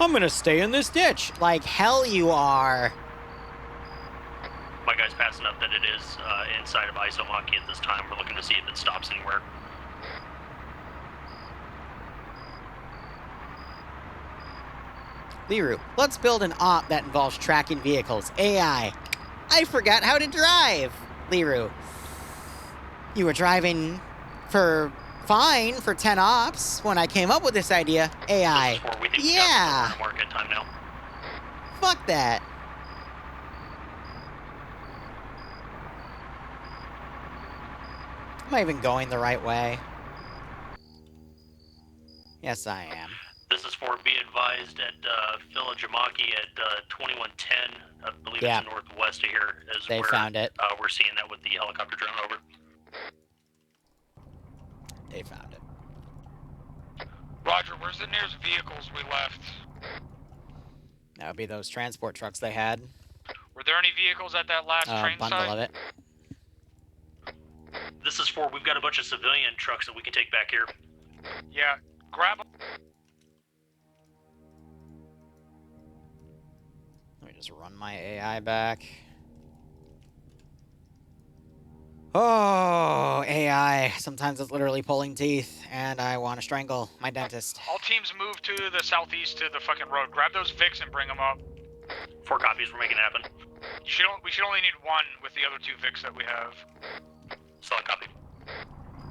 Speaker 3: I'm gonna stay in this ditch. Like, hell you are.
Speaker 14: My guy's passing up that it is inside of Isomaki at this time. We're looking to see if it stops anywhere.
Speaker 3: Liru, let's build an op that involves tracking vehicles. AI. I forgot how to drive. Liru, you were driving fine for 10 ops when I came up with this idea. AI. Yeah.
Speaker 14: Market time now.
Speaker 3: Fuck that. Am I even going the right way? Yes, I am.
Speaker 14: This is for, be advised, at Philajamaki at 2110, I believe
Speaker 3: Yeah.
Speaker 14: it's northwest of here, is
Speaker 3: They
Speaker 14: where
Speaker 3: found it.
Speaker 14: We're seeing that with the helicopter drone over.
Speaker 3: They found it.
Speaker 12: Roger, where's the nearest vehicles we left?
Speaker 3: That would be those transport trucks they had.
Speaker 12: Were there any vehicles at that last train
Speaker 3: Bundle
Speaker 12: site?
Speaker 3: of it.
Speaker 14: This is for, we've got a bunch of civilian trucks that we can take back here.
Speaker 12: Yeah, grab them.
Speaker 3: Let me just run my AI back. Oh, AI. Sometimes it's literally pulling teeth, and I want to strangle my dentist.
Speaker 12: All teams move to the southeast to the fucking road. Grab those Vics and bring them up.
Speaker 14: 4 copies, we're making it happen.
Speaker 12: We should only need 1 with the other 2 Vics that we have.
Speaker 14: Solid copy.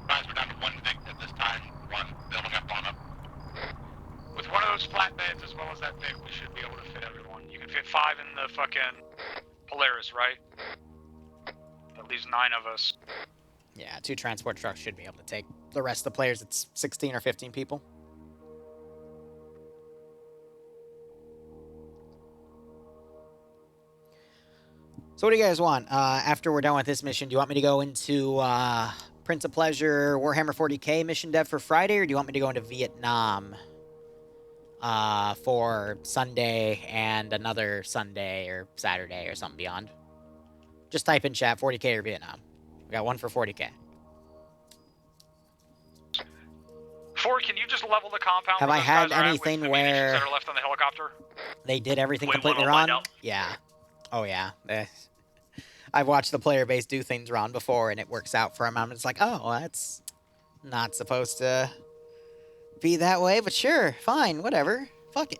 Speaker 7: Guys, we're down to 1 Vic at this time. 1 building up on them.
Speaker 12: With one of those flatbeds as well as that Vic, we should be able to fit everyone. You can fit 5 in the fucking Polaris, right? At least 9 of us.
Speaker 3: Yeah, 2 transport trucks should be able to take the rest of the players. It's 16 or 15 people. So what do you guys want? After we're done with this mission, do you want me to go into Prince of Pleasure, Warhammer 40k mission dev for Friday, or do you want me to go into Vietnam for Sunday and another Sunday or Saturday or something beyond? Just type in chat 40k or Vietnam. We got one for 40k.
Speaker 12: Ford, can you just level the compound?
Speaker 3: Have
Speaker 12: where
Speaker 3: I
Speaker 12: those
Speaker 3: had
Speaker 12: guys are at
Speaker 3: anything
Speaker 12: with the
Speaker 3: where
Speaker 12: munitions that are left on the helicopter?
Speaker 3: they did everything
Speaker 14: Wait,
Speaker 3: completely
Speaker 14: we'll find
Speaker 3: wrong?
Speaker 14: out.
Speaker 3: Yeah. Oh, yeah. I've watched the player base do things wrong before, and it works out for a moment. It's like, oh, well, that's not supposed to be that way, but sure, fine, whatever. Fuck it.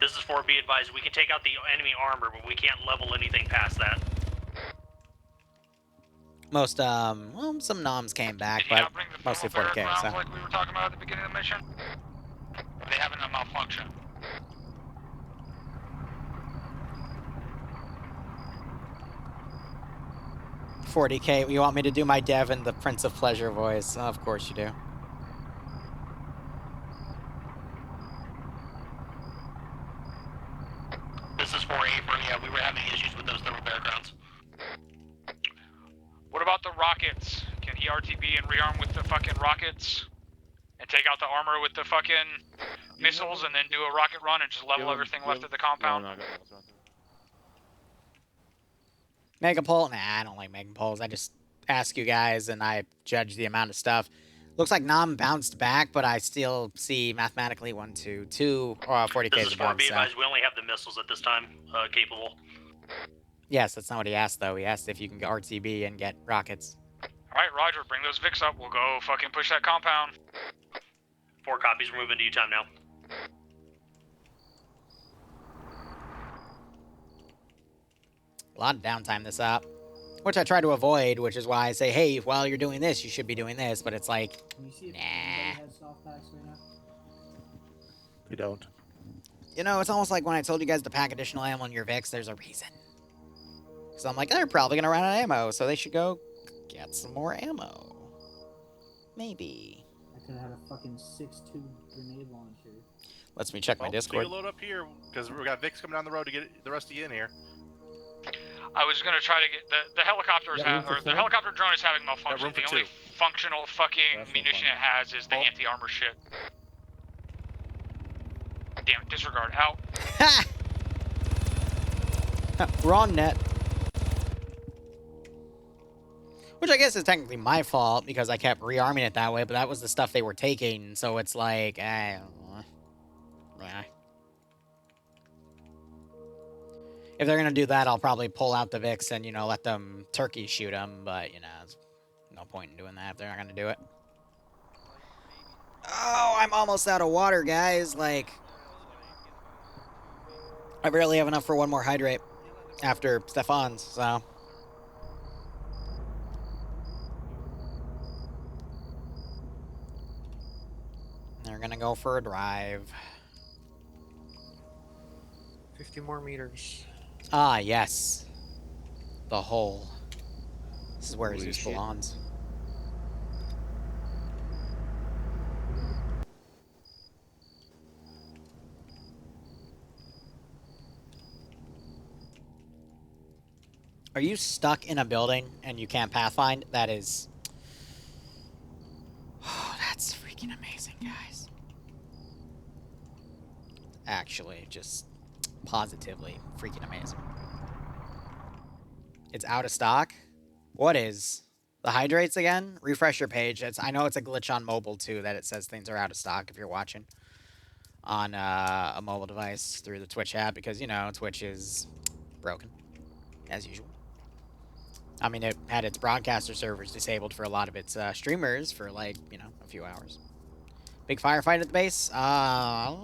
Speaker 14: This is for, be advised, we can take out the enemy armor, but we can't level anything past that.
Speaker 3: Most, well, some noms came back, but mostly 40k,
Speaker 12: rounds
Speaker 3: so.
Speaker 12: like we were talking about at the beginning of the mission? Or are they having a malfunction?
Speaker 3: $40k, you want me to do my dev in the Prince of Pleasure voice? Oh, of course you do.
Speaker 14: This is for April, yeah, we were having issues with those thermal backgrounds.
Speaker 12: What about the rockets? Can he RTB and rearm with the fucking rockets? And take out the armor with the fucking missiles and then do a rocket run and just level everything left at the compound?
Speaker 3: Megapole? Nah, I don't like Megapoles. I just ask you guys and I judge the amount of stuff. Looks like Nam bounced back, but I still see mathematically 1, 2, 2, 40k
Speaker 14: This
Speaker 3: is
Speaker 14: is for,
Speaker 3: above,
Speaker 14: be
Speaker 3: so.
Speaker 14: advised, we only have the missiles at this time capable.
Speaker 3: Yes, that's not what he asked, though. He asked if you can get RTB and get rockets.
Speaker 12: Alright, Roger, bring those Vics up. We'll go fucking push that compound.
Speaker 14: 4 copies, we're moving to U-time now.
Speaker 3: A lot of downtime this up. Which I try to avoid, which is why I say, hey, while you're doing this, you should be doing this, but it's like, nah.
Speaker 16: We don't.
Speaker 3: You know, it's almost like when I told you guys to pack additional ammo in your Vics, there's a reason. So I'm like, they're probably going to run out of ammo, so they should go get some more ammo. Maybe.
Speaker 19: I could have had a fucking 6.2 grenade launcher.
Speaker 3: Lets me check my Discord.
Speaker 10: So you load up here, because we got Vicks coming down the road to get the rest of you in here.
Speaker 12: I was gonna try to get the helicopter the helicopter drone is having malfunction. The only functional fucking munition it has is the anti-armor shit. Damn it, disregard. Out.
Speaker 3: Ha! Wrong net. Which I guess is technically my fault because I kept rearming it that way, but that was the stuff they were taking, so it's like, I don't know. If they're gonna do that, I'll probably pull out the Vics and, you know, let them turkey shoot them, but, you know, there's no point in doing that if they're not gonna do it. Oh, I'm almost out of water, guys. Like, I barely have enough for one more hydrate after Stefan's, so. They're gonna go for a drive.
Speaker 16: 50 more meters.
Speaker 3: Ah, yes. The hole. This is where Zeus belongs. Are you stuck in a building and you can't pathfind? That is... Oh, that's freaking amazing, guys. Actually, just positively freaking amazing. It's out of stock? What is? The hydrates again? Refresh your page. I know it's a glitch on mobile, too, that it says things are out of stock if you're watching on a mobile device through the Twitch app, because, you know, Twitch is broken, as usual. I mean, it had its broadcaster servers disabled for a lot of its streamers for, like, you know, a few hours. Big firefight at the base? Nah,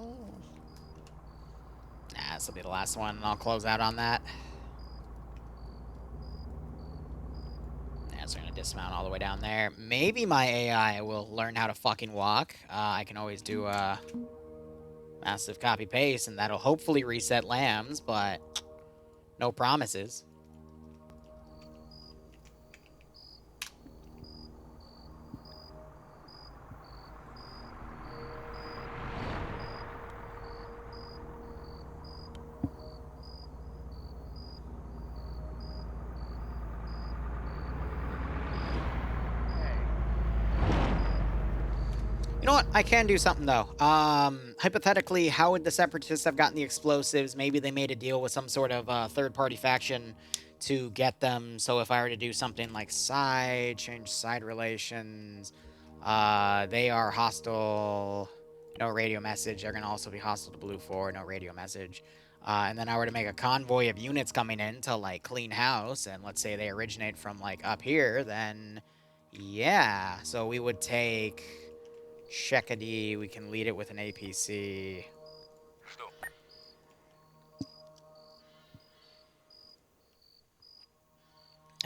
Speaker 3: this will be the last one, and I'll close out on that. Yeah, so we're going to dismount all the way down there. Maybe my AI will learn how to fucking walk. I can always do a massive copy-paste, and that'll hopefully reset lambs, but no promises. You know what? I can do something, though. Hypothetically, how would the Separatists have gotten the explosives? Maybe they made a deal with some sort of third-party faction to get them. So if I were to do something like change side relations, they are hostile, no radio message. They're going to also be hostile to Blue 4, no radio message. And then I were to make a convoy of units coming in to, like, clean house, and let's say they originate from, like, up here, then, yeah. So we would take... Shekadi, we can lead it with an APC.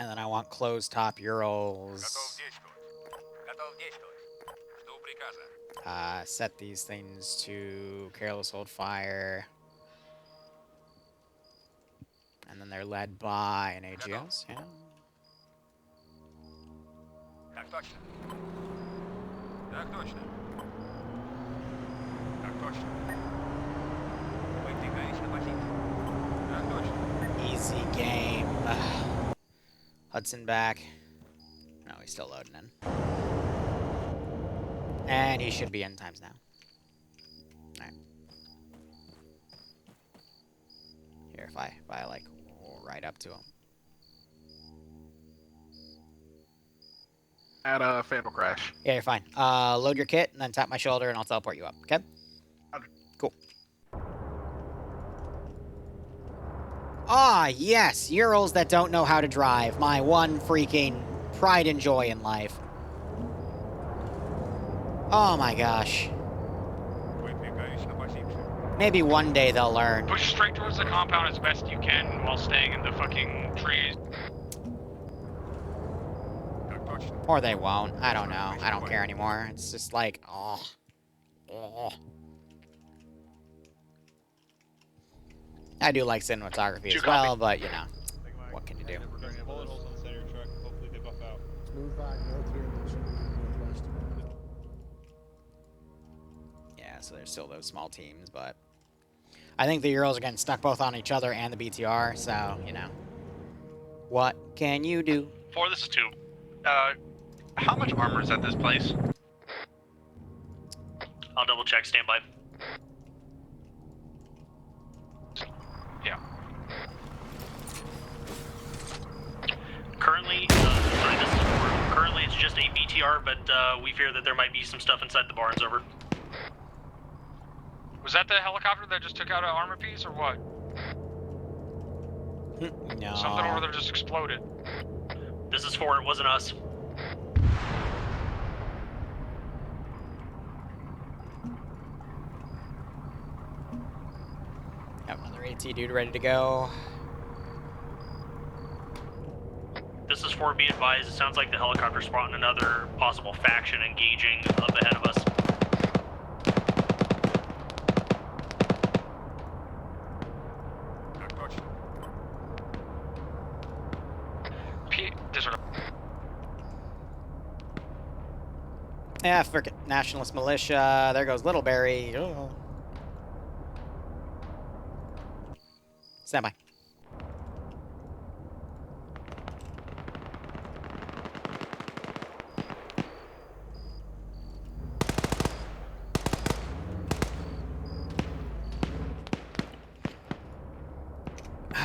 Speaker 3: And then I want closed-top Urals. Set these things to careless hold fire. And then they're led by an AGS, yeah.
Speaker 20: Так точно. Так точно. Так точно. Выдвигаюсь на позицию. Так точно.
Speaker 3: Easy game. Hudson back. No, he's still loading in. And he should be in times now. Alright. Here, if I like, right up to him.
Speaker 10: At a fatal crash.
Speaker 3: Yeah, you're fine. Load your kit, and then tap my shoulder, and I'll teleport you up, okay? Cool. Ah, yes! Urals that don't know how to drive. My one freaking pride and joy in life. Oh my gosh. Maybe one day they'll learn.
Speaker 12: Push straight towards the compound as best you can while staying in the fucking trees.
Speaker 3: Or they won't. I don't know. I don't care anymore. It's just like, oh. I do like cinematography as well, but you know, what can you do?
Speaker 10: Bullet holes on the center of your truck. Hopefully they buff out.
Speaker 16: Move back north here and then should move northwest.
Speaker 3: Yeah, so there's still those small teams, but I think the Euros are getting stuck both on each other and the BTR, so, you know. What can you do?
Speaker 7: 4, this is 2. How much armor is at this place?
Speaker 14: I'll double check. Stand by.
Speaker 12: Yeah.
Speaker 14: Currently, sorry, this is for, currently it's just a BTR, but we fear that there might be some stuff inside the barns. Over.
Speaker 12: Was that the helicopter that just took out an armor piece, or what?
Speaker 3: No.
Speaker 12: Something over there just exploded.
Speaker 14: This is 4. It wasn't us.
Speaker 3: Have another AT dude ready to go.
Speaker 14: This is 4. Be advised. It sounds like the helicopter spotting another possible faction engaging up ahead of us.
Speaker 3: Yeah, frickin' Nationalist Militia. There goes Littleberry. Oh. Stand by.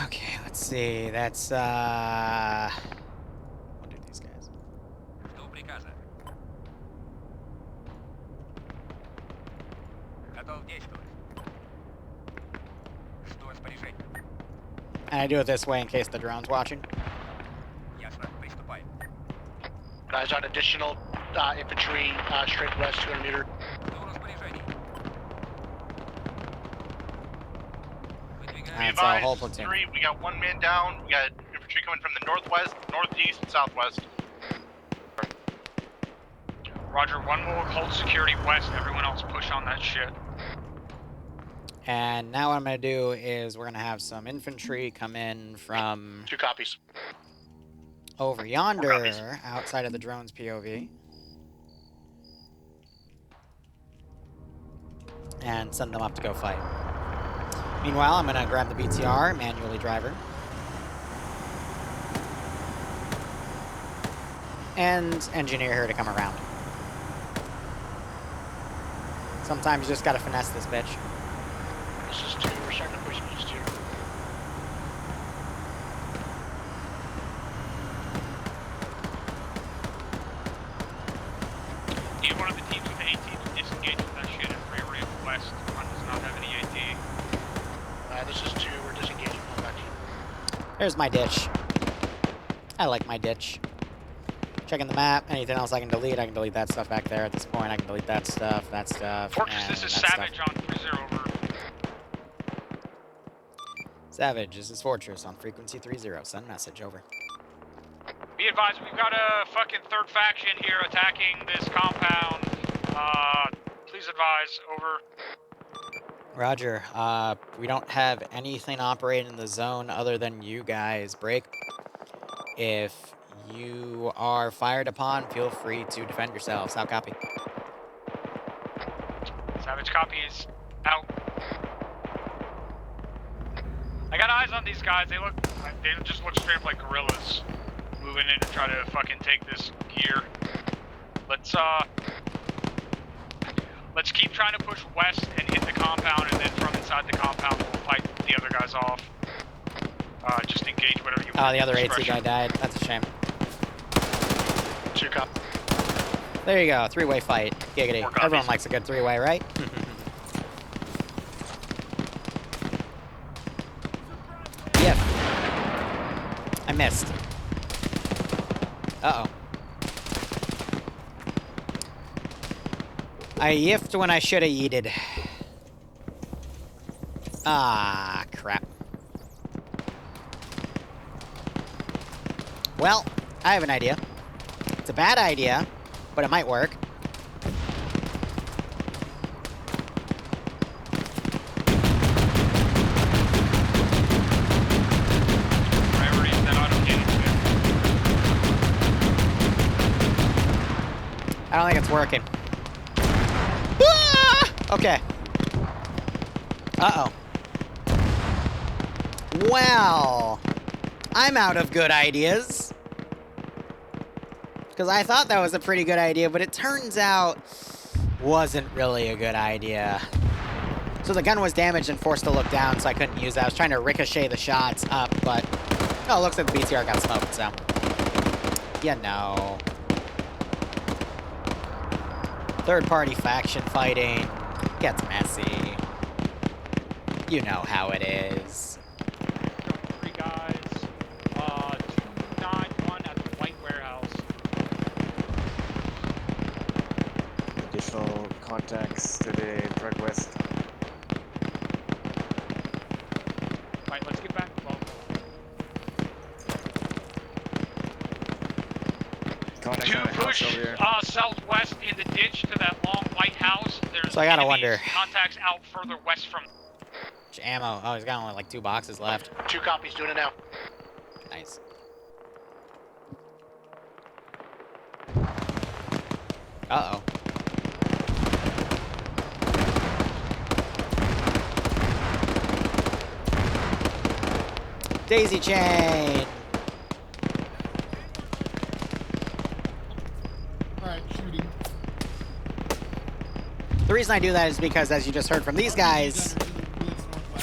Speaker 3: Okay, let's see. That's, what do these guys? And I do it this way in case the drone's watching.
Speaker 13: Guys on additional infantry straight west 200 meter.
Speaker 3: That's a whole platoon.
Speaker 7: 3, we got 1 man down. We got infantry coming from the northwest, northeast, and southwest.
Speaker 12: Roger, 1 will hold security west, everyone else push on that shit.
Speaker 3: And now what I'm going to do is we're going to have some infantry come in from
Speaker 13: 2 copies.
Speaker 3: over yonder, outside of the drone's POV. And send them up to go fight. Meanwhile, I'm going to grab the BTR, manually driver. And engineer her to come around. Sometimes you just got to finesse this bitch.
Speaker 13: This is 2. We're starting to push east here.
Speaker 12: Need one of the teams with AT to disengage with that shit and rearray west. One does not have any AT.
Speaker 13: This is 2. We're disengaging. Come back to you.
Speaker 3: There's my ditch. I like my ditch. Checking the map. Anything else I can delete? I can delete that stuff back there at this point. I can delete that stuff,
Speaker 12: Fortress,
Speaker 3: and
Speaker 12: this is
Speaker 3: that
Speaker 12: Savage
Speaker 3: stuff.
Speaker 12: on 30 over.
Speaker 3: Savage, this is Fortress on frequency 30. Send message, over.
Speaker 12: Be advised, we've got a fucking 3rd faction here attacking this compound. Please advise, over.
Speaker 3: Roger. We don't have anything operating in the zone other than you guys. Break. If you are fired upon, feel free to defend yourselves. How copy?
Speaker 12: Savage copies. Out. I got eyes on these guys. They just look straight up like guerrillas. Moving in to try to fucking take this gear. Let's keep trying to push west and hit the compound, and then from inside the compound we'll fight the other guys off. Just engage whatever you want.
Speaker 3: Oh, the other AT guy died. That's a shame.
Speaker 13: 2 cop.
Speaker 3: There you go. 3-way fight. Giggity. Everyone likes a good 3-way, right? Yep. I missed. Uh-oh. I yiffed when I should have yeeted. Ah, crap. Well, I have an idea. It's a bad idea, but it might work. I don't think it's working. Ah! Okay. Uh-oh. Well, I'm out of good ideas. Because I thought that was a pretty good idea, but it turns out wasn't really a good idea. So the gun was damaged and forced to look down, so I couldn't use that. I was trying to ricochet the shots up, but... Oh, it looks like the BTR got smoked, so... You know. Third-party faction fighting gets messy. You know how it is.
Speaker 4: 3 guys. 291 at the White Warehouse.
Speaker 6: Additional contacts to the northwest.
Speaker 4: Alright, let's get back to Bohemia. To push southwest in the ditch to that long white house. There's
Speaker 3: So I gotta
Speaker 4: enemies,
Speaker 3: wonder.
Speaker 4: contacts out further west from.
Speaker 3: Ammo. Oh, he's got only like 2 boxes left.
Speaker 13: 2 copies, doing it now.
Speaker 3: Nice. Uh-oh. Daisy chain!
Speaker 11: Alright, shooting.
Speaker 3: The reason I do that is because, as you just heard from these guys,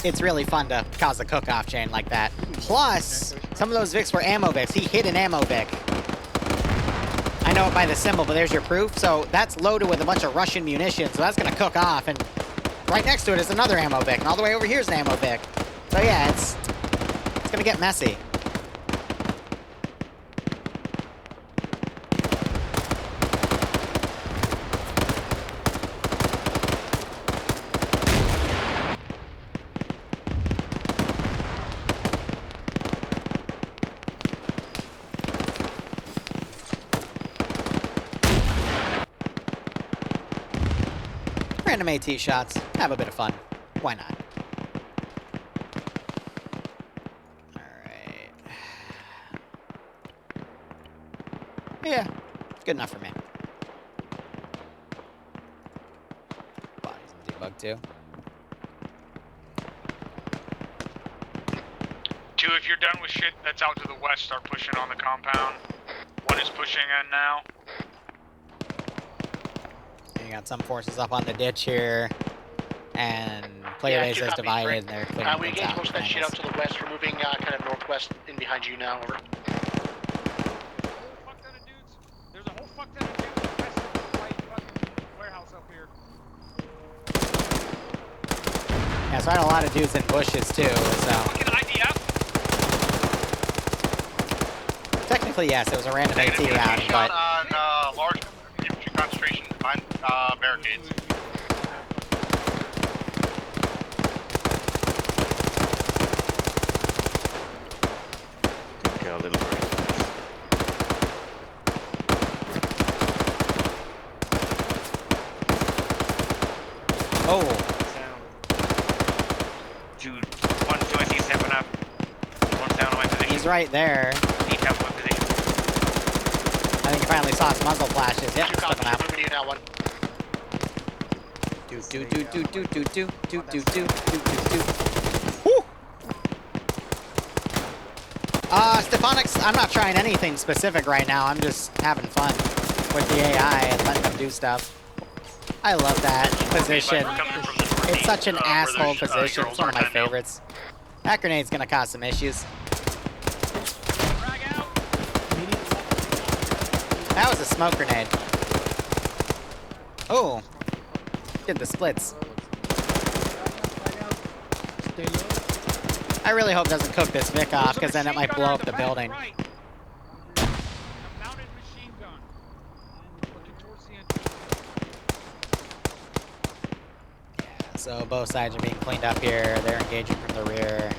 Speaker 3: it's really fun to cause a cook-off chain like that. Plus, some of those Vics were ammo Vics. He hit an ammo Vic. I know it by the symbol, but there's your proof. So that's loaded with a bunch of Russian munitions, so that's gonna cook off, and right next to it is another ammo Vic, and all the way over here is an ammo Vic. So yeah, it's gonna get messy. Random AT shots. Have a bit of fun. Why not? Alright. Yeah. Good enough for me. Bodies in debug too.
Speaker 12: 2, if you're done with shit that's out to the west, start pushing on the compound. 1 is pushing in now.
Speaker 3: You got some forces up on the ditch here, and player base is divided, and they're clearing
Speaker 13: We
Speaker 3: things
Speaker 13: engaged
Speaker 3: out.
Speaker 13: most of that shit out to the west. We're moving kind of northwest in behind you now. Over.
Speaker 4: There's a whole fuck ton of dudes west of the white fucking warehouse up here.
Speaker 3: Yeah, so I had a lot of dudes in bushes too, so...
Speaker 12: Fucking IDF?
Speaker 3: Technically, yes, it was a random AT round, but...
Speaker 7: on large infantry concentration behind barricades.
Speaker 6: Go a little bit.
Speaker 3: Oh!
Speaker 6: Dude, 1 joint, he's stepping up. 1 down on my position.
Speaker 3: He's right there.
Speaker 6: Need help one position.
Speaker 3: I think he finally saw his muzzle flashes. Yep, stepping out.
Speaker 13: Moving you now, 1.
Speaker 3: Woo! Stephonics, I'm not trying anything specific right now. I'm just having fun with the AI and letting them do stuff. I love that position. It's such an asshole position. It's one of my favorites. That grenade's gonna cause some issues. That was a smoke grenade. Oh. Did the splits. I really hope it doesn't cook this Vic off, because then it might blow up the building. So both sides are being cleaned up here. They're engaging from the rear.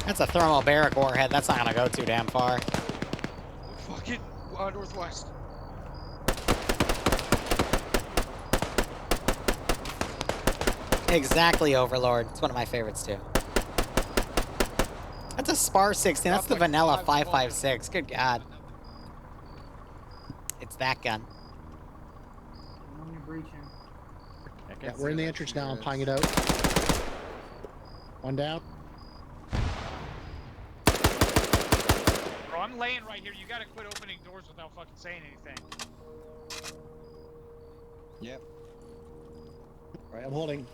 Speaker 3: That's a thermobaric warhead. That's not gonna go too damn far.
Speaker 4: Fucking northwest.
Speaker 3: Exactly, Overlord. It's one of my favorites too. That's a Spar 16. That's the vanilla 5.56. Good God. It's that gun.
Speaker 19: I'm breaching.
Speaker 16: Yeah, we're in the entrance now. I'm playing it out. One down.
Speaker 4: Bro, I'm laying right here. You gotta quit opening doors without fucking saying anything.
Speaker 16: Yep. All right, I'm holding.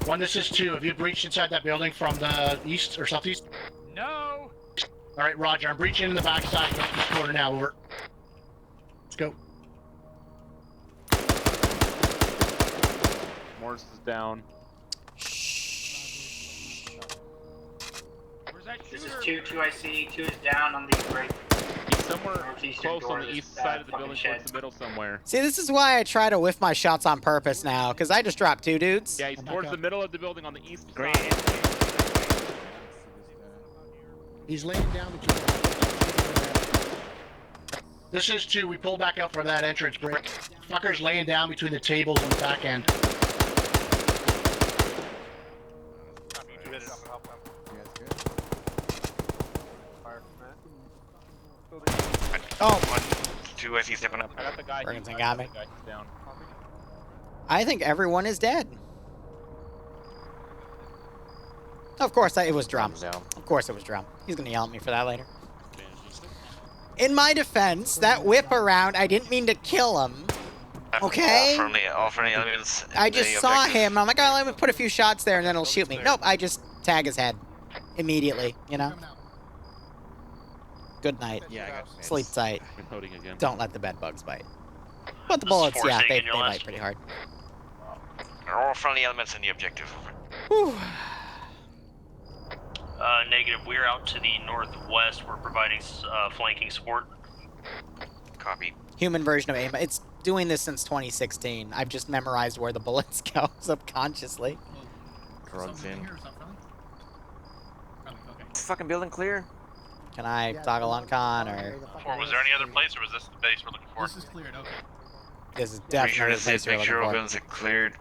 Speaker 13: One, this is 2. Have you breached inside that building from the east or southeast?
Speaker 4: No!
Speaker 13: Alright, Roger. I'm breaching in the backside northeast corner now. Over. Let's go.
Speaker 5: Morse is down.
Speaker 4: Where's that
Speaker 15: This
Speaker 4: shooter?
Speaker 15: is 2 I see. 2 is down on the right.
Speaker 5: He's somewhere close on the east side of the building towards the middle somewhere.
Speaker 3: See, this is why I try to whiff my shots on purpose now, because I just dropped 2 dudes.
Speaker 5: Yeah, he's towards the middle of the building on the east side.
Speaker 16: He's laying down between.
Speaker 13: This is 2. We pulled back out for that entrance break. Fucker's laying down between the tables on the back end.
Speaker 3: Oh,
Speaker 6: 1, 2, I see stepping up.
Speaker 5: I got the guy.
Speaker 3: Ferguson got me.
Speaker 5: He's down.
Speaker 3: I think everyone is dead. Of course, it was Drum. Of course it was Drum. He's going to yell at me for that later. In my defense, that whip around, I didn't mean to kill him. Okay?
Speaker 6: All friendly elements.
Speaker 3: I just saw him. I'm like, oh, let me put a few shots there and then it'll shoot me. Nope, I just tag his head immediately, you know? Good night.
Speaker 6: Yeah, I got
Speaker 3: Sleep tight.
Speaker 5: Loading again.
Speaker 3: Don't let the bed bugs bite. But the bullets, yeah, they bite pretty hard.
Speaker 6: All friendly elements in the objective.
Speaker 3: Whew.
Speaker 14: Negative. We're out to the northwest. We're providing flanking support.
Speaker 6: Copy.
Speaker 3: Human version of aim. It's doing this since 2016. I've just memorized where the bullets go subconsciously.
Speaker 6: Drugs in. Fucking building clear.
Speaker 3: Can I toggle on con or?
Speaker 7: Was there any other place, or was this the base we're looking for?
Speaker 11: This is cleared, okay.
Speaker 3: This is
Speaker 6: Pretty sure
Speaker 3: definitely the
Speaker 6: this
Speaker 3: place
Speaker 6: is
Speaker 3: you're
Speaker 6: make sure all
Speaker 3: looking
Speaker 6: buildings are cleared.
Speaker 3: for.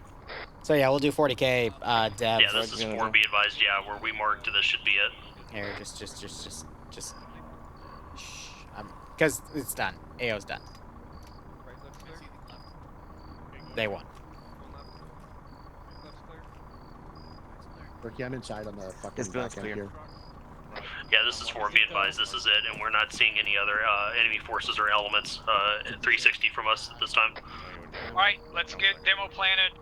Speaker 3: So yeah, we'll do 40k dev.
Speaker 14: Yeah, this is 4. Be advised. Yeah, where we marked, this should be it.
Speaker 3: Here, just. Because it's done. AO's done. They won.
Speaker 16: Ricky, I'm inside on the fucking
Speaker 6: This building's
Speaker 16: back end
Speaker 6: clear.
Speaker 16: here.
Speaker 14: Yeah, this is 4. Be advised. This is it, and we're not seeing any other enemy forces or elements 360 from us at this time.
Speaker 4: Alright, let's get demo planted.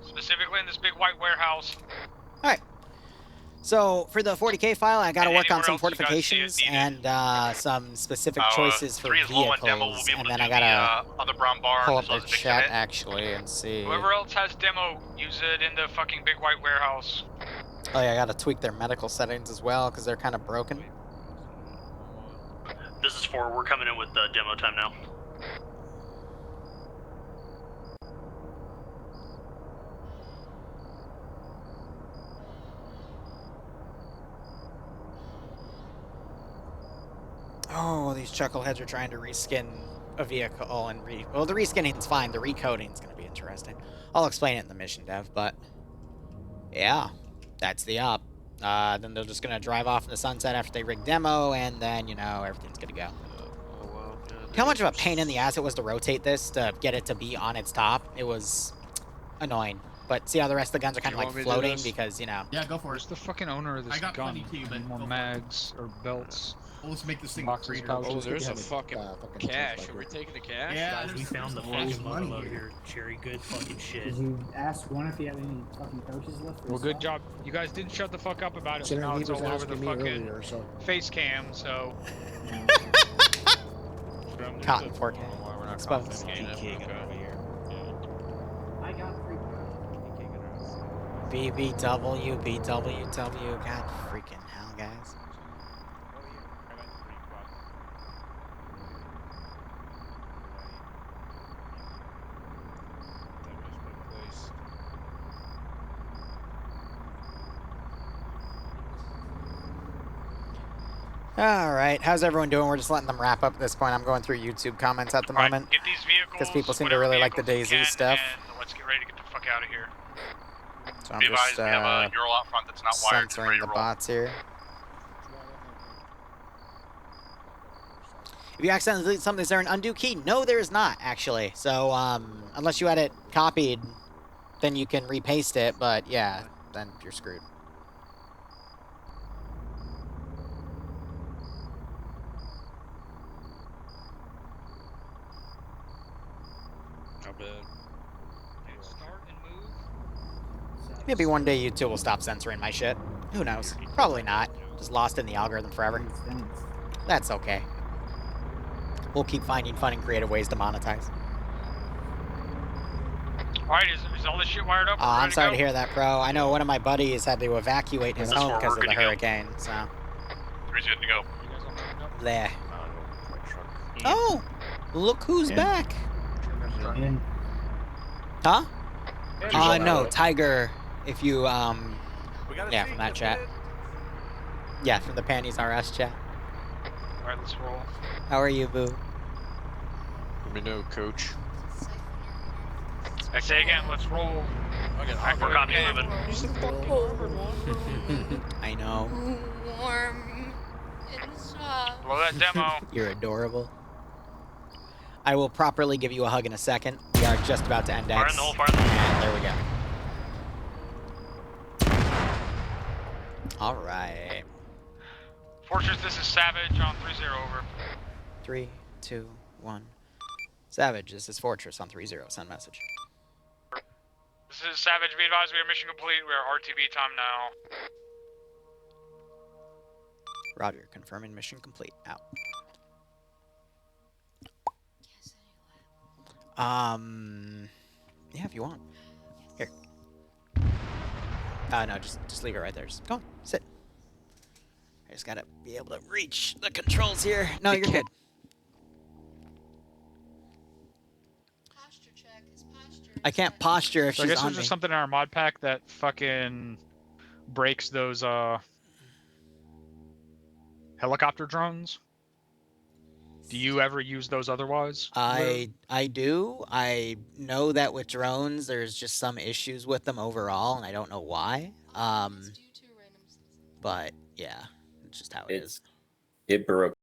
Speaker 4: Specifically in this big white warehouse.
Speaker 3: Alright. So, for the 40k file, I gotta
Speaker 4: And
Speaker 3: work on
Speaker 4: anywhere
Speaker 3: some
Speaker 4: else you guys
Speaker 3: fortifications
Speaker 4: see it
Speaker 3: and some specific choices for
Speaker 7: 3 is low on demo. We'll
Speaker 3: vehicles.
Speaker 7: be able
Speaker 3: And
Speaker 7: to
Speaker 3: then
Speaker 7: do
Speaker 3: I gotta
Speaker 7: the other brown bar.
Speaker 3: pull
Speaker 7: as
Speaker 3: up
Speaker 7: well
Speaker 3: the
Speaker 7: as fixing
Speaker 3: chat,
Speaker 7: it.
Speaker 3: actually, and see.
Speaker 4: Whoever else has demo, use it in the fucking big white warehouse.
Speaker 3: Oh yeah, I gotta tweak their medical settings as well, because they're kind of broken.
Speaker 14: This is 4. We're coming in with demo time now.
Speaker 3: Oh, these chuckleheads are trying to reskin a vehicle and well, the reskinning's fine. The recoding's gonna be interesting. I'll explain it in the mission dev, but yeah, that's the up. Then they're just gonna drive off in the sunset after they rig demo, and then, you know, everything's gonna go. How much of a pain in the ass it was to rotate this to get it to be on its top? It was annoying. But see how the rest of the guns are kind of like floating because, you know.
Speaker 11: Yeah, go for it.
Speaker 4: Where's the fucking owner of this
Speaker 11: I got
Speaker 4: gun?
Speaker 11: plenty too, but
Speaker 4: Need more mags or belts.
Speaker 11: Well, let's make this thing
Speaker 4: Boxes,
Speaker 11: greener.
Speaker 4: pouches.
Speaker 1: Oh, there's a fucking
Speaker 16: fucking
Speaker 1: cash. Are we taking the cash?
Speaker 11: Yeah,
Speaker 17: Guys, we found the fucking money here, Cherry. Good fucking shit.
Speaker 19: Did you ask one if he had any fucking pouches left? for
Speaker 4: Well,
Speaker 19: his
Speaker 4: good
Speaker 19: stuff?
Speaker 4: job. You guys didn't shut the fuck up about it.
Speaker 16: Senator,
Speaker 4: Now
Speaker 16: he
Speaker 4: it's
Speaker 16: was
Speaker 4: all over the
Speaker 16: asking me
Speaker 4: fucking
Speaker 16: earlier, so.
Speaker 4: face cam, so.
Speaker 3: Cotton 4K.
Speaker 1: We're not
Speaker 3: Exposed.
Speaker 1: confiscating it. Okay.
Speaker 3: BBW, BWW. God freaking hell, guys. All right, how's everyone doing? We're just letting them wrap up at this point. I'm going through YouTube comments at the moment.
Speaker 12: Get these vehicles,
Speaker 3: because people seem to really like the DayZ stuff.
Speaker 12: And let's get ready to get the fuck out of here.
Speaker 3: So I'm just
Speaker 7: we have a Ural out front that's not wired.
Speaker 3: censoring the bots here. If you accidentally delete something, is there an undo key? No, there is not, actually. So, unless you had it copied, then you can repaste it, but yeah, then you're screwed.
Speaker 1: Not bad.
Speaker 4: Start and move.
Speaker 3: Maybe one day YouTube will stop censoring my shit. Who knows? Probably not. Just lost in the algorithm forever. That's okay. We'll keep finding fun and creative ways to monetize.
Speaker 12: Alright, is all this shit wired up?
Speaker 3: I'm sorry to hear that, bro. I know one of my buddies had to evacuate his home because of the hurricane, so.
Speaker 7: 3's good to go.
Speaker 3: There. Oh! Look who's back! Huh? No, Tiger, if you, yeah, from that chat. Yeah, from the Panties RS chat.
Speaker 12: Alright, let's roll.
Speaker 3: How are you, boo?
Speaker 1: Let me know, coach.
Speaker 12: I say again, let's roll.
Speaker 14: Alright, we're copy moving.
Speaker 3: I know.
Speaker 21: Warm inside.
Speaker 12: Blow that demo.
Speaker 3: You're adorable. I will properly give you a hug in a second. We are just about to end X.
Speaker 14: Fire in the hole, fire in the hole.
Speaker 3: And there we go. Alright.
Speaker 12: Fortress, this is Savage on 3-0, over.
Speaker 3: 3, 2, 1. Savage, this is Fortress on 3-0. Send message.
Speaker 12: This is Savage, be advised, we are mission complete. We are RTB time now.
Speaker 3: Roger, confirming mission complete. Out. Yeah, if you want. Here. No, just leave it right there. Just go on, sit. I just gotta be able to reach the controls here. No, you're good. I can't posture if
Speaker 4: So I
Speaker 3: she's
Speaker 4: guess
Speaker 3: on
Speaker 4: there's
Speaker 3: me.
Speaker 4: just something in our mod pack that fucking breaks those helicopter drones. Do you ever use those otherwise?
Speaker 3: I do. I know that with drones, there's just some issues with them overall, and I don't know why. But yeah, it's just how it is.
Speaker 2: It broke